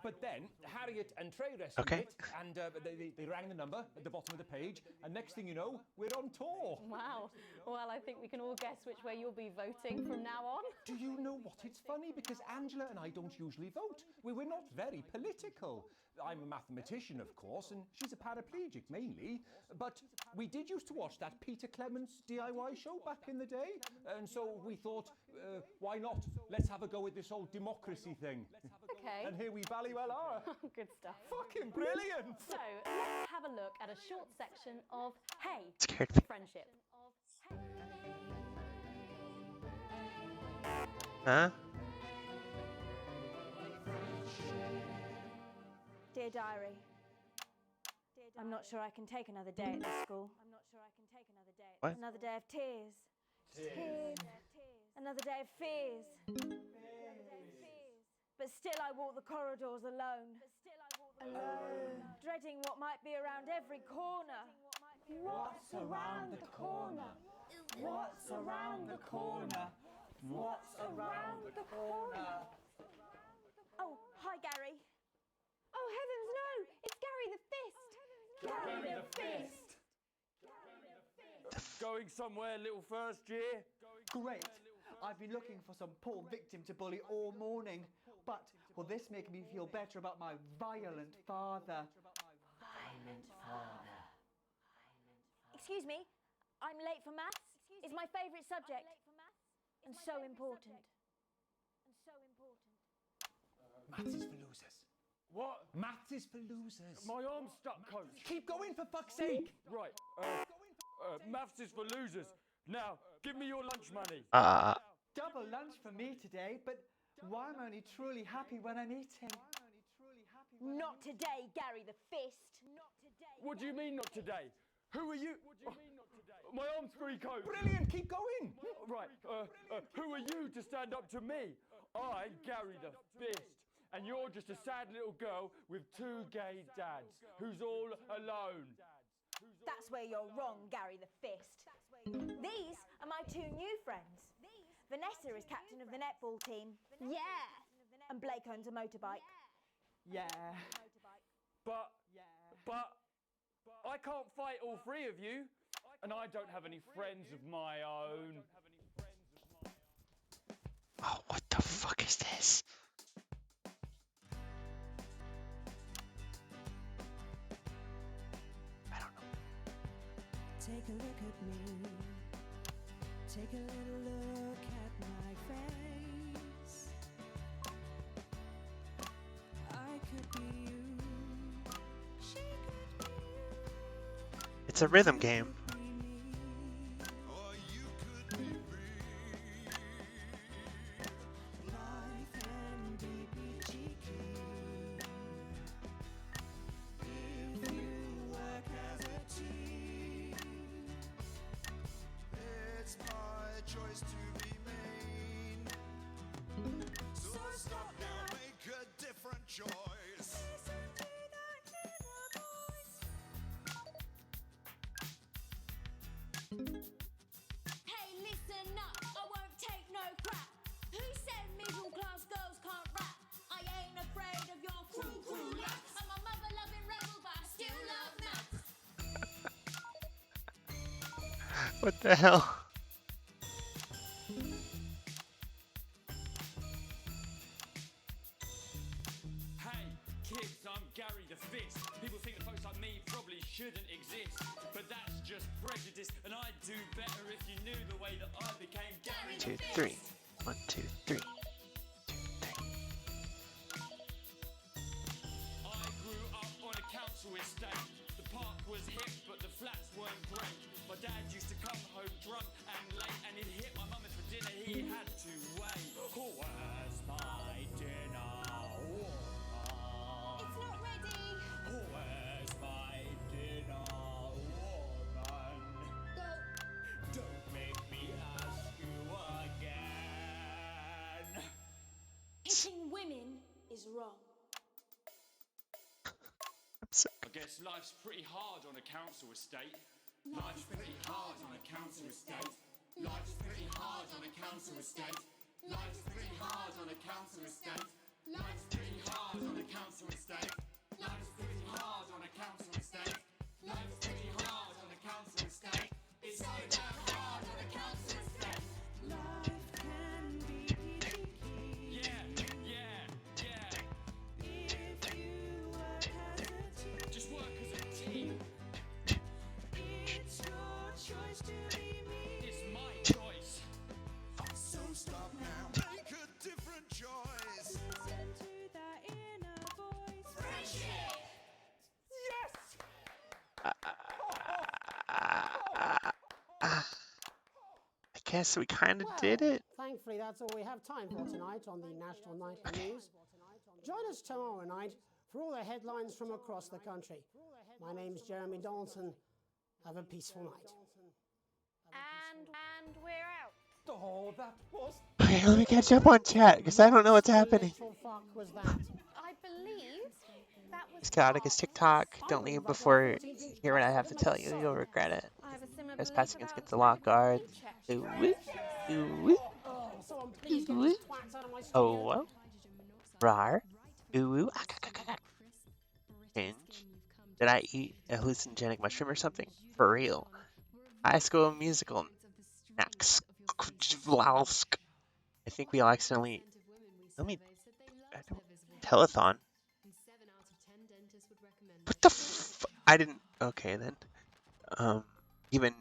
But then Harriet and Trey rescued it, and they rang the number at the bottom of the page, and next thing you know, we're on tour. Wow. Well, I think we can all guess which way you'll be voting from now on. Do you know what? It's funny because Angela and I don't usually vote. We're not very political. I'm a mathematician, of course, and she's a paraplegic mainly. But we did used to watch that Peter Clements DIY show back in the day. And so we thought, why not? Let's have a go at this old democracy thing. Okay. And here we bally well are. Good stuff. Fucking brilliant! So, let's have a look at a short section of Hey, Scared me. Friendship. Huh? Dear Diary, I'm not sure I can take another day at this school. What? Another day of tears. Tears. Another day of fears. But still I walk the corridors alone. Alone. Dreading what might be around every corner. What's around the corner? What's around the corner? What's around the corner? Oh, hi Gary. Oh heavens no! It's Gary the Fist! Gary the Fist! Going somewhere, little first year? Great. I've been looking for some poor victim to bully all morning. But will this make me feel better about my violent father? Violent father. Excuse me, I'm late for maths. It's my favourite subject. And so important. Maths is for losers. What? Maths is for losers. My arm's stuck, coach. Keep going, for fuck's sake! Right, maths is for losers. Now, give me your lunch money. Double lunch for me today, but why am I only truly happy when I'm eating? Not today, Gary the Fist. What do you mean not today? Who are you? What do you mean not today? My arm's free, coach. Brilliant, keep going. Right, who are you to stand up to me? I'm Gary the Fist. And you're just a sad little girl with 2 gay dads who's all alone. That's where you're wrong, Gary the Fist. These are my 2 new friends. Vanessa is captain of the netball team. Yeah. And Blake owns a motorbike. Yeah. But I can't fight all 3 of you, and I don't have any friends of my own. Oh, what the fuck is this? I don't know. Take a look at me. Take a little look at my face. I could be you. She could be you. It's a rhythm game. Life can be cheeky if you work as a team. It's my choice to be made. So stop now, make a different choice. Hey, listen up, I won't take no crap. Who said middle class girls can't rap? I ain't afraid of your cruel laps. I'm a mother loving rebel, but I still love maths. What the hell? Hey, kids, I'm Gary the Fist. People think that folks like me probably shouldn't exist, but that's just prejudice, and I'd do better if you knew the way that I became Gary the 2, 3. 1, 2, 3. I grew up on a council estate. The park was hip, but the flats weren't great. My dad used to come home drunk and late, and he'd hit my mum for dinner. He had to wait. Where's my dinner? It's not ready. Where's my dinner, woman? Don't make me ask you again. Hitting women is wrong. I guess life's pretty hard on a council estate. Life's pretty hard on a council estate. Life's pretty hard on a council estate. Life's pretty hard on a council estate. Life's pretty hard on a council estate. Life's pretty hard on a council estate. Life's pretty hard on a council estate. It's so damn hard on a council estate. Life can be peaky. Yeah. If you work as a team. Just work as a team. It's your choice to be me. It's my choice. So stop now. Make a different choice. Listen to that inner voice. Friendship! Yes! I guess we kind of did it. Thankfully, that's all we have time for tonight on the National Night of News. Join us tomorrow night for all the headlines from across the country. My name's Jeremy Donaldson. Have a peaceful night. And we're out. Oh, that was. Okay, let me catch up on chat because I don't know what's happening. Fuck was that? I believe that was. It's chaotic as TikTok. Don't leave before you hear what I have to tell you. You'll regret it. I have a similar Press belief passing about against the lock guard. Ooh, ooh, Someone please get ooh, these twats out of my studio. oh, whoa. Rar. Ooh, Hinge. Did I eat a hallucinogenic mushroom or something? For real. High School Musical. Max. I think we all accidentally. Let me. Telethon. What the f? I didn't. Okay then. Even.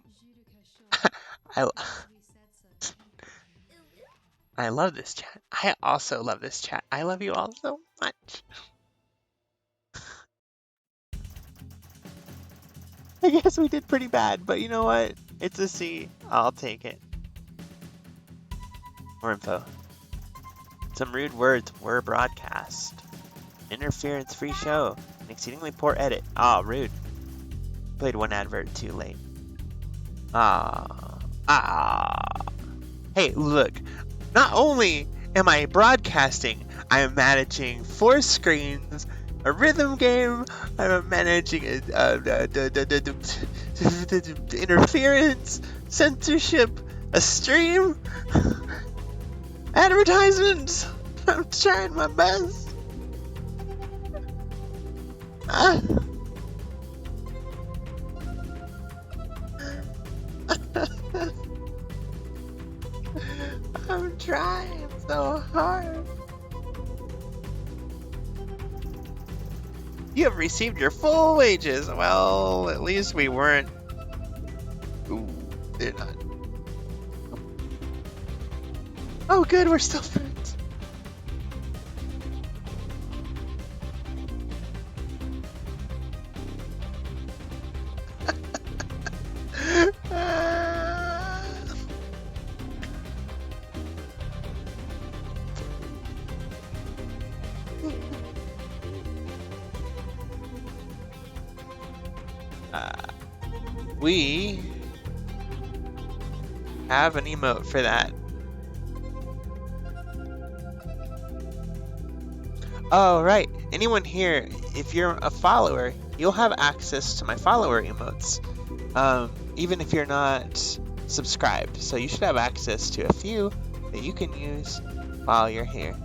I love this chat. I also love this chat. I love you all so much. I guess we did pretty bad, but you know what? It's a C. I'll take it. More info. Some rude words were broadcast. Interference-free show. An exceedingly poor edit. Ah, rude. Played one advert too late. Hey, look. Not only am I broadcasting, I am managing 4 screens, a rhythm game, I'm managing interference, censorship, a stream, advertisements. I'm trying my best. I'm trying so hard. You have received your full wages. Well, at least we weren't. Ooh, they're not. Oh, good, we're still friends. We have an emote for that. Oh, right. Anyone here, if you're a follower, you'll have access to my follower emotes. Even if you're not subscribed. So you should have access to a few that you can use while you're here.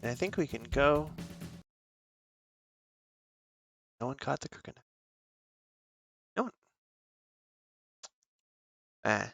And I think we can go No one caught the crooked. No one. Ah.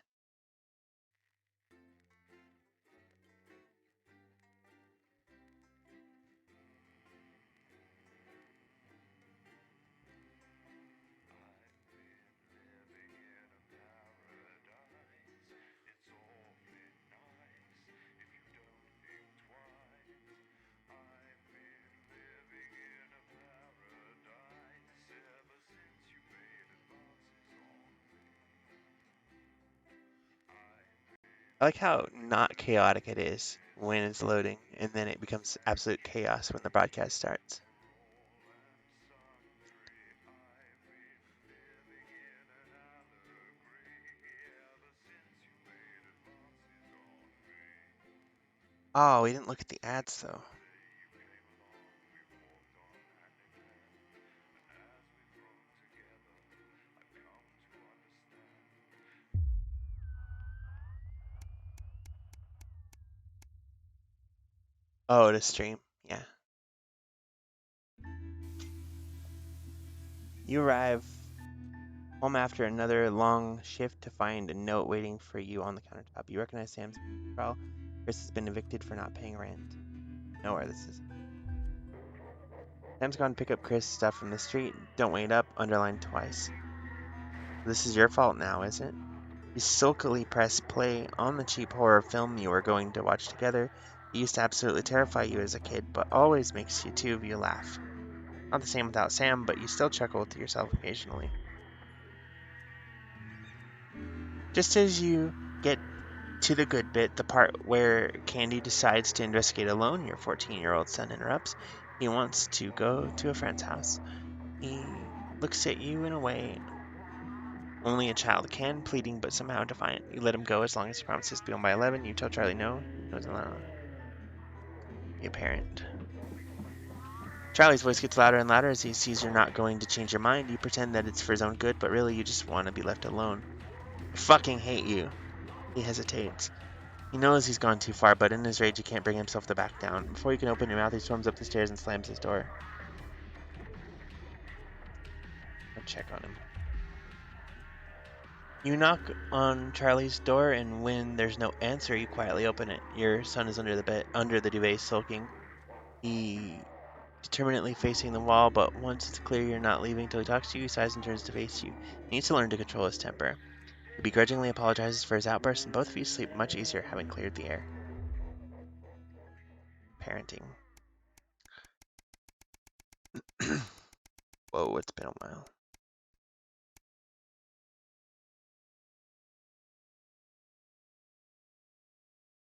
I like how not chaotic it is when it's loading, and then it becomes absolute chaos when the broadcast starts. Oh, we didn't look at the ads, though. Oh, to stream. Yeah. You arrive home after another long shift to find a note waiting for you on the countertop. You recognize Sam's call. Chris has been evicted for not paying rent. Know where this is. Sam's gone to pick up Chris' stuff from the street. Don't wait up, underlined twice. This is your fault now, isn't it? You sulkily press play on the cheap horror film you were going to watch together. It used to absolutely terrify you as a kid, but always makes you two of you laugh. Not the same without Sam, but you still chuckle to yourself occasionally. Just as you get to the good bit, the part where Candy decides to investigate alone, your 14-year-old son interrupts. He wants to go to a friend's house. He looks at you in a way only a child can, pleading but somehow defiant. You let him go as long as he promises to be home by 11. You tell Charlie no. He knows a parent. Charlie's voice gets louder and louder as he sees you're not going to change your mind. You pretend that it's for his own good, but really you just want to be left alone. I fucking hate you. He hesitates. He knows he's gone too far, but in his rage he can't bring himself to back down. Before you can open your mouth, he storms up the stairs and slams his door. I'll check on him. You knock on Charlie's door, and when there's no answer, you quietly open it. Your son is under the bed, under the duvet, sulking. He determinately facing the wall, but once it's clear you're not leaving till he talks to you, he sighs and turns to face you. He needs to learn to control his temper. He begrudgingly apologizes for his outburst, and both of you sleep much easier having cleared the air. Parenting. Whoa, it's been a while.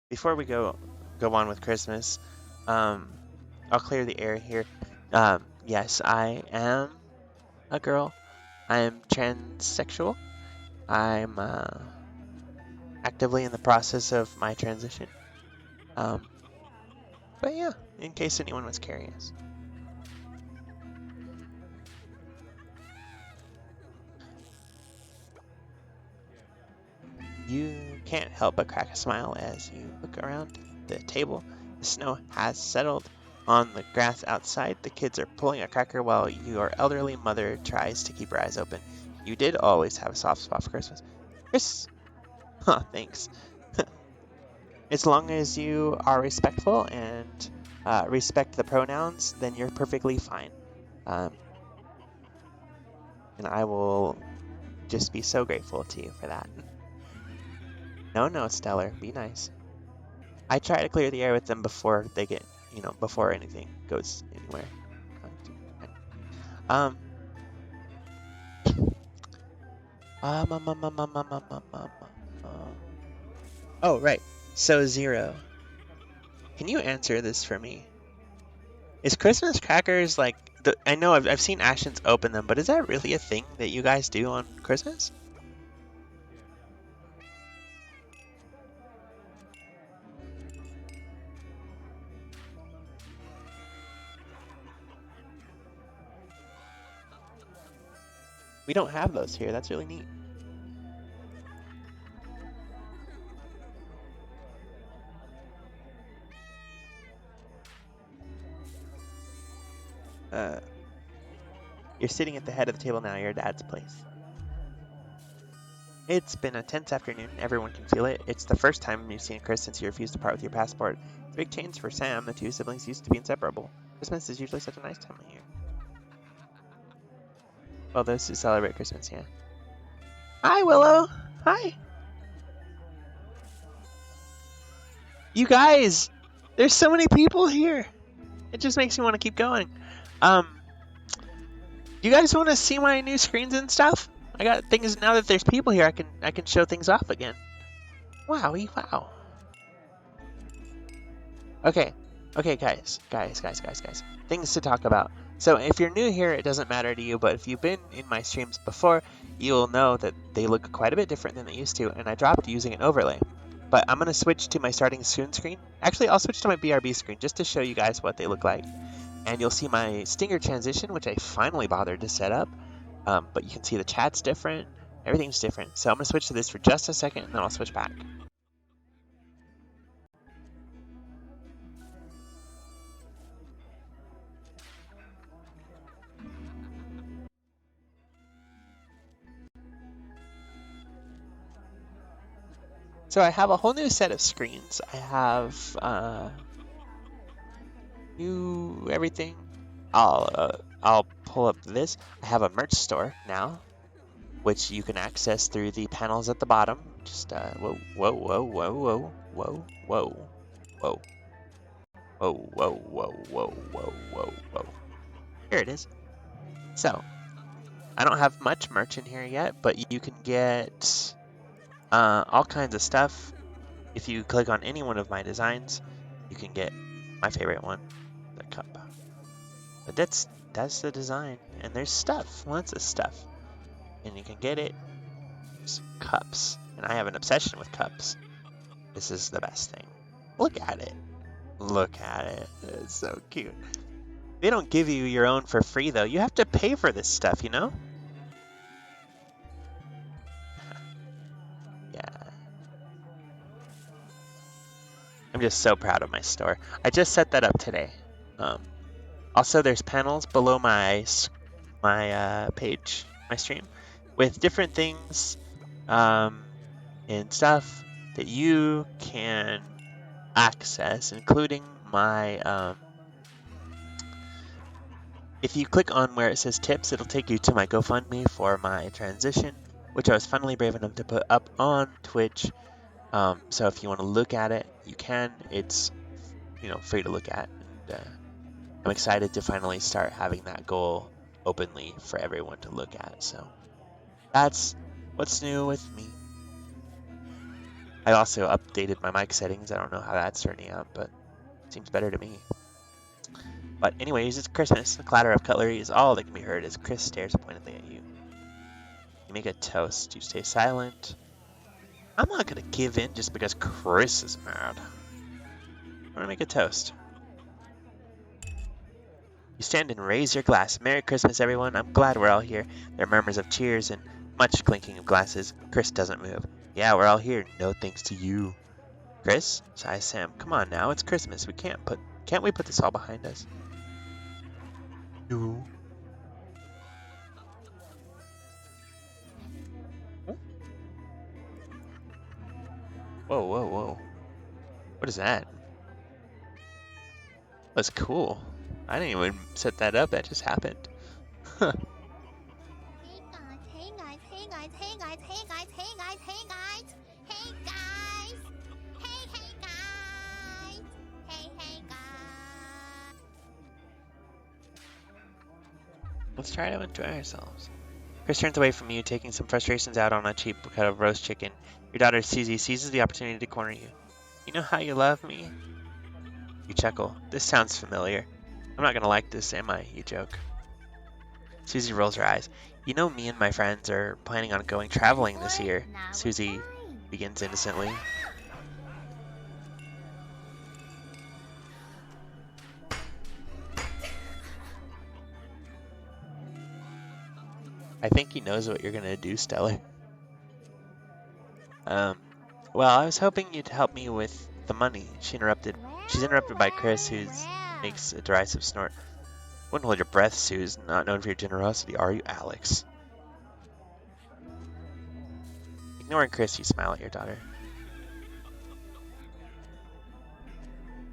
Before we go on with Christmas, I'll clear the air here. Yes, I am a girl. I am transsexual. I'm actively in the process of my transition. But yeah, in case anyone was curious. You can't help but crack a smile as you look around the table. The snow has settled on the grass outside. The kids are pulling a cracker while your elderly mother tries to keep her eyes open. You did always have a soft spot for Christmas. Huh, thanks. As long as you are respectful and respect the pronouns, then you're perfectly fine. And I will just be so grateful to you for that. No, Stellar, be nice. I try to clear the air with them before they get, before anything goes anywhere. Oh, right. So, Zero, can you answer this for me? Is Christmas crackers like, I know I've seen Ashton's open them, but is that really a thing that you guys do on Christmas? We don't have those here. That's really neat. You're sitting at the head of the table now, your dad's place. It's been a tense afternoon. Everyone can feel it. It's the first time you've seen Chris since you refused to part with your passport. It's a big change for Sam. The two siblings used to be inseparable. Christmas is usually such a nice time of year. Well, those who celebrate Christmas, yeah. Hi, Willow. Hi. You guys, there's so many people here. It just makes me want to keep going. You guys want to see my new screens and stuff? I got things now that there's people here. I can show things off again. Wowie, wow. Okay, guys. Things to talk about. So if you're new here, it doesn't matter to you, but if you've been in my streams before, you'll know that they look quite a bit different than they used to, and I dropped using an overlay. But I'm going to switch to my starting soon screen. Actually, I'll switch to my BRB screen just to show you guys what they look like. And you'll see my Stinger transition, which I finally bothered to set up. But you can see the chat's different. Everything's different. So I'm going to switch to this for just a second, and then I'll switch back. So I have a whole new set of screens. I have new everything. I'll pull up this. I have a merch store now, which you can access through the panels at the bottom. Just whoa. Here it is. So I don't have much merch in here yet, but you can get all kinds of stuff. If you click on any one of my designs, you can get my favorite one, the cup. But that's the design, and there's stuff, lots of stuff, and you can get it. There's cups, and I have an obsession with cups. This is the best thing. Look at it. Look at it. It's so cute. They don't give you your own for free, though. You have to pay for this stuff, you know? I'm just so proud of my store. I just set that up today. Also, there's panels below my page, my stream, with different things and stuff that you can access, including my. If you click on where it says tips, it'll take you to my GoFundMe for my transition, which I was finally brave enough to put up on Twitch. So if you want to look at it, you can. It's free to look at. And, I'm excited to finally start having that goal openly for everyone to look at. So that's what's new with me. I also updated my mic settings. I don't know how that's turning out, but it seems better to me. But anyways, it's Christmas. The clatter of cutlery is all that can be heard as Chris stares pointedly at you. You make a toast. You stay silent. I'm not going to give in just because Chris is mad. I'm going to make a toast. You stand and raise your glass. Merry Christmas, everyone. I'm glad we're all here. There are murmurs of cheers and much clinking of glasses. Chris doesn't move. Yeah, we're all here. No thanks to you. Chris? Sighs Sam. Come on now. It's Christmas. Can't we put this all behind us? No. Whoa. What is that? That's cool. I didn't even set that up. That just happened. Huh. Let's try to enjoy ourselves. Chris turns away from you, taking some frustrations out on a cheap cut of roast chicken. Your daughter Susie seizes the opportunity to corner you. You know how you love me? You chuckle. This sounds familiar. I'm not gonna like this, am I? You joke. Susie rolls her eyes. You know me and my friends are planning on going traveling this year. Susie begins innocently. I think he knows what you're gonna do, Stellar. Well, I was hoping you'd help me with the money. She's interrupted by Chris, who makes a derisive snort. Wouldn't hold your breath, Suze. Not known for your generosity, are you, Alex? Ignoring Chris, you smile at your daughter.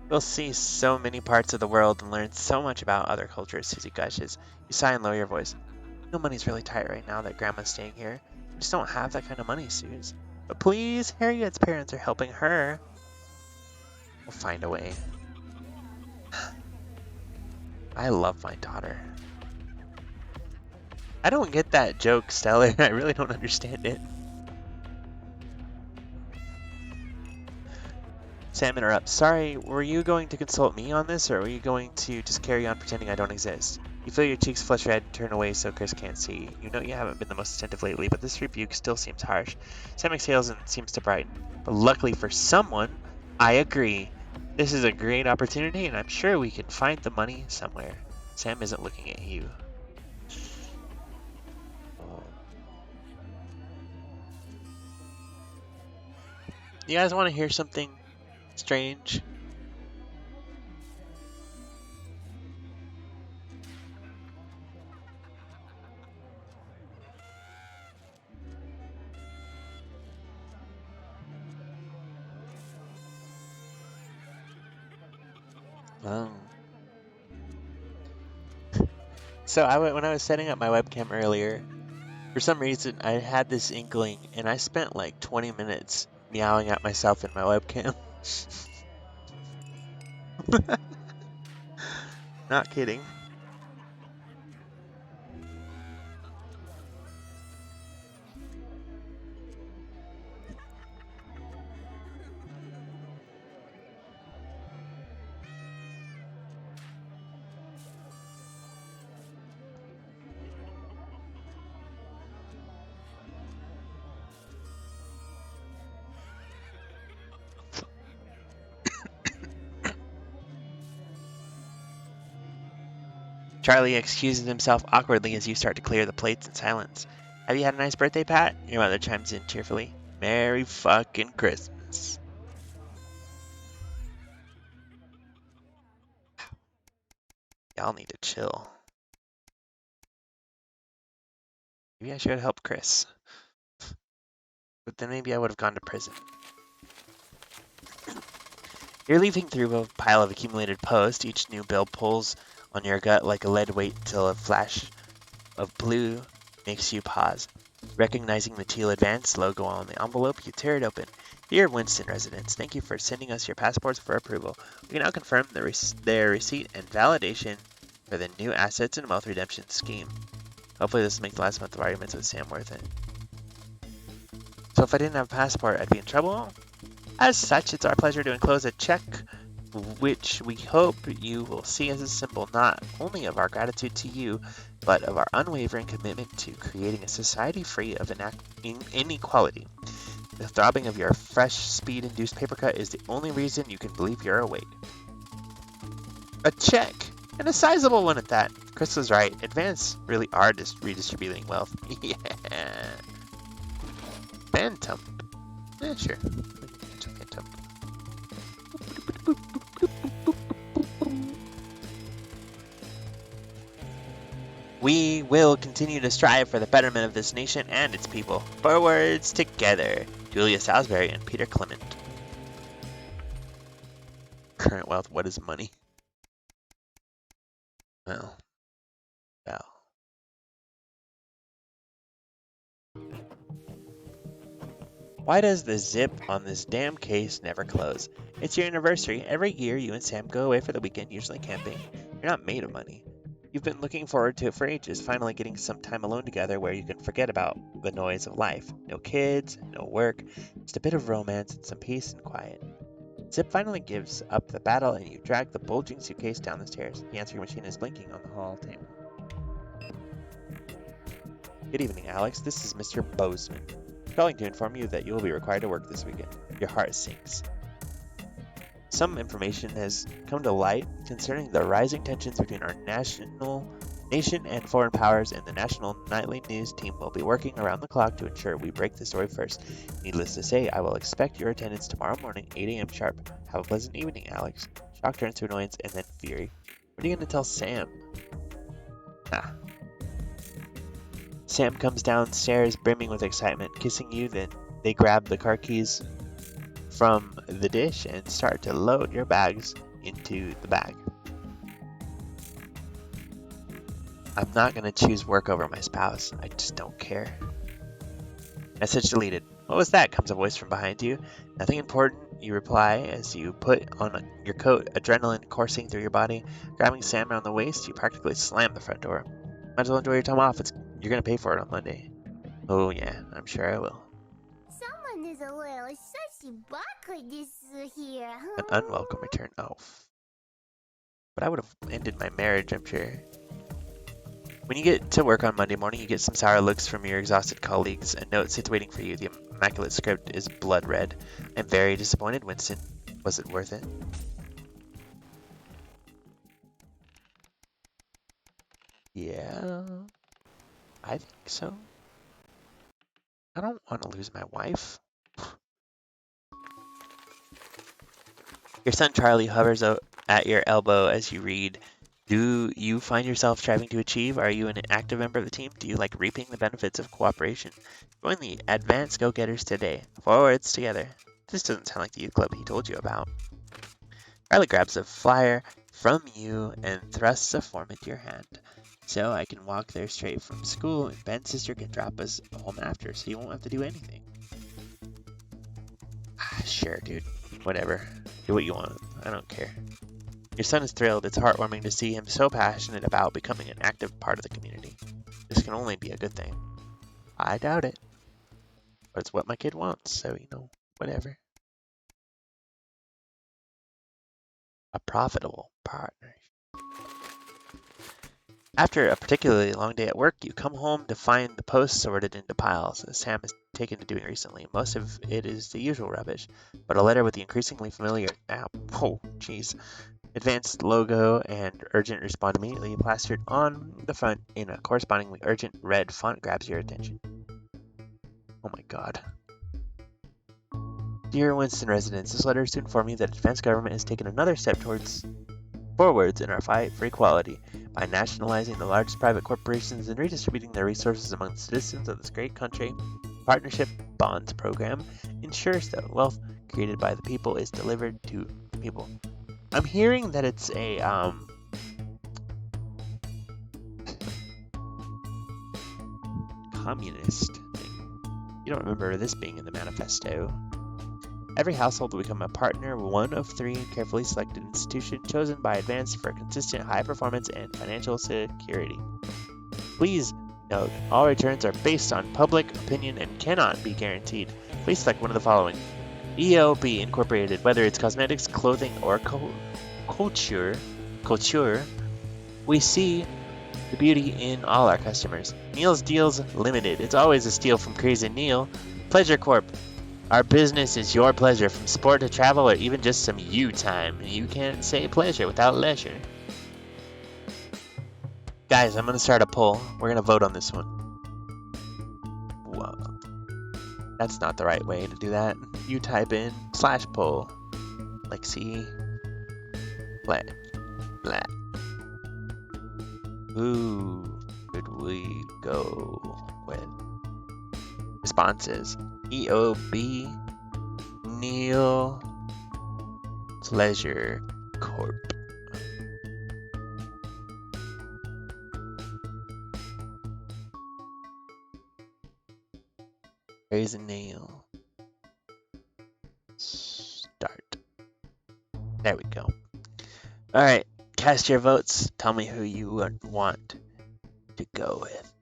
We'll see so many parts of the world and learn so much about other cultures, Susie gushes. You sigh and lower your voice. No, money's really tight right now that Grandma's staying here. We just don't have that kind of money, Suze. But please, Harriet's parents are helping her. We'll find a way. I love my daughter. I don't get that joke, Stellar. I really don't understand it. Sam interrupts. Sorry, were you going to consult me on this, or were you going to just carry on pretending I don't exist? You feel your cheeks flush red and turn away so Chris can't see. You know you haven't been the most attentive lately, but this rebuke still seems harsh. Sam exhales and seems to brighten. But luckily for someone, I agree. This is a great opportunity, and I'm sure we can find the money somewhere. Sam isn't looking at you. Oh. You guys want to hear something strange? So when I was setting up my webcam earlier, for some reason I had this inkling, and I spent like 20 minutes meowing at myself in my webcam. Not kidding. Charlie excuses himself awkwardly as you start to clear the plates in silence. Have you had a nice birthday, Pat? Your mother chimes in cheerfully. Merry fucking Christmas. Y'all need to chill. Maybe I should help Chris. But then maybe I would have gone to prison. You're leafing through a pile of accumulated posts. Each new bill pulls on your gut like a lead weight till a flash of blue makes you pause. Recognizing the teal advance logo on the envelope, you tear it open. Dear Winston residents, thank you for sending us your passports for approval. We can now confirm their receipt and validation for the new assets and wealth redemption scheme. Hopefully this will make the last month of arguments with Sam worth it. So if I didn't have a passport, I'd be in trouble? As such, it's our pleasure to enclose a check which we hope you will see as a symbol not only of our gratitude to you, but of our unwavering commitment to creating a society free of inequality. The throbbing of your fresh, speed-induced paper cut is the only reason you can believe you're awake. A check! And a sizable one at that. Chris was right. Advance really are just redistributing wealth. Yeah. Phantom. Yeah, sure. Phantom. We will continue to strive for the betterment of this nation and its people. Forwards together. Julia Salisbury and Peter Clement. Current wealth, what is money? Well. Why does the zip on this damn case never close? It's your anniversary. Every year you and Sam go away for the weekend, usually camping. You're not made of money. You've been looking forward to it for ages, finally getting some time alone together where you can forget about the noise of life. No kids, no work, just a bit of romance and some peace and quiet. Zip finally gives up the battle and you drag the bulging suitcase down the stairs. The answering machine is blinking on the hall table. Good evening, Alex. This is Mr. Bozeman. Calling to inform you that you will be required to work this weekend. Your heart sinks. Some information has come to light concerning the rising tensions between our nation and foreign powers, and the national nightly news team will be working around the clock to ensure we break the story first. Needless to say, I will expect your attendance tomorrow morning, 8 a.m. sharp. Have a pleasant evening, Alex. Shock turns to annoyance and then fury. What are you going to tell Sam? Sam comes downstairs brimming with excitement, kissing you. Then they grab the car keys from the dish and start to load your bags into the bag. I'm not going to choose work over my spouse. I just don't care. Message deleted. What was that? Comes a voice from behind you. Nothing important, you reply as you put on your coat, adrenaline coursing through your body. Grabbing Sam around the waist, you practically slam the front door. Might as well enjoy your time off. You're going to pay for it on Monday. Oh yeah, I'm sure I will. Someone is a little sussy baka this here, An unwelcome return. Oh. But I would have ended my marriage, I'm sure. When you get to work on Monday morning, you get some sour looks from your exhausted colleagues. A note sits waiting for you. The immaculate script is blood red. I'm very disappointed, Winston. Was it worth it? Yeah, I think so. I don't want to lose my wife. Your son Charlie hovers at your elbow as you read. Do you find yourself striving to achieve? Are you an active member of the team? Do you like reaping the benefits of cooperation? Join the Advanced Go-Getters today. Forwards together. This doesn't sound like the youth club he told you about. Charlie grabs a flyer from you and thrusts a form into your hand. So I can walk there straight from school, and Ben's sister can drop us home after, so you won't have to do anything. Sure, dude. Whatever. Do what you want. I don't care. Your son is thrilled. It's heartwarming to see him so passionate about becoming an active part of the community. This can only be a good thing. I doubt it. But it's what my kid wants, so, whatever. A profitable partner. After a particularly long day at work, you come home to find the post sorted into piles, as Sam has taken to doing recently. Most of it is the usual rubbish, but a letter with the increasingly familiar advanced logo and urgent respond immediately plastered on the front in a correspondingly urgent red font grabs your attention. Oh my god. Dear Winston residents, this letter is to inform you that the defense government has taken another step forwards in our fight for equality by nationalizing the largest private corporations and redistributing their resources among the citizens of this great country. Partnership Bonds program ensures that wealth created by the people is delivered to the people. I'm hearing that it's a communist thing. You don't remember this being in the manifesto. Every household will become a partner, one of 3 carefully selected institutions chosen by Advanced for consistent high performance and financial security. Please note, all returns are based on public opinion and cannot be guaranteed. Please select one of the following. EOB Incorporated, whether it's cosmetics, clothing, or couture, we see the beauty in all our customers. Neil's Deals Limited. It's always a steal from Crazy Neil. Pleasure Corp. Our business is your pleasure, from sport to travel or even just some you time. You can't say pleasure without leisure. Guys, I'm going to start a poll. We're going to vote on this one. Whoa. That's not the right way to do that. You type in /poll. Like see. Blah. Blah. Who should we go with? Responses. EOB, Neil, Pleasure Corp. Raise a nail. Start. There we go. Alright, cast your votes. Tell me who you want to go with.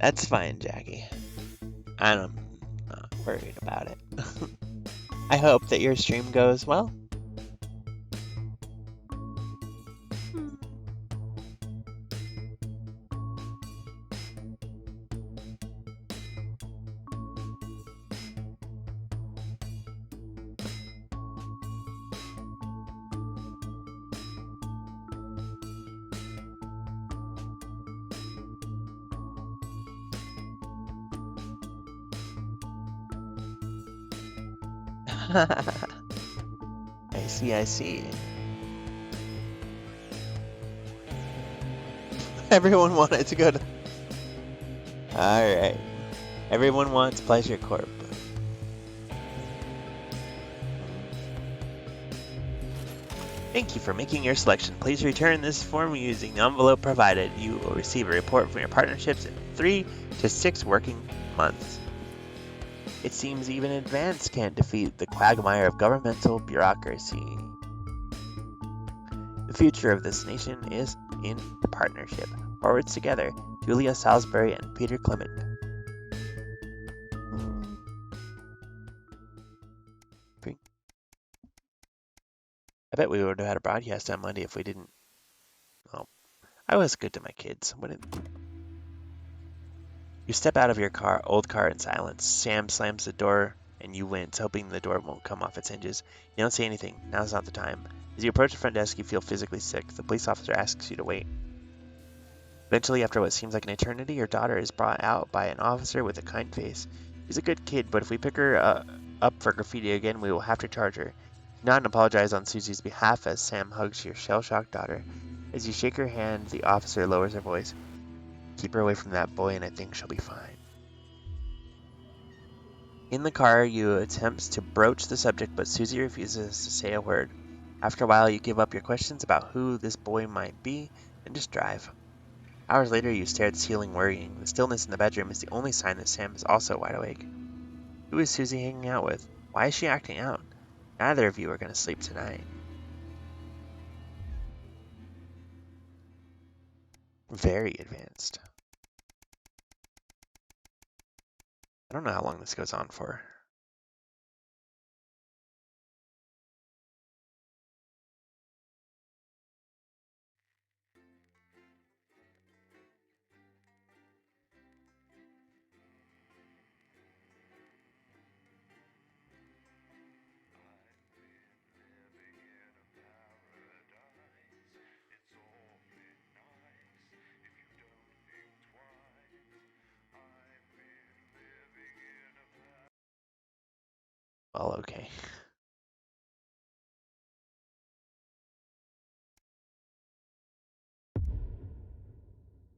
That's fine, Jackie. I'm not worried about it. I hope that your stream goes well. I see, I see. Everyone wanted to go to... Alright. Everyone wants Pleasure Corp. Thank you for making your selection. Please return this form using the envelope provided. You will receive a report from your partnerships in 3 to 6 working months. It seems even advance can't defeat the quagmire of governmental bureaucracy. The future of this nation is in partnership. Forwards together, Julia Salisbury and Peter Clement. I bet we would have had a broadcast on Monday if we didn't. Oh, I was good to my kids. You step out of your old car in silence. Sam slams the door and you wince, hoping the door won't come off its hinges. You don't say anything. Now's not the time. As you approach the front desk, you feel physically sick. The police officer asks you to wait. Eventually, after what seems like an eternity, your daughter is brought out by an officer with a kind face. She's a good kid, but if we pick her up for graffiti again, we will have to charge her. You nod and apologize on Susie's behalf as Sam hugs your shell-shocked daughter. As you shake her hand, the officer lowers her voice. Keep her away from that boy and I think she'll be fine. In the car, you attempt to broach the subject, but Susie refuses to say a word. After a while, you give up your questions about who this boy might be and just drive. Hours later, you stare at the ceiling, worrying. The stillness in the bedroom is the only sign that Sam is also wide awake. Who is Susie hanging out with? Why is she acting out? Neither of you are going to sleep tonight. Very advanced. I don't know how long this goes on for. Well, okay.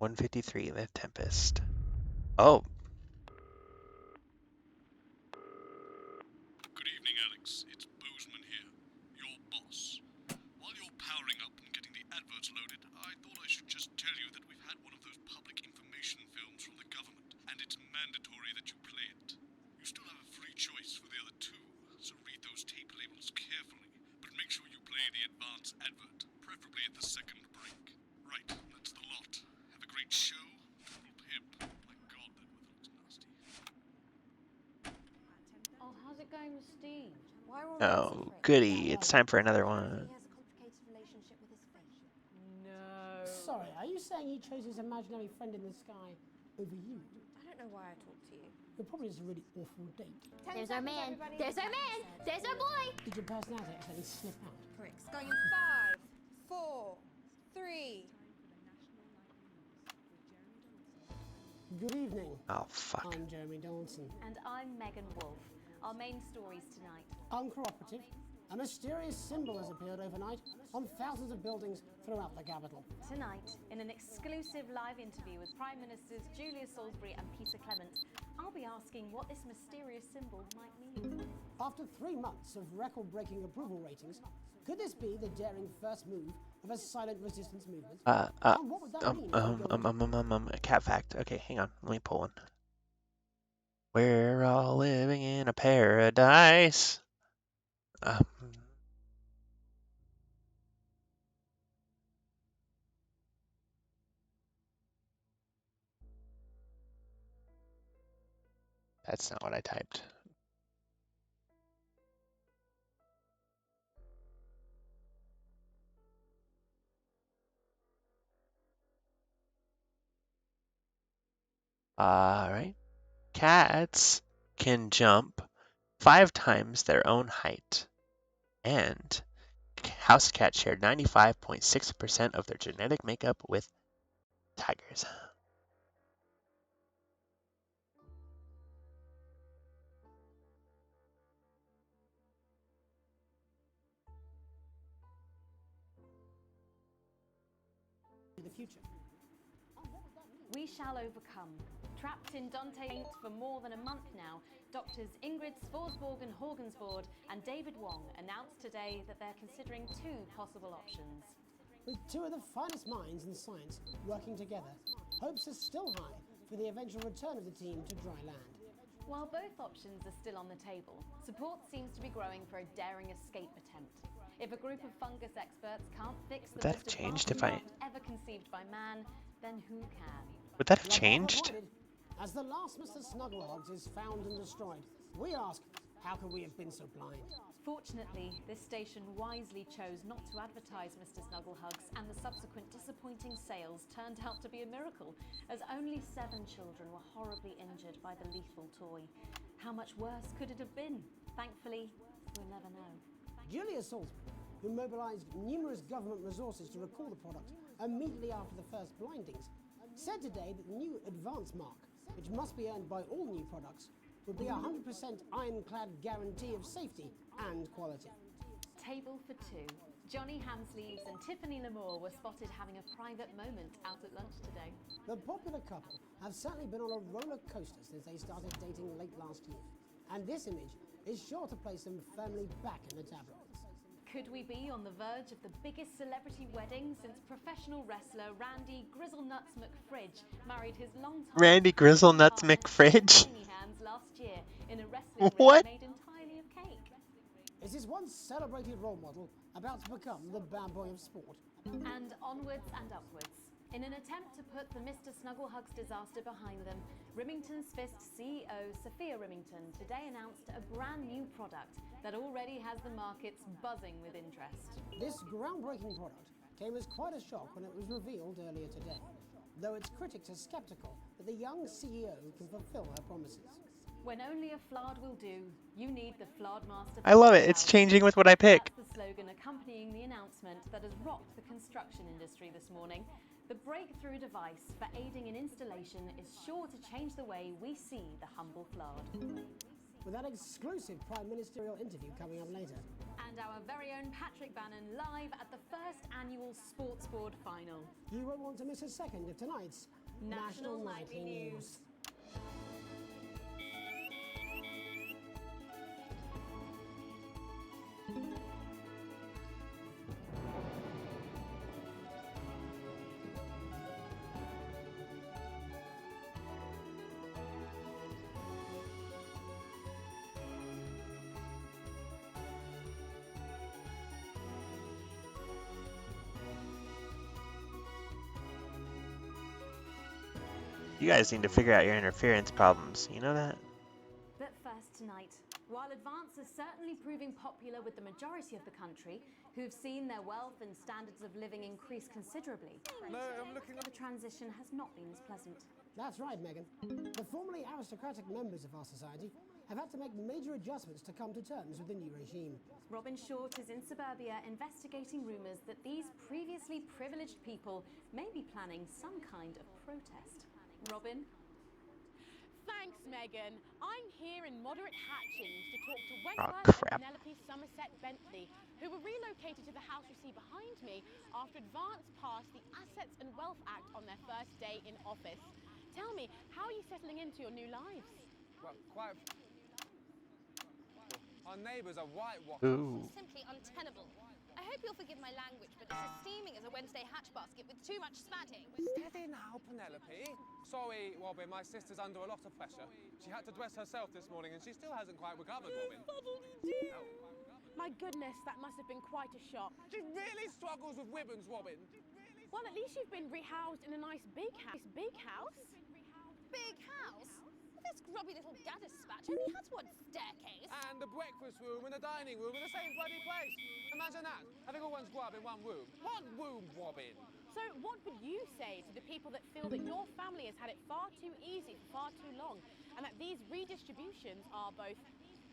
$153, The Tempest. Oh. Good evening, Alex. It's Boozman here, your boss. While you're powering up and getting the adverts loaded, I thought I should just tell you that we've had one of those public information films from the government, and it's mandatory that you play it. You still have a free choice for the other two, so read those tape labels carefully, but make sure you play the advance advert, preferably at the second break. Right, that's the lot. Have a great show. Total pimp. My God, that weather looks nasty. Oh, how's it going with Steve? Why are all Oh, goody. It's time for another one. No. Sorry, are you saying he chose his imaginary friend in the sky over you? I don't know why I talk to you. You're probably just a really awful date. There's our man. There's our man. There's our boy. Did your personality accidentally slip out? Pricks. Going in 5, 4, 3. Good evening. Oh, fuck. I'm Jeremy Dawson. And I'm Megan Wolf. Our main stories tonight. Uncooperative. A mysterious symbol has appeared overnight on thousands of buildings throughout the capital. Tonight, in an exclusive live interview with Prime Ministers Julia Salisbury and Peter Clement, I'll be asking what this mysterious symbol might mean. After 3 months of record-breaking approval ratings, could this be the daring first move of a silent resistance movement? And what would that mean? A cat fact. Okay, hang on. Let me pull one. We're all living in a paradise. That's not what I typed. All right. Cats can jump 5 times their own height, and house cats share 95.6% of their genetic makeup with tigers. future. We shall overcome. Trapped in Dante Paint for more than a month now, doctors Ingrid Svorsborg and Horgensvord and David Wong announced today that they're considering two possible options. With two of the finest minds in science working together, hopes are still high for the eventual return of the team to dry land. While both options are still on the table, support seems to be growing for a daring escape attempt. If a group of fungus experts can't fix the most advanced plant ever conceived by man, then who can? Would that have changed? As the last Mr. Snugglehogs is found and destroyed, we ask, how could we have been so blind? Fortunately, this station wisely chose not to advertise Mr. Snugglehugs, and the subsequent disappointing sales turned out to be a miracle, as only 7 children were horribly injured by the lethal toy. How much worse could it have been? Thankfully, we'll never know. Julia Salisbury, who mobilised numerous government resources to recall the product immediately after the first blindings, said today that the new advance mark, which must be earned by all new products, would be a 100% ironclad guarantee of safety and quality. Table for 2. Johnny Hamsleeves and Tiffany Lamore were spotted having a private moment out at lunch today. The popular couple have certainly been on a roller coaster since they started dating late last year, and this image is sure to place them firmly back in the tabloids. Could we be on the verge of the biggest celebrity wedding since professional wrestler Randy Grizzlenuts McFridge married his longtime Randy Grizzlenuts McFridge? hands last year in a wrestling What? ring made entirely of cake. Is this once celebrated role model about to become the bad boy of sport? And onwards and upwards. In an attempt to put the Mr. Snugglehugs disaster behind them, Rimington's Fist CEO Sophia Rimington today announced a brand new product that already has the markets buzzing with interest. This groundbreaking product came as quite a shock when it was revealed earlier today, though its critics are sceptical that the young CEO can fulfill her promises. When only a Flard will do, you need the Flard Master. I love it. It's changing with what I pick. That's the slogan accompanying the announcement that has rocked the construction industry this morning. The breakthrough device for aiding in installation is sure to change the way we see the humble Flard. With that exclusive Prime Ministerial interview coming up later. And our very own Patrick Bannon live at the first annual Sports Board final. You won't want to miss a second of tonight's National Nightly News. You guys need to figure out your interference problems. You know that? But first tonight, while Advance is certainly proving popular with the majority of the country, who've seen their wealth and standards of living increase considerably, the transition has not been as pleasant. That's right, Megan. The formerly aristocratic members of our society have had to make major adjustments to come to terms with the new regime. Robin Short is in suburbia investigating rumours that these previously privileged people may be planning some kind of protest. Robin? Thanks, Megan. I'm here in moderate Hatchings to talk to Wentworth and Penelope Somerset Bentley, who were relocated to the house you see behind me after Advance passed the Assets and Wealth Act on their first day in office. Tell me, how are you settling into your new lives? Well, quite. Our neighbours are whitewashed. Simply untenable. I hope you'll forgive my language, but it's as steaming as a Wednesday hatch basket with too much spatting. Steady now, Penelope. Sorry, Robin, my sister's under a lot of pressure. She had to dress herself this morning and she still hasn't quite recovered, Robin. My goodness, that must have been quite a shock. She really struggles with women's, Robin. Well, at least you've been rehoused in a nice big house. Big house? Big house? This grubby little gaddis spatch only has one staircase. And the breakfast room and the dining room in the same bloody place. Imagine that, having all one's grub in one room. One room, Robin. So what would you say to the people that feel that your family has had it far too easy for far too long, and that these redistributions are both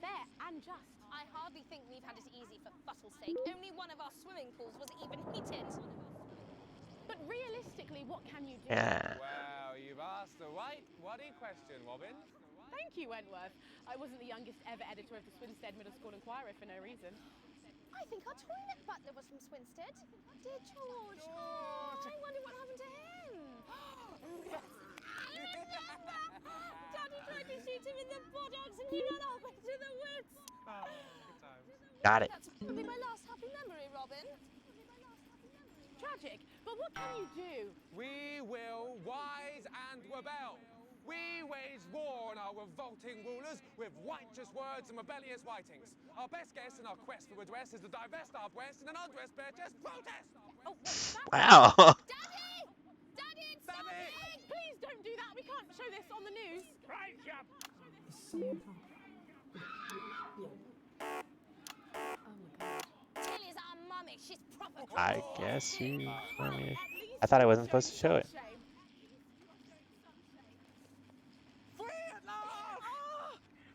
fair and just? I hardly think we've had it easy for fussle's sake. Only one of our swimming pools was even heated. But realistically, what can you do? Yeah. Well, you've asked the right bloody question, Robin. Thank you, Wentworth. I wasn't the youngest ever editor of the Swinstead Middle School Inquirer for no reason. I think our toilet butler was from Swinstead. Dear George. Oh, I wonder what happened to him. Daddy tried to shoot him in the buttocks and he ran off into the woods. Oh, good times. Got it. That's probably my last happy memory, Robin. Tragic, but what can you do? We will rise and rebel. We wage war on our revolting rulers with righteous words and rebellious writings. Our best guess in our quest for redress is to divest our breast in an undressed bare chest protest. Oh, Wow. Daddy! Daddy, it's stopping! Please don't do that. We can't show this on the news. Right, jump. Tilly's our mummy. She's proper. I guess you. I thought I wasn't supposed to show it.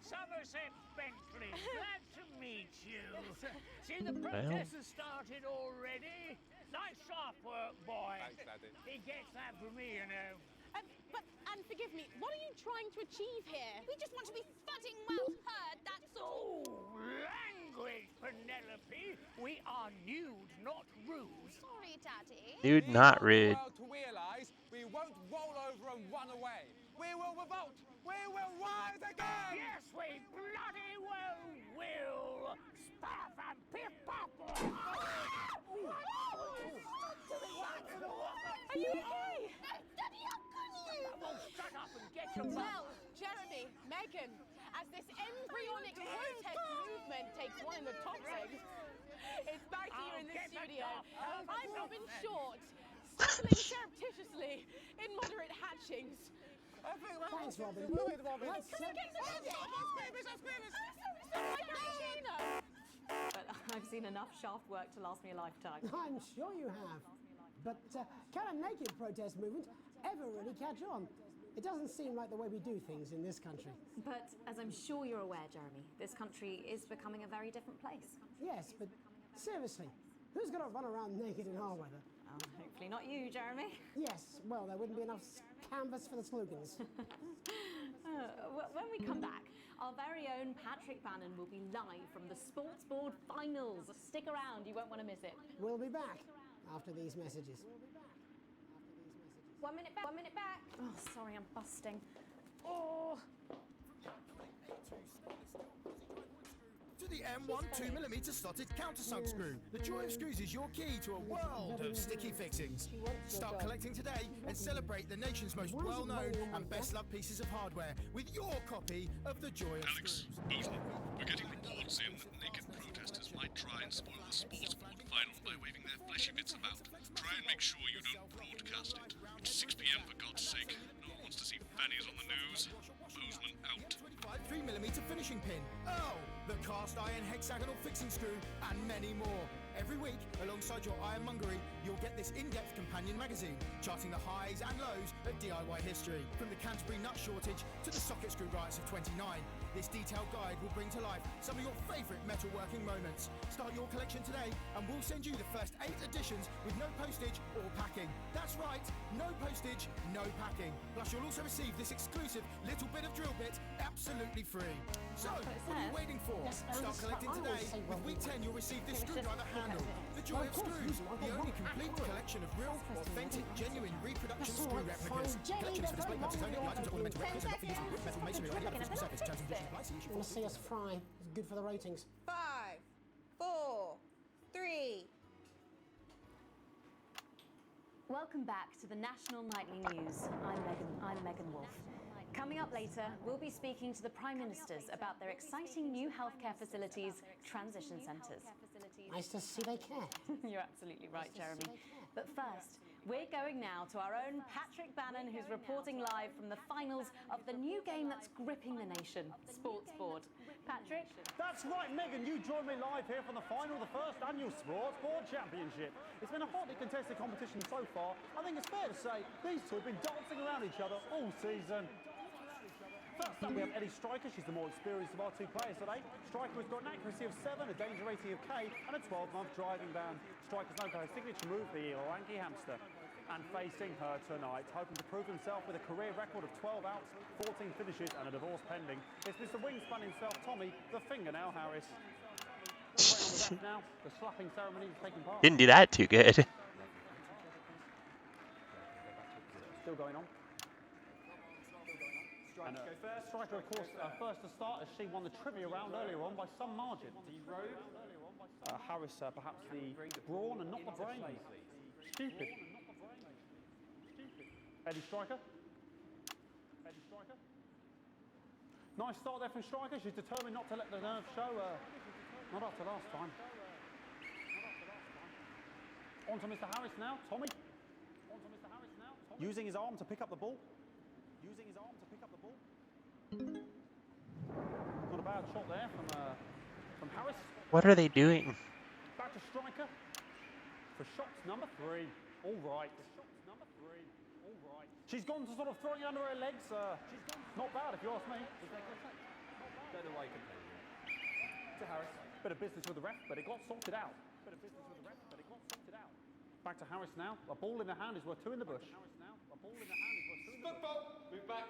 Somerset Bentley, glad to meet you. See, the protest has started already. Nice sharp work, boy. Thanks, Daddy. He gets that from me, you know. And forgive me, what are you trying to achieve here? We just want to be thudding well heard, that's all. Oh, language, Penelope. We are nude, not rude. Sorry, Daddy. Dude, not rude. To realize we won't roll over and run away. We will revolt. We will rise again. Yes, we bloody well will. Stuff and pip pop. Are you okay? Daddy, how could you? Shut up and get your Well, Jeremy, Megan, as this embryonic protest movement takes one in the toxins, it's back here in the studio. I'm Robin Short, stumbling surreptitiously in moderate hatchings. Thanks, Robin. Let's Can we get the But I've seen enough shaft work to last me a lifetime. I'm sure you have. But can a naked protest movement ever really catch on? It doesn't seem like the way we do things in this country. But as I'm sure you're aware, Jeremy, this country is becoming a very different place. Yes, but seriously, who's going to run around naked in our weather? Hopefully not you, Jeremy. Yes, well, there wouldn't be enough canvas for the slogans. When we come back, our very own Patrick Bannon will be live from the Sports Board Finals. Stick around, you won't want to miss it. We'll be back after these messages. 1 minute back, 1 minute back. Oh, sorry, I'm busting. Oh. To the M1 2mm slotted countersunk screw. The joy of screws is your key to a world of sticky fixings. Start collecting today and celebrate the nation's most well-known and best-loved pieces of hardware with your copy of The Joy of Screws. Boozman, we're getting reports in that naked protesters might try and spoil the Sports Board final by waving their fleshy bits about. Try and make sure you don't broadcast it. It's 6 p.m. for God's sake. No one wants to see fannies on the news. Boozman out. 3mm finishing pin. Oh, the cast iron hexagonal fixing screw, and many more. Every week, alongside your ironmongery, you'll get this in-depth companion magazine, charting the highs and lows of DIY history. From the Canterbury nut shortage to the socket screw riots of 29, this detailed guide will bring to life some of your favourite metalworking moments. Start your collection today, and we'll send you the first 8 editions with no postage or packing. That's right, no postage, no packing. Plus, you'll also receive this exclusive little bit of drill bit absolutely free. So, what are you waiting for? Start collecting today. With week 10, you'll receive this screwdriver handle. The Joy of Screws, the only complete collection of real, authentic, genuine reproduction screw replicas. Collection is for display purposes only. The items are ornamental replicas and not for use in wood, metal, masonry, or any other physical surface. Terms and conditions apply. See issue. Want to see us fry? It's good for the ratings. 5, 4, 3. Welcome back to the National Nightly News. I'm Megan Wolf. Coming up later, we'll be speaking to the Prime Ministers about their exciting new healthcare facilities, transition centres. Nice to see they care. You're absolutely right, Jeremy. But first, we're going now to our own Patrick Bannon, who's reporting live from the finals of the new game that's gripping the nation, Sports Board. Patrick? That's right, Megan. You join me live here for the final of the first annual Sports Board Championship. It's been a hotly contested competition so far. I think it's fair to say these two have been dancing around each other all season. First up, we have Eddie Striker. She's the more experienced of our two players today. Striker has got an accuracy of 7, a danger rating of K, and a 12-month driving ban. Striker's known for her signature move, the Lanky Hamster. And facing her tonight, hoping to prove himself with a career record of 12 outs, 14 finishes, and a divorce pending, it's Mr. Wingspan himself, Tommy, the Fingernail Harris. now. The slapping ceremony is taking part. Didn't do that too good. Still going on. And, Striker, of course, first to start as she won the trivia round earlier on by some margin. Harris, perhaps the brawn and not the brain. Stupid. Eddie Striker. Nice start there from Striker. She's determined not to let the nerves show. Not after last time. On to Mr. Harris now. Tommy. Using his arm to pick up the ball. Not a bad shot there from Harris. What are they doing? Back to Striker for shots number 3. All right. She's gone to sort of throwing it under her legs. Not bad if you ask me. Don't know why you complain. To Harris. Bit of business with the ref, but it got sorted out. Back to Harris now. A ball in the hand is worth 2 in the bush. Football. Move back.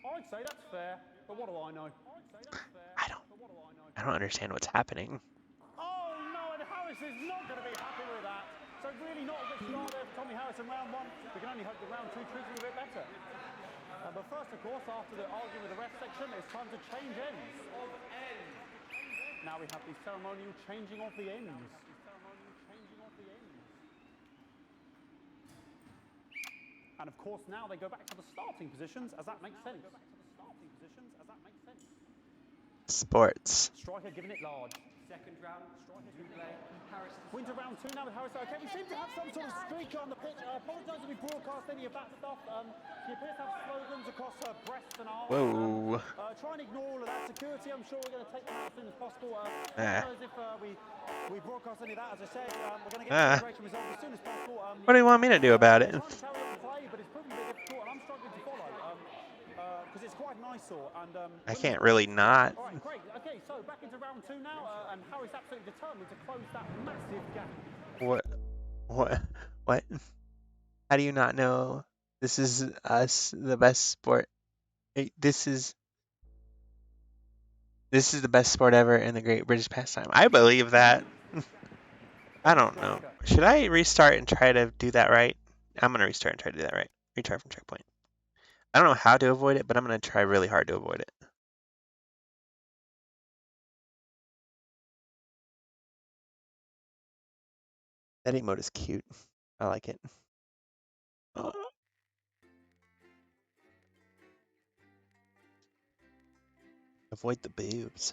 I'd say that's fair, but what do I know? I don't understand what's happening. Oh no, and Harris is not going to be happy with that. So really not a good start there for Tommy Harris in round 1. We can only hope that round 2 treats him a bit better. But first, of course, after the argument with the ref section, it's time to change ends. Now we have the ceremonial changing of the ends. And of course, now they go back to the starting positions, as that makes sense. Sports. Striker giving it large. Second round, Striker to play. Harris. Winter round 2 now with Harris. Okay, we seem to have some sort of streak on the pitch. I apologise if we broadcast any of that stuff. She appears to have slogans across her breasts and arms. Whoa. Try and ignore all of that. Security, I'm sure we're going to take them out as soon as possible. If we broadcast any of that, as I said, we're going to get the situation resolved as soon as possible. What do you want me to do about it? I'm trying to carry on the play, but it's proving a bit difficult, and I'm struggling to follow. Because it's quite an eyesore. And, I can't really not. All right, great. Okay, so back into round 2 now, and Harry's absolutely determined to close that massive gap. What? How do you not know this is us, the best sport? This is the best sport ever in the Great British Pastime. I believe that. I don't know. Should I restart and try to do that right? I'm going to restart and try to do that right. Retry from checkpoint. I don't know how to avoid it, but I'm going to try really hard to avoid it. That emote is cute. I like it. Oh. Avoid the boobs.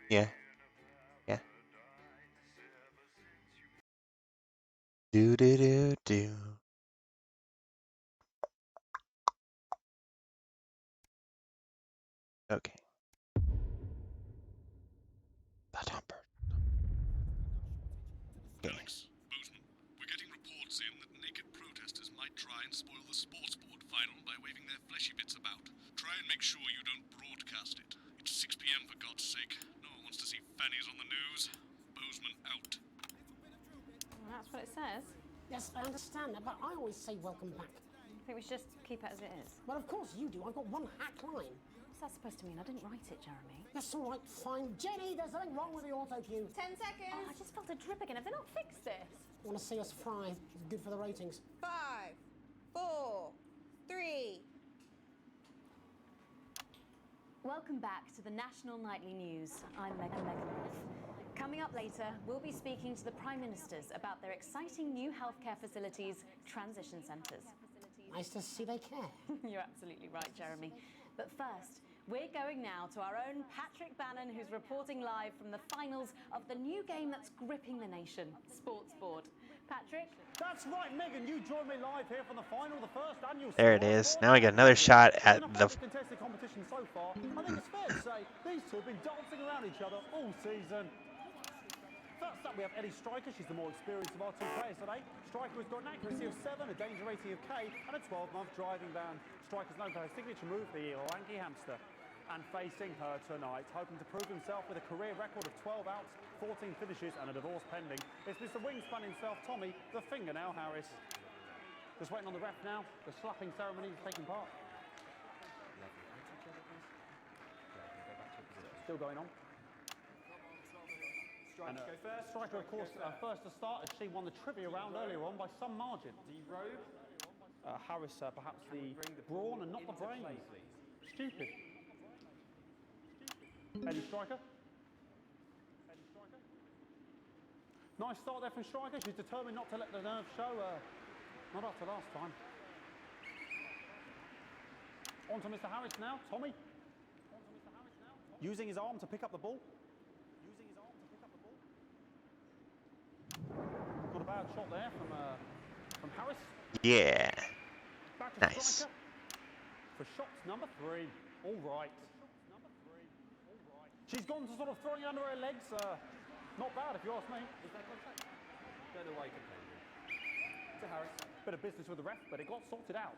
Yeah. Yeah. Do do do do. Okay. Alex, Bozeman, we're getting reports in that naked protesters might try and spoil the sports board final by waving their fleshy bits about. Try and make sure you don't broadcast it. It's 6 p.m. for God's sake. No one wants to see fannies on the news. Bozeman out. Well, that's what it says. Yes, I understand that, but I always say welcome back. I think we should just keep it as it is. Well, of course you do. I've got one hack line. What's that supposed to mean? I didn't write it, Jeremy. That's all right, fine. Jenny, there's something wrong with the auto cue. 10 seconds. Oh, I just felt a drip again. Have they not fixed this? Want to see us fry? It's good for the ratings. 5, 4, 3. Welcome back to the National Nightly News. I'm Megan Wolf. Coming up later, we'll be speaking to the Prime Ministers about their exciting new healthcare facilities, transition centres. Nice to see they care. You're absolutely right, Jeremy. But first, we're going now to our own Patrick Bannon, who's reporting live from the finals of the new game that's gripping the nation, Sports Board. Patrick? That's right, Megan. You join me live here from the final, the first annual. There it is. Now we got another shot at the. Contested competition so far. I think it's fair to say these two have been dancing around each other all season. First up, we have Eddie Striker. She's the more experienced of our 2 players today. Striker has got an accuracy of 7, a danger rating of K, and a 12-month driving ban. Striker's known for her signature move, the lanky hamster. and facing her tonight, hoping to prove himself with a career record of 12 outs, 14 finishes and a divorce pending. It's Mr. Wingspan himself, Tommy, the Fingernail Harris. Just waiting on the ref now. The slapping ceremony is taking part. Still going on. Striker And, go first. Striker, of course, first to start as she won the trivia round earlier on by some margin. D-Robe. Harris, perhaps the brawn and not the brain. Stupid. Any Striker? Nice start there from Striker. She's determined not to let the nerves show. Not after last time. On to Mr. Harris now. Tommy. Using his arm to pick up the ball. Got a bad shot there from Harris. Yeah. Back to Nice. Striker for shots number 3. All right. She's gone to sort of throwing it under her legs. Not bad if you ask me. Is that contact? Don't know why you complain. To Harris. Bit of business with the ref, but it got sorted out.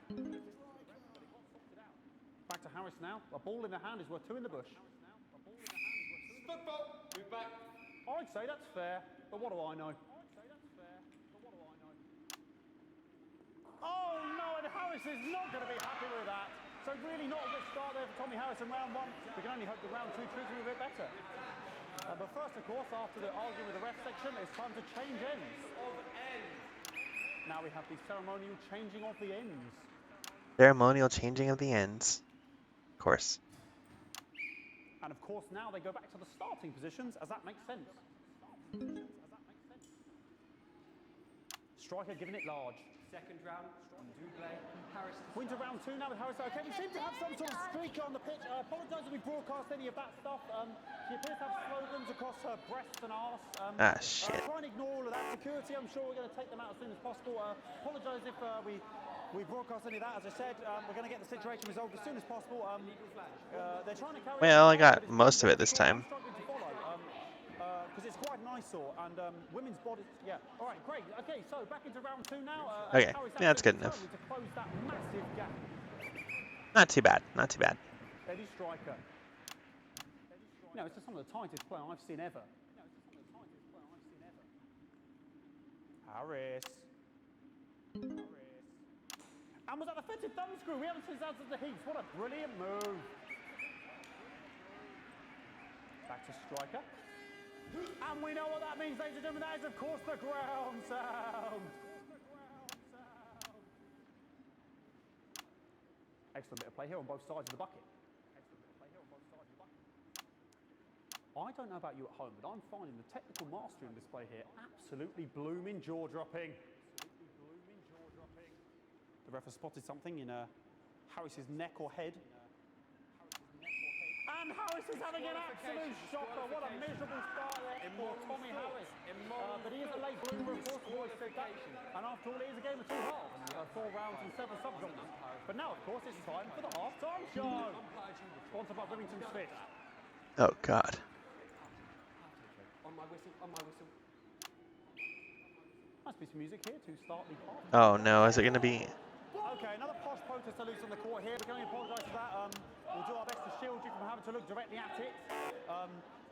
Back to Harris now. A ball in the hand is worth 2 in the bush. Football. Move back. I'd say that's fair, but what do I know? Oh no, and Harris is not going to be happy with that. So really not a good start there for Tommy Harris in round 1. We can only hope the round 2 treats him a bit better. But first, of course, after the argument with the ref section, it's time to change ends. Now we have the ceremonial changing of the ends. Ceremonial changing of the ends. Of course. And of course, now they go back to the starting positions, as that makes sense. Striker giving it large. Second round, double. Harris. We're into round 2 now with Harris. Okay, we seem to have some sort of streak on the pitch. I apologise if we broadcast any of that stuff. She appears to have slogans across her breast and arse. Shit. Try and ignore all of that. Security, I'm sure we're going to take them out as soon as possible. Apologise if we broadcast any of that. As I said, we're going to get the situation resolved as soon as possible. They're trying to carry Well, I got most of it this time. because it's quite an eyesore, and women's bodies. Yeah. All right, great. Okay, so back into round 2 now. Okay, yeah, that's good enough. To close that massive gap. Not too bad. Not too bad. Eddie Striker. No, it's just some of the tightest play I've seen ever. Harris. And was that a fitted thumb screw? We haven't seen that since the Heats. What a brilliant move. Back to Striker. And we know what that means, ladies and gentlemen. That is, of course, the ground sound. Excellent bit of play here on both sides of the bucket. I don't know about you at home, but I'm finding the technical mastering display here absolutely blooming jaw-dropping. The ref has spotted something in Harris's neck or head. And Harris is having an absolute shocker. What a miserable start there for Tommy Harris. But he is a late bloomer, of course, always said that. And after all, it is a game of 2 halves. 4 rounds and 7 subgenres. But now, of course, it's time for the half-time show. Sponsored by Remington Smith. Oh, God. On my whistle, on my whistle. Nice piece of music here to start the half. Oh, no. Is it going to be... Okay, another posh protester loose on the court here. We can only apologise for that. We'll do our best to shield you from having to look directly at it.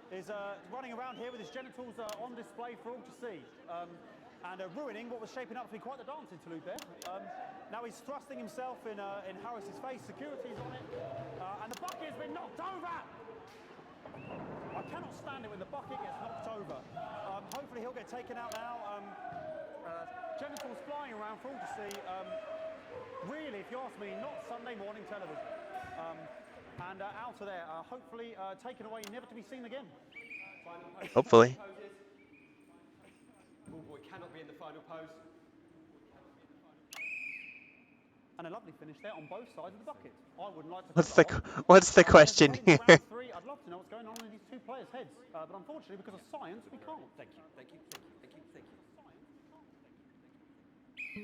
Is running around here with his genitals on display for all to see. And ruining what was shaping up to be quite the dance interlude there. Now he's thrusting himself in Harris's face. Security's on it. And the bucket has been knocked over. I cannot stand it when the bucket gets knocked over. Hopefully he'll get taken out now. Genitals flying around for all to see. Really, if you ask me, not Sunday morning television. And out of there, hopefully taken away, never to be seen again. Hopefully. Oh boy, cannot be in the final pose. And a lovely finish there on both sides of the bucket. I wouldn't like to. What's the question here? Round 3, I'd love to know what's going on in these 2 players' heads, but unfortunately, because of science, we can't. Thank you, thank you, thank you, thank you, thank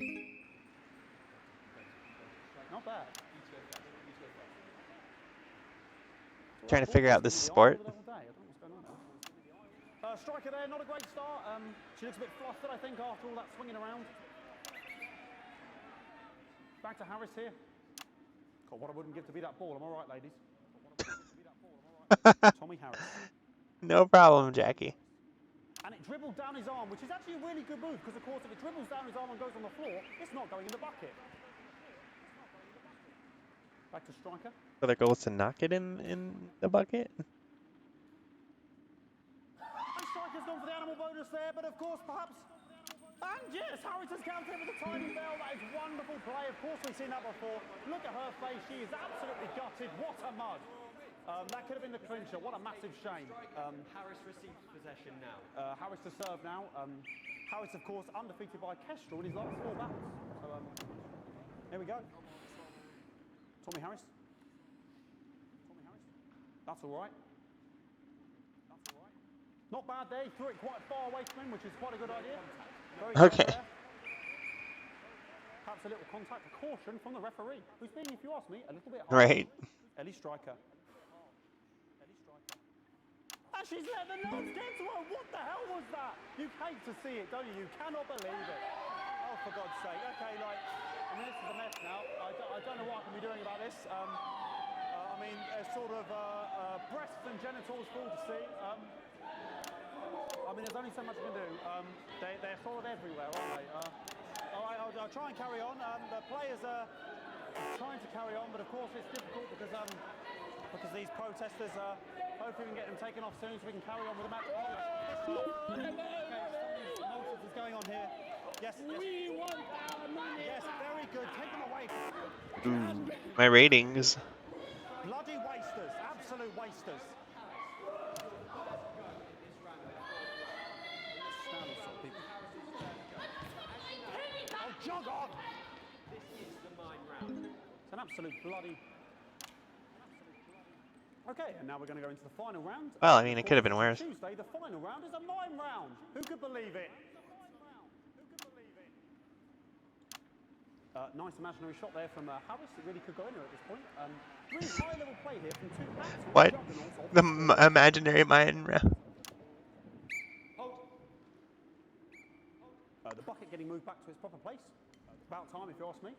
you. Not bad. Trying to figure out this sport. Striker there, not a great start. She looks a bit flustered, I think, after all that swinging around. Back to Harris here. God, what I wouldn't give to be that ball. Am I right, ladies? Tommy Harris. No problem, Jackie. And it dribbled down his arm, which is actually a really good move, because of course if it dribbles down his arm and goes on the floor, it's not going in the bucket. Back to striker. So the goal is to knock it in the bucket? And striker's gone for the animal bonus there, but of course perhaps... And yes, Harris has counted with a tiny bell. That is wonderful play. Of course we've seen that before. Look at her face. She is absolutely gutted. What a mud. That could have been the clincher. What a massive shame. Harris receives possession now. Harris to serve now. Harris, of course, undefeated by Kestrel in his last 4 battles. So, here we go. Tommy Harris. That's all right. Not bad there. He threw it quite far away from him, which is quite a good idea. Very Okay. good there. Perhaps a little contact, a caution from the referee, who's being, if you ask me, a little bit hard. Right. Ellie Striker. And she's let the nose get to her. What the hell was that? You hate to see it, don't you? You cannot believe it. Oh, for God's sake. Okay, like, I mean, this is a mess now. I don't know what I can be doing about this. I mean, sort of breasts and genitals for all to see. I mean, there's only so much I can do. They're sort of everywhere, aren't they? All right, I'll try and carry on. The players are trying to carry on, but of course it's difficult because these protesters, hopefully we can get them taken off soon so we can carry on with the match. Okay, nonsense is going on here. Yes, yes. We want our money. Yes, very good. Take them away. My ratings. Bloody wasters, absolute wasters. Oh, jog on! This is the mime round. It's an absolute bloody... Okay, and now we're going to go into the final round. Well, I mean, it could have been worse. Tuesday, the final round is a mime round. Who could believe it? Nice imaginary shot there from Harris. It really could go anywhere at this point. Really high-level play here from two absolute What? juggernauts. The imaginary mind round. The bucket getting moved back to its proper place. About time, if you ask me.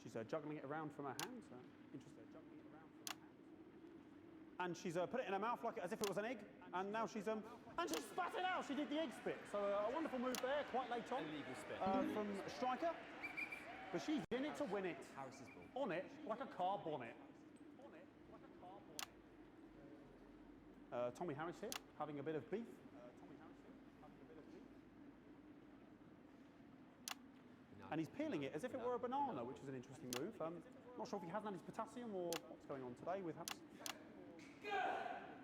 She's juggling it around from her hands. Interesting, juggling it around from her hands. And she's put it in her mouth like as if it was an egg. And now she's and she spat it out. She did the egg spit. So a wonderful move there, quite late on. Illegal spit. From striker. But she's in it to win it. Harris's ball. On it like a car bonnet. Tommy Harris here, having a bit of beef. And he's peeling it as if it were a banana, which is an interesting move. Not sure if he hasn't had his potassium or what's going on today with Harris.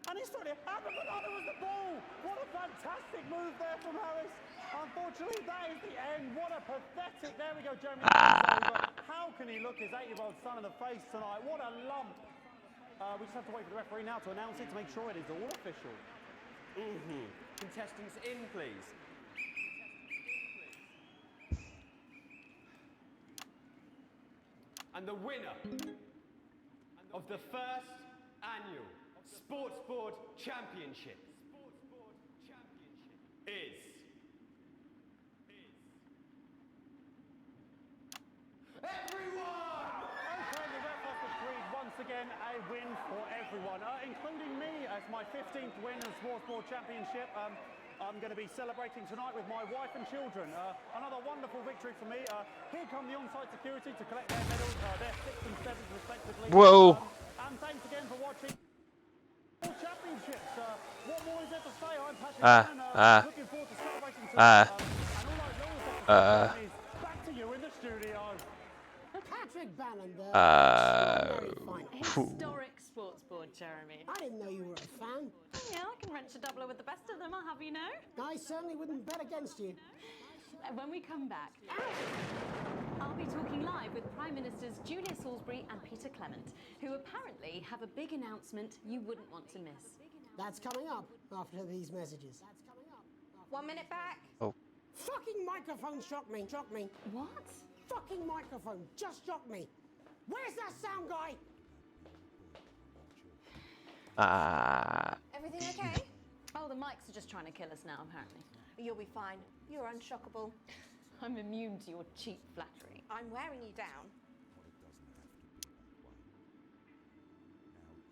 And he's throwing it, and the banana was the ball! What a fantastic move there from Harris. Unfortunately, that is the end. What a pathetic, there we go, Jeremy. How can he look his 8-year-old son in the face tonight? What a lump. We just have to wait for the referee now to announce it to make sure it is all official. Contestants in, please. And the winner of the first annual Sports Board Championship is... everyone! Okay, the ref has decreed once again a win for everyone, including me as my 15th win in the Sports Board Championship. I'm going to be celebrating tonight with my wife and children. Another wonderful victory for me. Here come the on-site security to collect their medals, their 6th and 7th respectively. Whoa. And thanks again for watching. Championships. What more is there to say? I'm Patrick Bannon, looking forward to celebrating tonight. And all I know is back to you in the studio. Patrick Bannon, Historic sports board, Jeremy. I didn't know you were a fan. Yeah, I can wrench a doubler with the best of them, I'll have you know. I certainly wouldn't bet against you. When we come back, I'll be talking live with Prime Ministers Julia Salisbury and Peter Clement, who apparently have a big announcement you wouldn't want to miss. That's coming up after these messages. 1 minute back. Oh. Fucking microphone shocked me. What? Fucking microphone just shocked me. Where's that sound guy? Everything okay? Oh, the mics are just trying to kill us now, apparently. You'll be fine. You're unshockable. I'm immune to your cheap flattery. I'm wearing you down.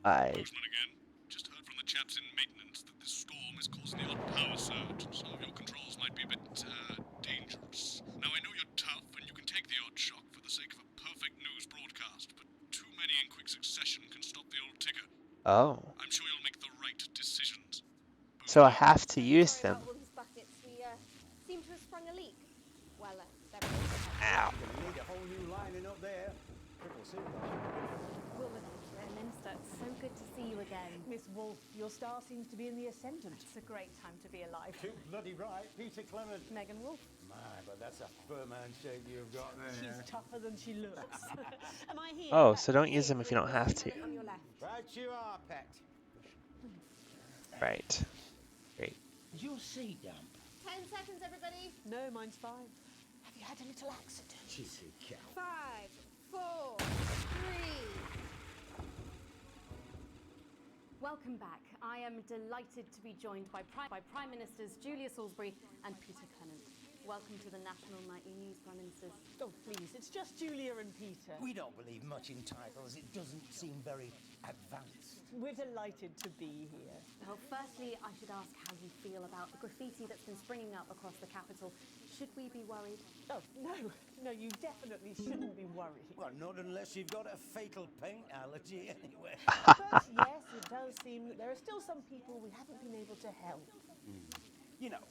Bozeman again. Just heard from the chaps in maintenance that this storm is causing the odd power surge. Some of your controls might be a bit, dangerous. Now, I know you're tough and you can take the odd shock for the sake of a perfect news broadcast, but too many in quick succession can stop the old ticker. Oh. I'm sure you'll make the right decisions. So I have to use Sorry them. about Wolf's buckets. We seem to have sprung a leak. Well, Ow. Gonna need a whole new lining up there. Triple seal. Minister, it's so good to see you again. Miss Wolf, your star seems to be in the ascendant. It's a great time to be alive. Too bloody right, Peter Clement. Megan Wolf. My, but that's a firm handshake you've got there. She's tougher than she looks. Am I here? Oh, so don't use them if you don't have to. On your left. Right you are, pet. Right. Great. Is your seat damp? 10 seconds, everybody. No, mine's fine. Have you had a little accident? Cheeky cow. 5, 4, 3. Welcome back. I am delighted to be joined by Prime Ministers Julia Salisbury and Peter Clement. Welcome to the National Nightly News, Prime Ministers. Oh, please, it's just Julia and Peter. We don't believe much in titles. It doesn't seem very advanced. We're delighted to be here. Well, firstly, I should ask how you feel about the graffiti that's been springing up across the capital. Should we be worried? Oh, no, you definitely shouldn't be worried. Well, not unless you've got a fatal paint allergy anyway. But yes, it does seem that there are still some people we haven't been able to help. You know,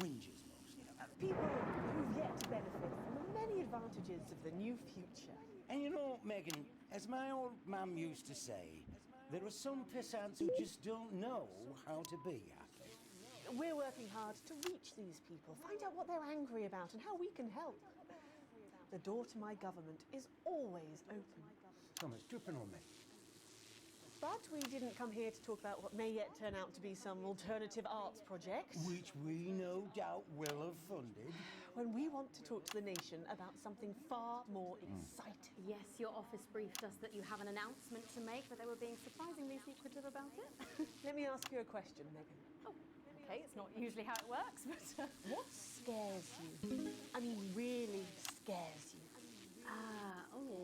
whingers mostly. People who've yet to benefit from the many advantages of the new future. And you know, Megan, as my old mum used to say, there are some pissants who just don't know how to be happy. We're working hard to reach these people, find out what they're angry about and how we can help. The door to my government is always open. Thomas, dripping on me. But we didn't come here to talk about what may yet turn out to be some alternative arts project. Which we no doubt will have funded. When we want to talk to the nation about something far more exciting. Yes, your office briefed us that you have an announcement to make, but they were being surprisingly secretive about it. Let me ask you a question, Megan. Oh, okay, it's not usually how it works, but... What scares you? I mean, really scares you?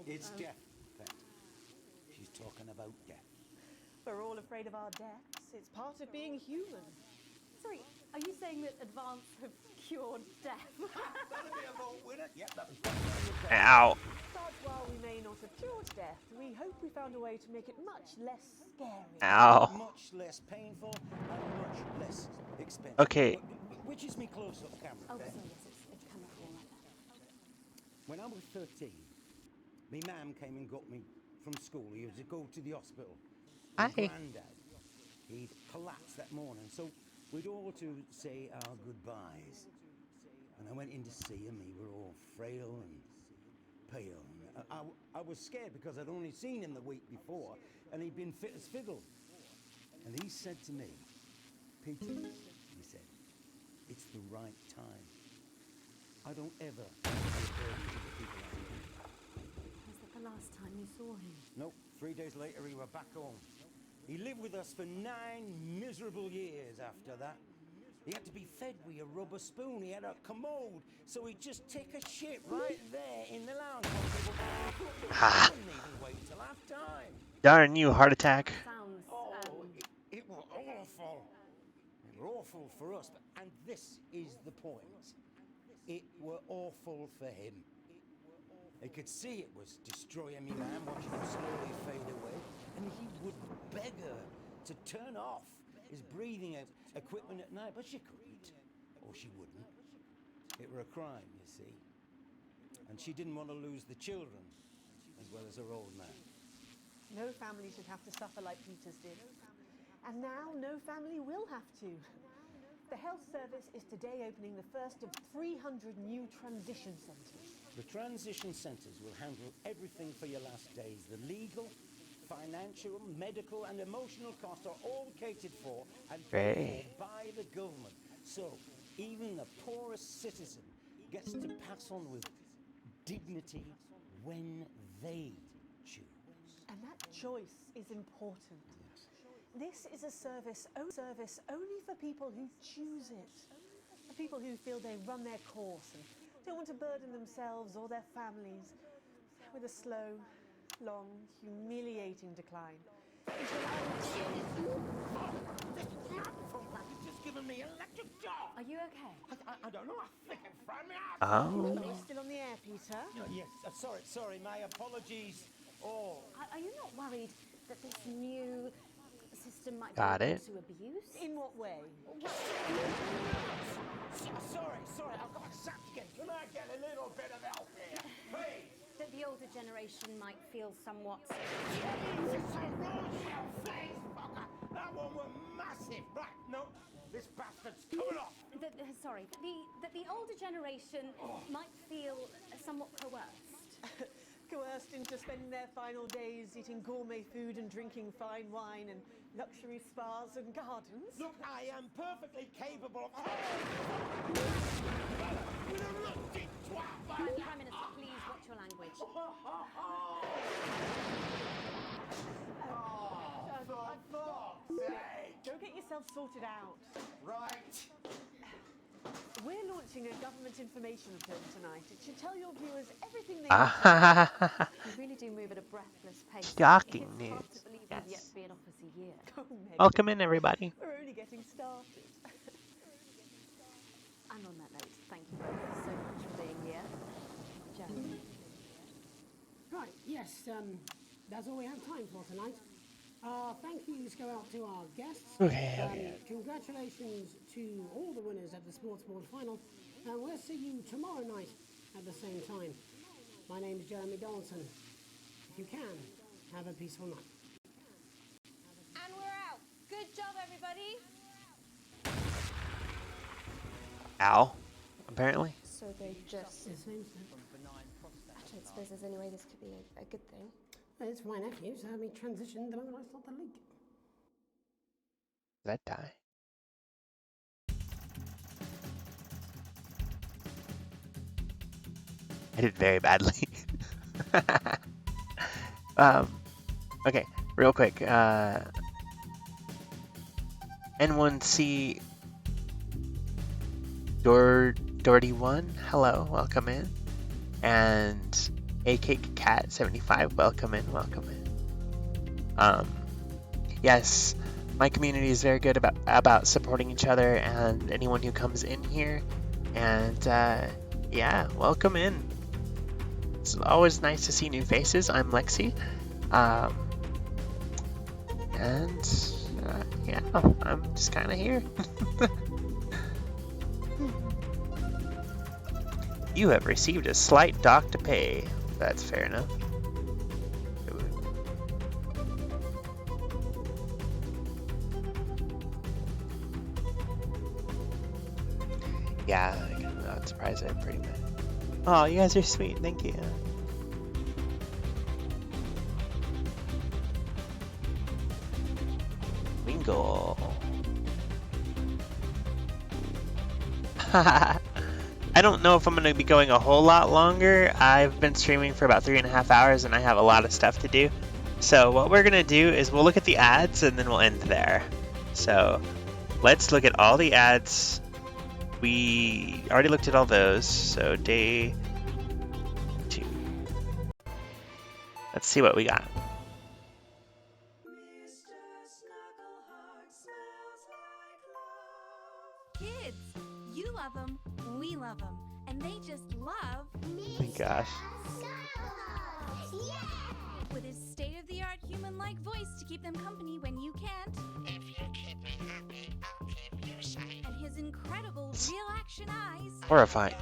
It's death, Pet. She's talking about death. We're all afraid of our deaths. It's part of being human. Sorry, are you saying that advance have cured death? That'll be a vote winner. Yep, that was Ow. But while we may not have cured death, we hope we found a way to make it much less scary. Ow. Much less painful and much less expensive. Okay. Which is me close-up camera. Oh, Pet. sorry, yes, it's camera all like that. When I was 13, my mum came and got me from school. He was to go to the hospital. My granddad, he'd collapsed that morning, so we'd all to say our goodbyes. And I went in to see him. He were all frail and pale. I was scared because I'd only seen him the week before, and he'd been fit as fiddle. And he said to me, Peter, he said, it's the right time. I don't ever want to be a burden to the people I know. Was that the last time you saw him? Nope. 3 days later, he were back home. He lived with us for 9 miserable years after that. He had to be fed with a rubber spoon. He had a commode, so he'd just take a shit right there in the lounge. He wouldn't even wait till half time. Darn you, heart attack. Sounds, It was awful. It was awful for us, and this is the point. It were awful for him. He could see it was destroying me man, watching him slowly fade away, and he would beg her to turn off his breathing equipment at night, but she couldn't, or she wouldn't. It were a crime, you see. And she didn't want to lose the children, as well as her old man. No family should have to suffer like Peter's did. And now no family will have to. The health service is today opening the first of 300 new transition centres. The transition centres will handle everything for your last days. The legal, financial, medical and emotional costs are all catered for and paid for by the government. So even the poorest citizen gets to pass on with dignity when they choose. And that choice is important. This is a service only for people who choose it. For people who feel they've run their course and don't want to burden themselves or their families with a slow, long, humiliating decline. This microphone crack has just given me electric shock. Are you okay? I don't know. I flicking fried me out. Oh. Are you still on the air, Peter? Yes. Sorry. My apologies. Oh. Are you not worried that this new system might Got be it. open to abuse? In what way? Sorry. I've got sacked again. Can I get a little bit of help here, please? That the older generation might feel somewhat. Jesus, a roll-shell face, fucker. That one was massive. Right, no, this bastard's coming off. That the older generation might feel somewhat coerced. Coerced into spending their final days eating gourmet food and drinking fine wine and luxury spas and gardens. Look, I am perfectly capable of... Prime Minister, please watch your language. Go get yourself sorted out. Right. We're launching a government information film tonight. It should tell your viewers everything they You really do move at a breathless pace. Shocking It's news. hard to believe we've yet to be in office a year. Welcome in, everybody. We're only getting started. And on that note, thank you both so much for being here. Jeremy. Right, yes, that's all we have time for tonight. Thank yous go out to our guests. Okay. Congratulations to all the winners at the Sports Board Final. And we'll see you tomorrow night at the same time. My name is Jeremy Donaldson. If you can, have a peaceful night. And we're out. Good job, everybody. Ow. Apparently. So they just... It seems so. I don't suppose there's any way this could be a good thing. It's my nephew, so we transitioned the moment I saw the leak. That die. I did very badly. Okay, real quick. N1C Doherty1, hello, welcome in. And A-Cake Cat 75, welcome in. Yes, my community is very good about supporting each other and anyone who comes in here. And yeah, welcome in. It's always nice to see new faces. I'm Lexi. Yeah, I'm just kind of here. You have received a slight dock to pay. That's fair enough. Yeah, I'm not surprised I'm pretty mad. Oh, you guys are sweet. Thank you. Wingle. I don't know if I'm going to be going a whole lot longer. I've been streaming for about 3.5 hours and I have a lot of stuff to do. So what we're going to do is we'll look at the ads and then we'll end there. So let's look at all the ads. We already looked at all those. So day 2. Let's see what we got. Kids, you love them, we love them, and they just love... Oh my gosh. With his state-of-the-art human-like voice to keep them company when you can't. If you keep me happy, I'll keep you safe. And his incredible real-action eyes. Horrifying.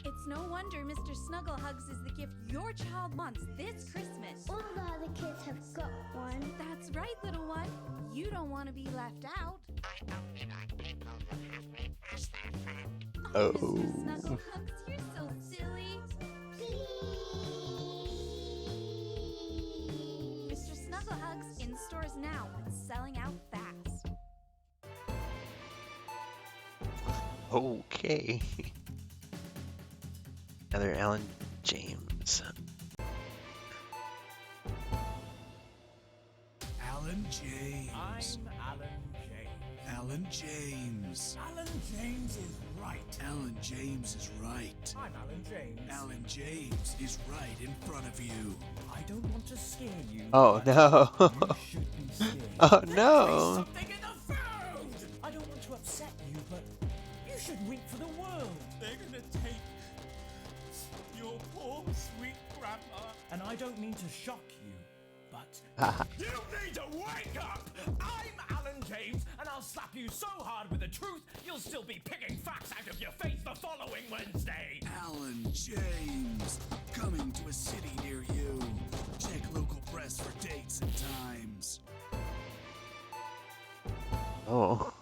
It's no wonder Mr. Snugglehugs is the gift your child wants this Christmas. All the other kids have got one. That's right, little one. You don't want to be left out. I only like people who have me as their friend. Oh. Mr. Snugglehugs, you're so silly. Mr. Snugglehugs in stores now and selling out fast. Okay. Another Alan James. Alan James. I'm Alan James. Alan James. Alan James is right. Alan James is right. I'm Alan James. Alan James is right in front of you. I don't want to scare you. Oh no. You should be scared. Oh no. Something in the food! I don't want to upset you, but you should weep for the world. They're gonna take your poor sweet grandma. And I don't mean to shock you, but You need to wake up! I'm Alan James, and I'll slap you so hard with the truth, you'll still be picking facts out of your face the following Wednesday. Alan James, coming to a city near you. Check local press for dates and times. Oh.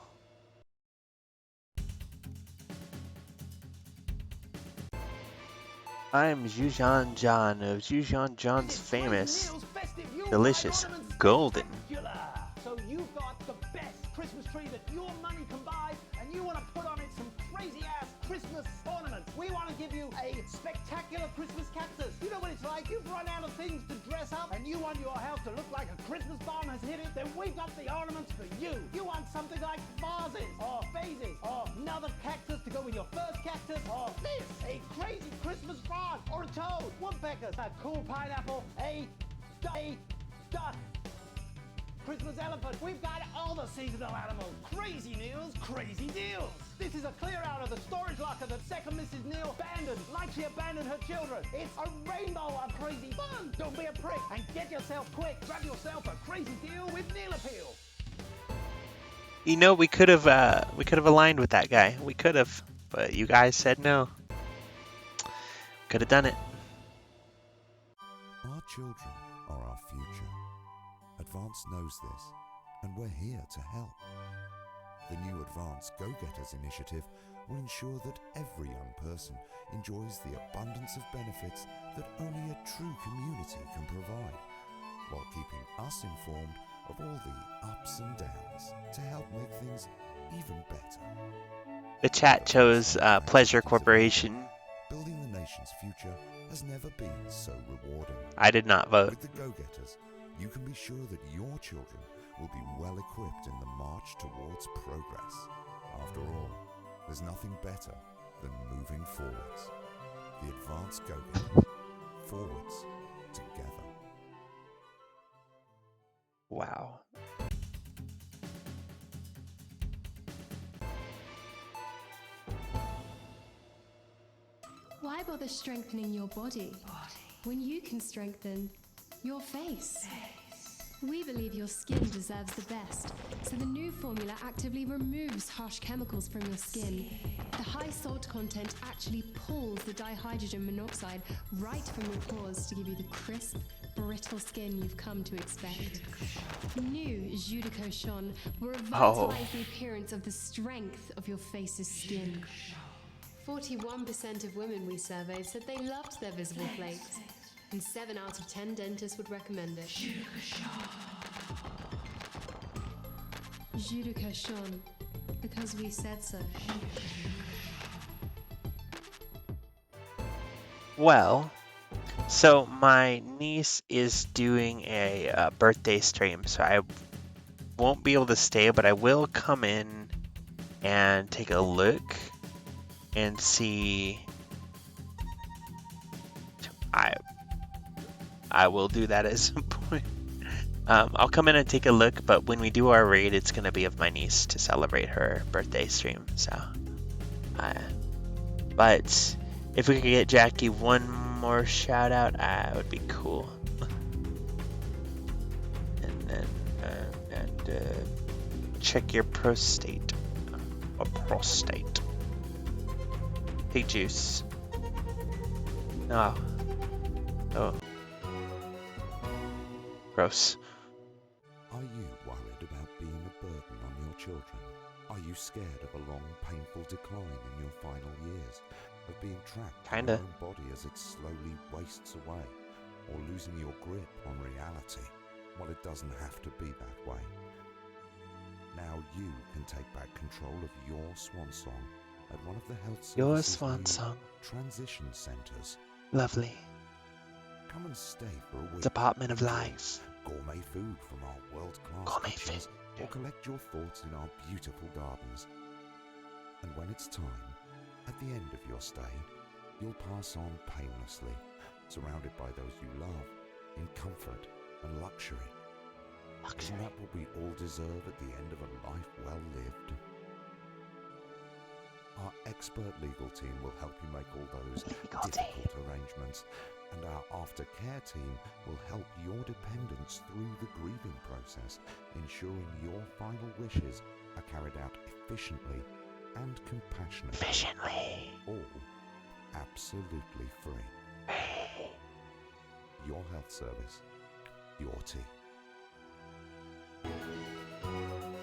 I'm Zhujian John of Zhujian John's famous, delicious, golden. So you've got the best Christmas tree that your money can buy, and you want to put on it some crazy-ass Christmas ornaments. We want to give you a spectacular Christmas cactus. You know what it's like? You've run out of things to dress up, and you want your house to look like a Christmas bomb has hit it. Then we've got the ornaments for you. You want something like vases, or vases, or another cactus to go with your first cactus, or this, a crazy Christmas frog, or a toad, woodpeckers, a cool pineapple, a duck, Christmas elephant. We've got all the seasonal animals. Crazy Neil's crazy deals. This is a clear out of the storage locker that second Mrs. Neil abandoned, like she abandoned her children. It's a rainbow of crazy fun. Don't be a prick and get yourself quick. Grab yourself a crazy deal with Neil Appeal. You know, we could have aligned with that guy. We could have, but you guys said no. Could have done it. Our children are our future. Advance knows this, and we're here to help. The new Advance Go-Getters initiative will ensure that every young person enjoys the abundance of benefits that only a true community can provide, while keeping us informed of all the ups and downs to help make things even better. The chat chose Pleasure Corporation. Building the nation's future has never been so rewarding. I did not vote. With the Go-Getters, you can be sure that your children will be well equipped in the march towards progress. After all, there's nothing better than moving forwards. The Advanced Go-Getters. Forwards together. Wow. Why bother strengthening your body when you can strengthen your face? We believe your skin deserves the best, so the new formula actively removes harsh chemicals from your skin. The high salt content actually pulls the dihydrogen monoxide right from your pores to give you the crisp, brittle skin you've come to expect. New Jus de Cochon will revitalize the appearance of the strength of your face's skin. 41% of women we surveyed said they loved their visible flakes, and 7 out of 10 dentists would recommend it. Jus de Cochon, because we said so. Well, so my niece is doing a birthday stream, so I won't be able to stay, but I will come in and take a look and see. I will do that at some point. I'll come in and take a look, but when we do our raid, it's going to be of my niece to celebrate her birthday stream. So, but if we could get Jackie one more shout out, it would be cool. And then check your prostate. Or prostate. Hey, Juice. Oh. Oh. Gross. Are you worried about being a burden on your children? Are you scared of a long, painful decline in your final years? Of being trapped in your own body as it slowly wastes away? Or losing your grip on reality? Well, it doesn't have to be that way. Now you can take back control of your swan song at one of the health services transition centres. Lovely. Come and stay for a week. Department of Life. Gourmet food from our world-class Gourmet kitchens, food. or collect your thoughts in our beautiful gardens. And when it's time, At the end of your stay, you'll pass on painlessly, surrounded by those you love, in comfort and luxury. Isn't that what we all deserve at the end of a life well lived? Our expert legal team will help you make all those difficult arrangements, and our aftercare team will help your dependents through the grieving process, ensuring your final wishes are carried out efficiently and compassionately. All absolutely free. Your health service, your team.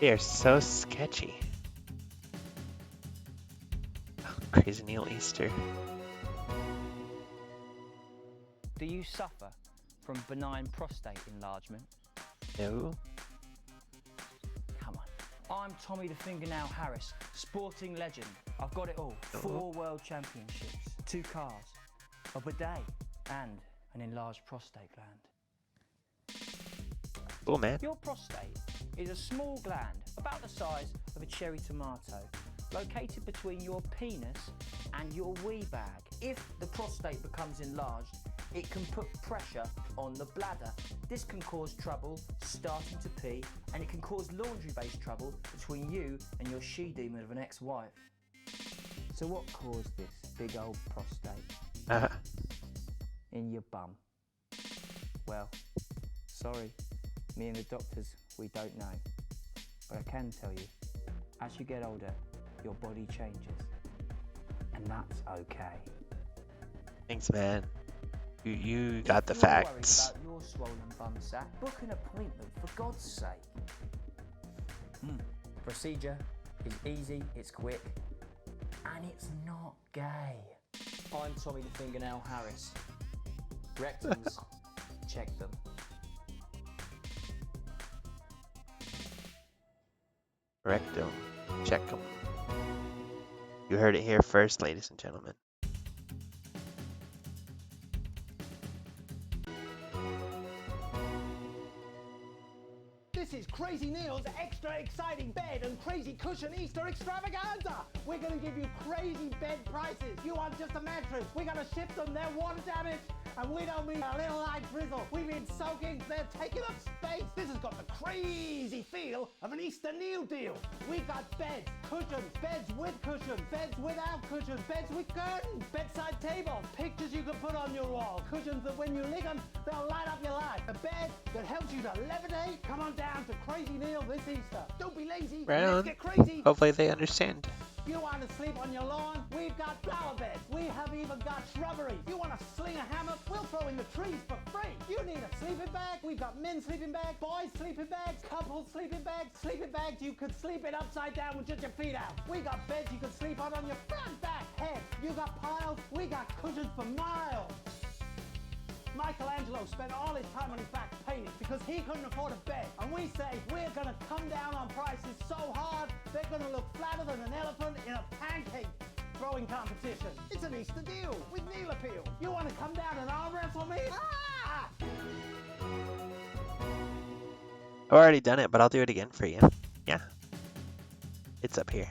They are so sketchy. Oh, Crazy Neil Easter. Do you suffer from benign prostate enlargement? No. Come on. I'm Tommy the Fingernail Harris, sporting legend. I've got it all. 4 world championships, 2 cars, a bidet, and an enlarged prostate gland. Oh man. Your prostate is a small gland about the size of a cherry tomato, located between your penis and your wee bag. If the prostate becomes enlarged, it can put pressure on the bladder. This can cause trouble starting to pee, and it can cause laundry-based trouble between you and your she-demon of an ex-wife. So what caused this big old prostate? In your bum. Well, sorry, me and the doctors, we don't know. But I can tell you, as you get older, your body changes. And that's okay. Thanks, man. You got the If you're worried facts. about your swollen bum sack, book an appointment for God's sake. Procedure is easy, it's quick, and it's not gay. I'm Tommy the Fingernail Harris. Rectums, check them. Rectum. Check them. You heard it here first, ladies and gentlemen. This is Crazy Neil's extra exciting bed and crazy cushion Easter extravaganza. We're going to give you crazy bed prices. You want just a mattress? We're going to ship them. They're water damaged. And we don't mean a little light drizzle. We mean soaking. They're taking up space. This has got the crazy feel of an Easter Neil deal. We've got beds, cushions, beds with cushions, beds without cushions, beds with curtains, bedside table, pictures you can put on your wall, cushions that when you lick them, they'll light up your life. A bed that helps you to levitate. Come on down to Crazy Neil this Easter. Don't be lazy. Right on. Let's get crazy. Hopefully they understand. You want to sleep on your lawn? We've got flower beds. We have even got shrubbery. You want to sling a hammock? We'll throw in the trees for free. You need a sleeping bag? We've got men's sleeping bags, boys' sleeping bags, couples' sleeping bags you could sleep in upside down with just your feet out. We got beds you can sleep on your front, back, head. You got piles? We got cushions for miles. Michelangelo spent all his time on his back painting because he couldn't afford a bed. And we say we're going to come down on prices so hard they're going to look flatter than an elephant in a pancake throwing competition. It's an Easter deal with Neil Appeal. You want to come down and arm wrestle me? Ah! I've already done it, but I'll do it again for you. Yeah. It's up here.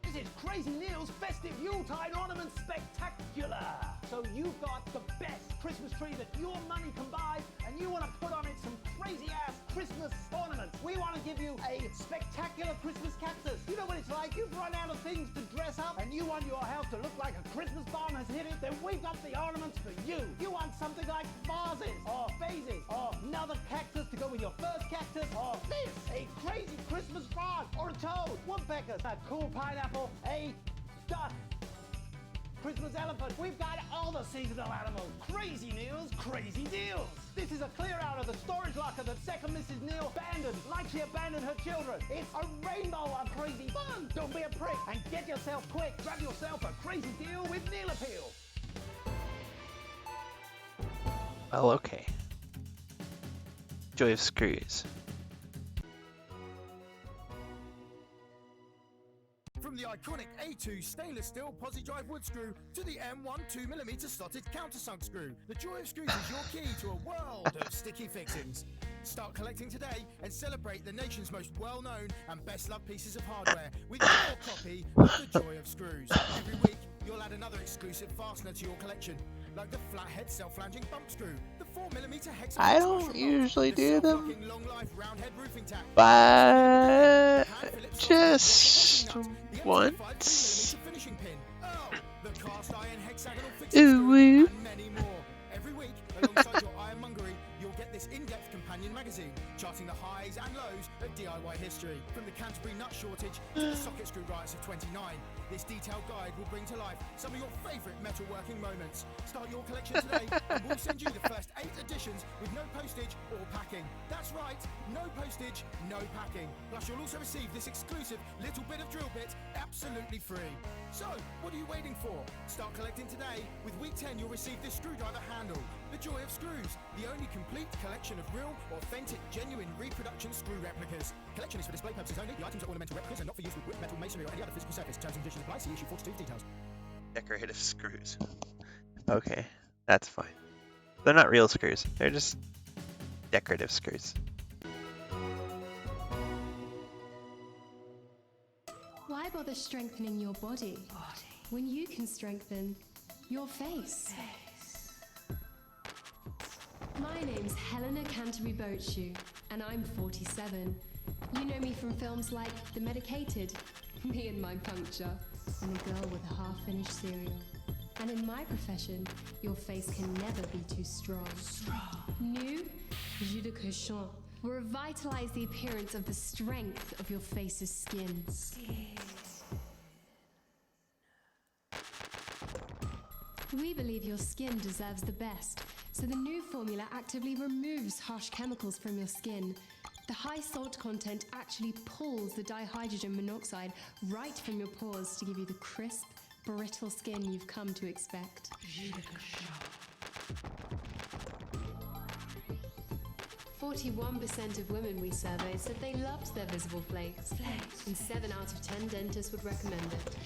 This is Crazy Neil's Festive Yuletide Ornament Spectacular. So you've got the best Christmas tree that your money can buy, and you want to put on it some crazy-ass Christmas ornaments. We want to give you a spectacular Christmas cactus. You know what it's like? You've run out of things to dress up, and you want your house to look like a Christmas bomb has hit it? Then we've got the ornaments for you. You want something like vases, or vases, or another cactus to go with your first cactus, or this, a crazy Christmas frog, or a toad, woodpeckers, a cool pineapple, a duck, Christmas elephant. We've got all the seasonal animals. Crazy Neil's crazy deals. This is a clear out of the storage locker that second Mrs. Neil abandoned, like she abandoned her children. It's a rainbow of crazy fun. Don't be a prick and get yourself quick. Grab yourself a crazy deal with Neil Appeal. Well, okay. Joy of screws. From the iconic A2 stainless steel posi drive wood screw to the M1 2mm slotted countersunk screw, the Joy of Screws is your key to a world of sticky fixings. Start collecting today and celebrate the nation's most well-known and best-loved pieces of hardware with your copy of The Joy of Screws. Every week, you'll add another exclusive fastener to your collection, like the flathead self-flanging bump screw, the 4mm hexagon. I don't usually do them, but just once. Ooh. Every week, alongside your ironmongery, you'll get this in-depth companion magazine, charting the highs and lows of DIY history, from the Canterbury nut shortage to the socket screw riots of '29. This detailed guide will bring to life some of your favourite metalworking moments. Start your collection today, and we'll send you the first 8 editions with no postage or packing. That's right, no postage, no packing. Plus, you'll also receive this exclusive little bit of drill bit absolutely free. So, what are you waiting for? Start collecting today. With week 10, you'll receive this screwdriver handle, The Joy of Screws, the only complete collection of real, authentic, genuine reproduction screw replicas. Collection is for display purposes only. The items are ornamental replicas and not for use with wood, metal, masonry, or any other physical surface. Terms and conditions apply. See issue 42 for details. Decorative screws. Okay, that's fine. They're not real screws. They're just decorative screws. Why bother strengthening your body when you can strengthen your face? My name's Helena Canterbury Boatshoe, and I'm 47. You know me from films like The Medicated, Me and My Puncture, and A Girl with a Half-Finished Cereal. And in my profession, your face can never be too strong. New Jus de Cochon will revitalize the appearance of the strength of your face's skin. We believe your skin deserves the best, so the new formula actively removes harsh chemicals from your skin. The high salt content actually pulls the dihydrogen monoxide right from your pores to give you the crisp, brittle skin you've come to expect. 41% of women we surveyed said they loved their visible flakes, and 7 out of 10 dentists would recommend it.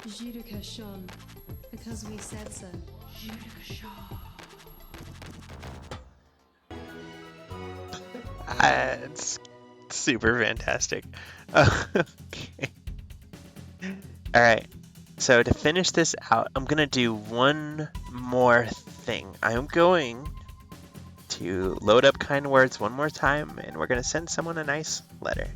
Jus de Cochon, because we said so. Jus de Cochon. It's super fantastic. Okay. Alright, so to finish this out, I'm going to do one more thing. I'm going to load up kind words one more time, and we're going to send someone a nice letter.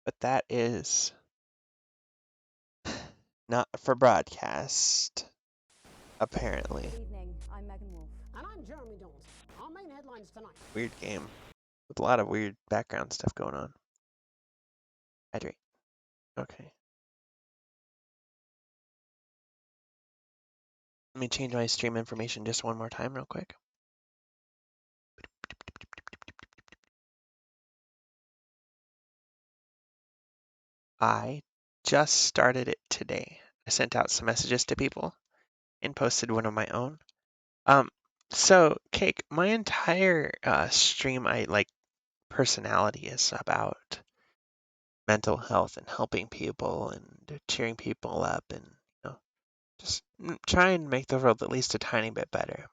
But that is not for broadcast, apparently. Good evening, I'm Megan Wolf. And I'm Jeremy Dawes. Our main headlines tonight. Weird game with a lot of weird background stuff going on. Hydrate. Okay. Let me change my stream information just one more time real quick. I just started it today. I sent out some messages to people and posted one of my own. So Cake, my entire stream, personality is about mental health and helping people and cheering people up and just try and make the world at least a tiny bit better.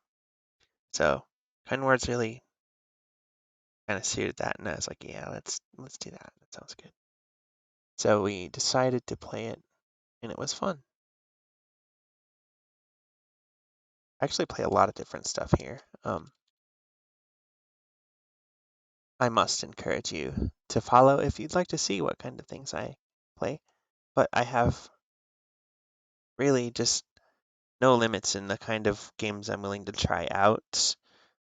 So kind words really kind of suited that, and I was like, yeah, let's do that. That sounds good. So we decided to play it, and it was fun. I actually play a lot of different stuff here. I must encourage you to follow if you'd like to see what kind of things I play, but I have really just no limits in the kind of games I'm willing to try out.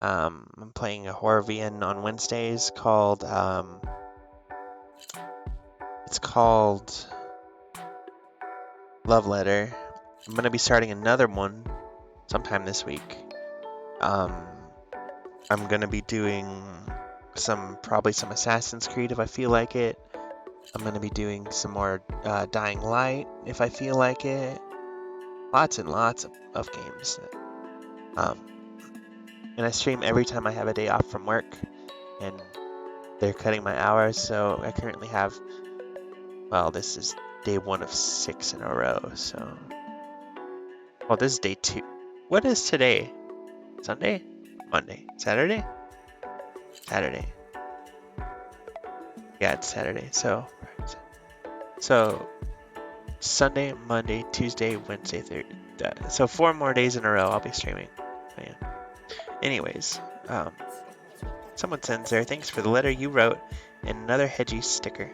I'm playing a horror VN on Wednesdays called it's called Love Letter. I'm gonna be starting another one sometime this week. I'm gonna be doing probably some Assassin's Creed if I feel like it. I'm going to be doing some more Dying Light if I feel like it. Lots and lots of games. And I stream every time I have a day off from work. And they're cutting my hours, so I currently have, well, this is day 1 of 6 in a row, so. Well, this is day 2. What is today? Sunday? Monday? Saturday? Saturday. Yeah, it's Saturday, so Sunday, Monday, Tuesday, Wednesday, Thursday. So 4 more days in a row I'll be streaming. Man. Anyways, someone sends their thanks for the letter you wrote and another Hedgie sticker.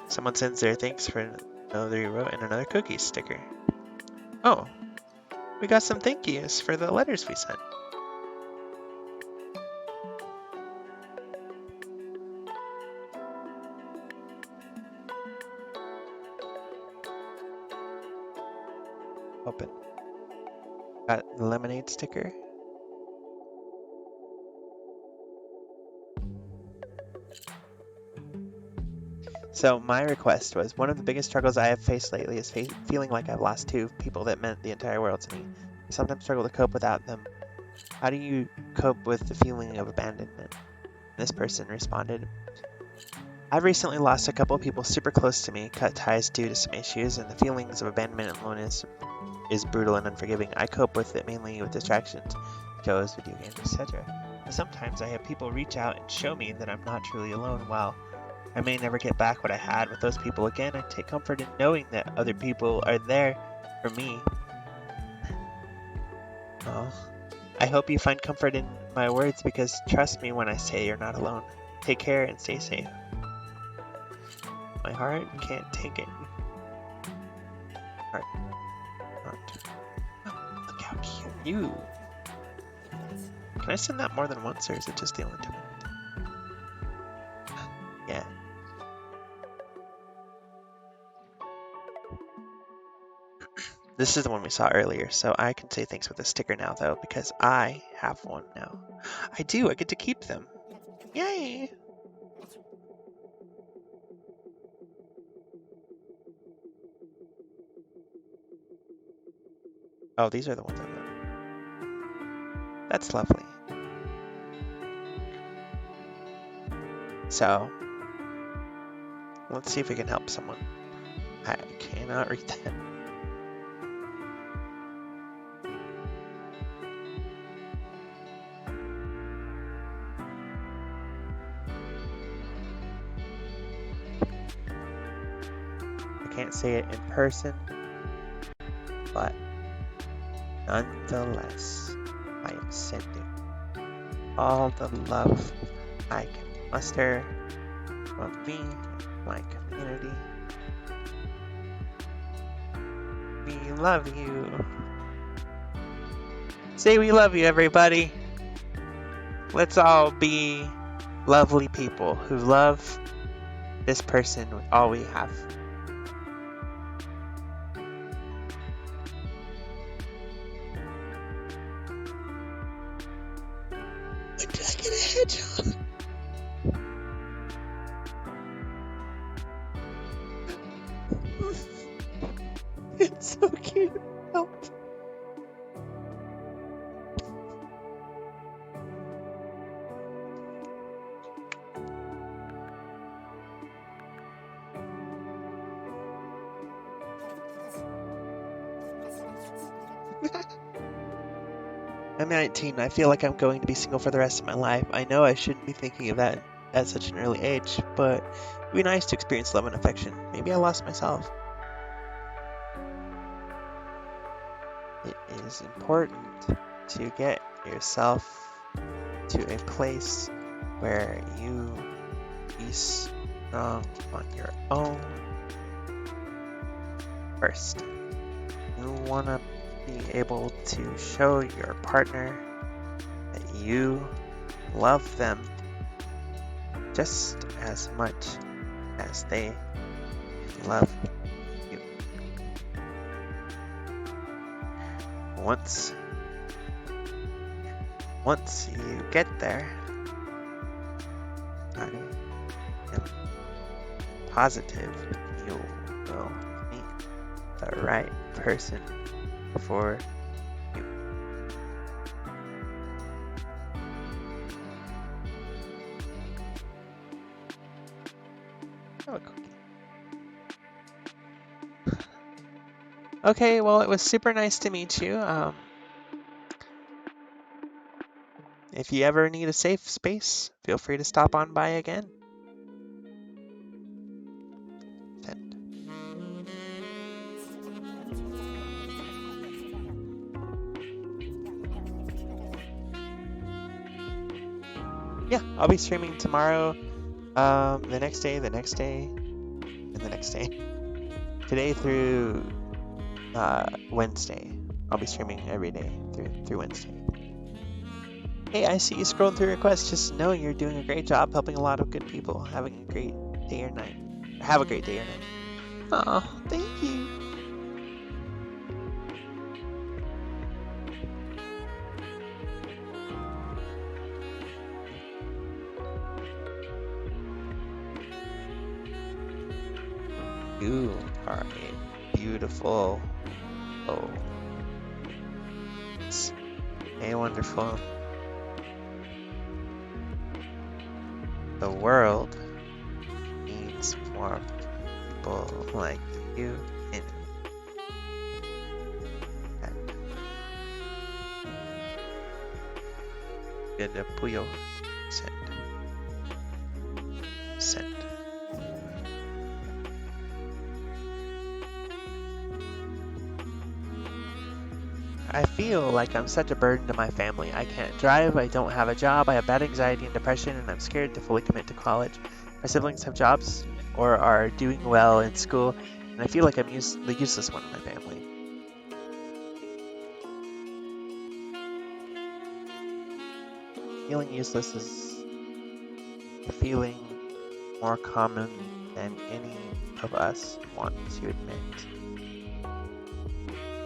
Someone sends their thanks for another you wrote and another cookie sticker. Oh, we got some thank yous for the letters we sent. Open. Got the lemonade sticker. So my request was, one of the biggest struggles I have faced lately is feeling like I've lost 2 people that meant the entire world to me. I sometimes struggle to cope without them. How do you cope with the feeling of abandonment? This person responded, I've recently lost a couple of people super close to me, cut ties due to some issues, and the feelings of abandonment and loneliness is brutal and unforgiving. I cope with it mainly with distractions, shows, video games, etc. But sometimes I have people reach out and show me that I'm not truly alone. While I may never get back what I had with those people again, I take comfort in knowing that other people are there for me. Oh, I hope you find comfort in my words, because trust me when I say you're not alone. Take care and stay safe. My heart can't take it. Heart. Oh, look how cute you. Can I send that more than once, or is it just the only time? Yeah. This is the one we saw earlier, so I can say thanks with a sticker now, though, because I have one now. I do, I get to keep them. Yay! Oh, these are the ones I got. That's lovely. So, let's see if we can help someone. I cannot read that. I can't say it in person, but nonetheless, I am sending all the love I can muster from me and my community. We love you. Say we love you, everybody. Let's all be lovely people who love this person with all we have. When did I get a hedgehog? It's so cute. Help. I'm 19. I feel like I'm going to be single for the rest of my life. I know I shouldn't be thinking of that at such an early age, but it'd be nice to experience love and affection. Maybe I lost myself. It is important to get yourself to a place where you be strong on your own first. You want to be able to show your partner that you love them just as much as they love you. Once you get there, I am positive you will meet the right person for you. Oh, a cookie. Okay, well, it was super nice to meet you. If you ever need a safe space, feel free to stop on by again. Send. Yeah, I'll be streaming tomorrow, the next day, and the next day. Today through Wednesday. I'll be streaming every day through Wednesday. Hey, I see you scrolling through requests. Just know you're doing a great job helping a lot of good people. Having a great day or night. Have a great day or night. Oh, thank you. You are a beautiful. Oh. Hey, wonderful. The world needs more people like you in it. Good puyo. Send. Send. I feel like I'm such a burden to my family. I can't drive, I don't have a job, I have bad anxiety and depression, and I'm scared to fully commit to college. My siblings have jobs or are doing well in school, and I feel like I'm the useless one in my family. Feeling useless is a feeling more common than any of us want to admit.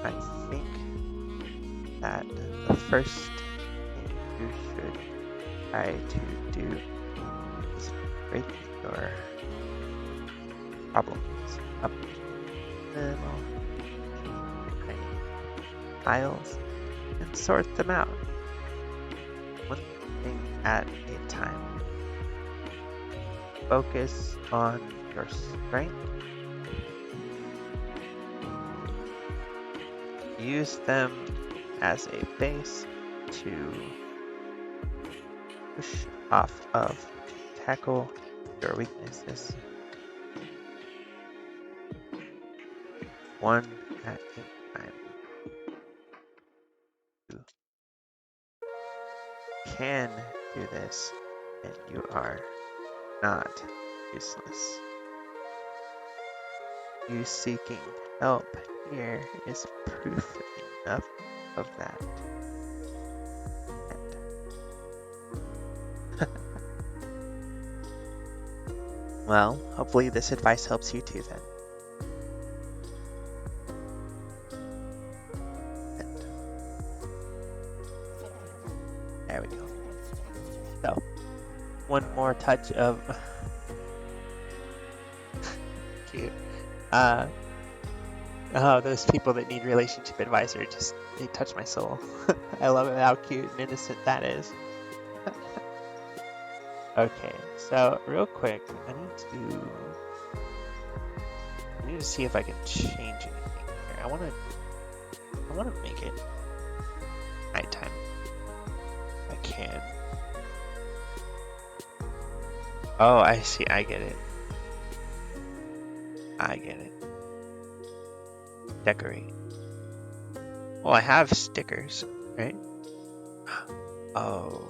I think that the first thing you should try to do is break your problems up into little tiny piles and sort them out, one thing at a time. Focus on your strength. Use them as a base to push off of, to tackle your weaknesses. One at a time. You can do this, and you are not useless. You seeking help here is proof enough of that. Well, hopefully this advice helps you too then. And there we go. So, one more touch of cute. Oh, those people that need relationship advisor they touch my soul. I love it how cute and innocent that is. Okay, so real quick, I need to see if I can change anything here. I wanna make it nighttime. I can. Oh, I see. I get it. Decorate. Well, I have stickers, right? Oh.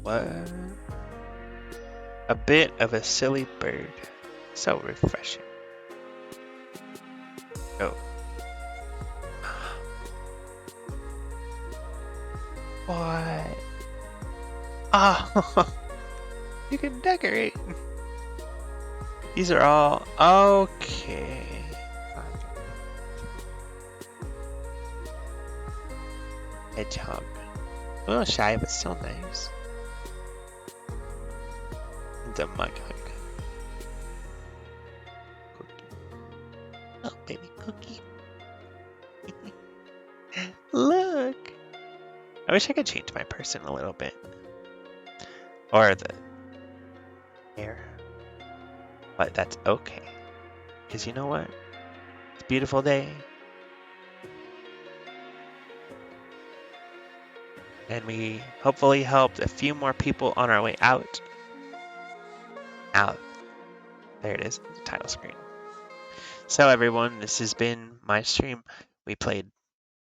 What? A bit of a silly bird. So refreshing. Oh. What? Oh, you can decorate. These are all okay. hedgehog. A little shy, but still nice. The mug hug. Oh, baby cookie. Look! I wish I could change my person a little bit. Or the hair. But that's okay. Because you know what? It's a beautiful day. And we hopefully helped a few more people on our way out. Out. There it is, the title screen. So everyone, this has been my stream. We played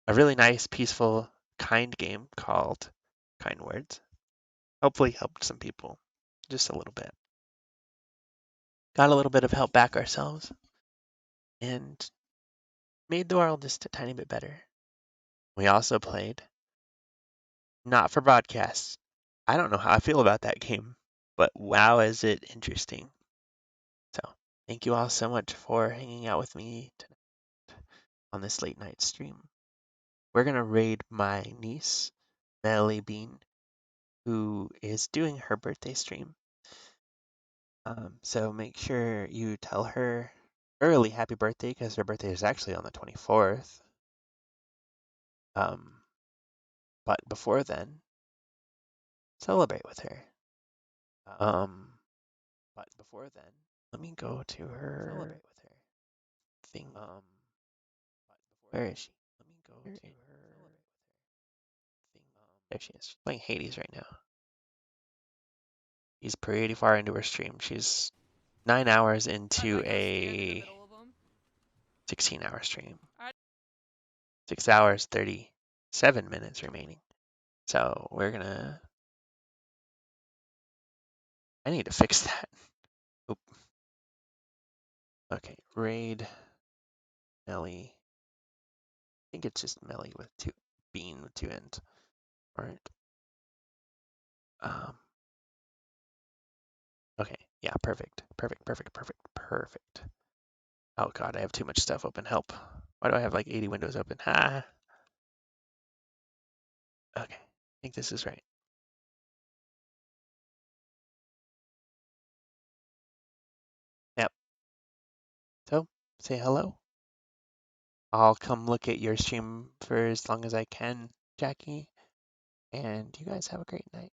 a really nice, peaceful, kind game called Kind Words. Hopefully helped some people. Just a little bit. Got a little bit of help back ourselves. And made the world just a tiny bit better. We also played Not for Broadcast. I don't know how I feel about that game, but wow, is it interesting. So, thank you all so much for hanging out with me tonight on this late night stream. We're going to raid my niece, Melly Bean, who is doing her birthday stream. So make sure you tell her early happy birthday because her birthday is actually on the 24th. But before then, celebrate with her. But before then, let me go to her. Celebrate with her. Thing. Where is she? Let me go to her. Thing. There she is. She's playing Hades right now. She's pretty far into her stream. She's 9 hours into a 16-hour stream. 6 hours, 37 minutes remaining. So we're gonna... I need to fix that. Oop. Okay, raid Melly. I think it's just Melly with Bean with 2 ends. Alright. Okay, yeah, perfect. Perfect. Oh god, I have too much stuff open. Help. Why do I have like 80 windows open? Ha! Okay, I think this is right. Yep. So, say hello. I'll come look at your stream for as long as I can, Jackie. And you guys have a great night.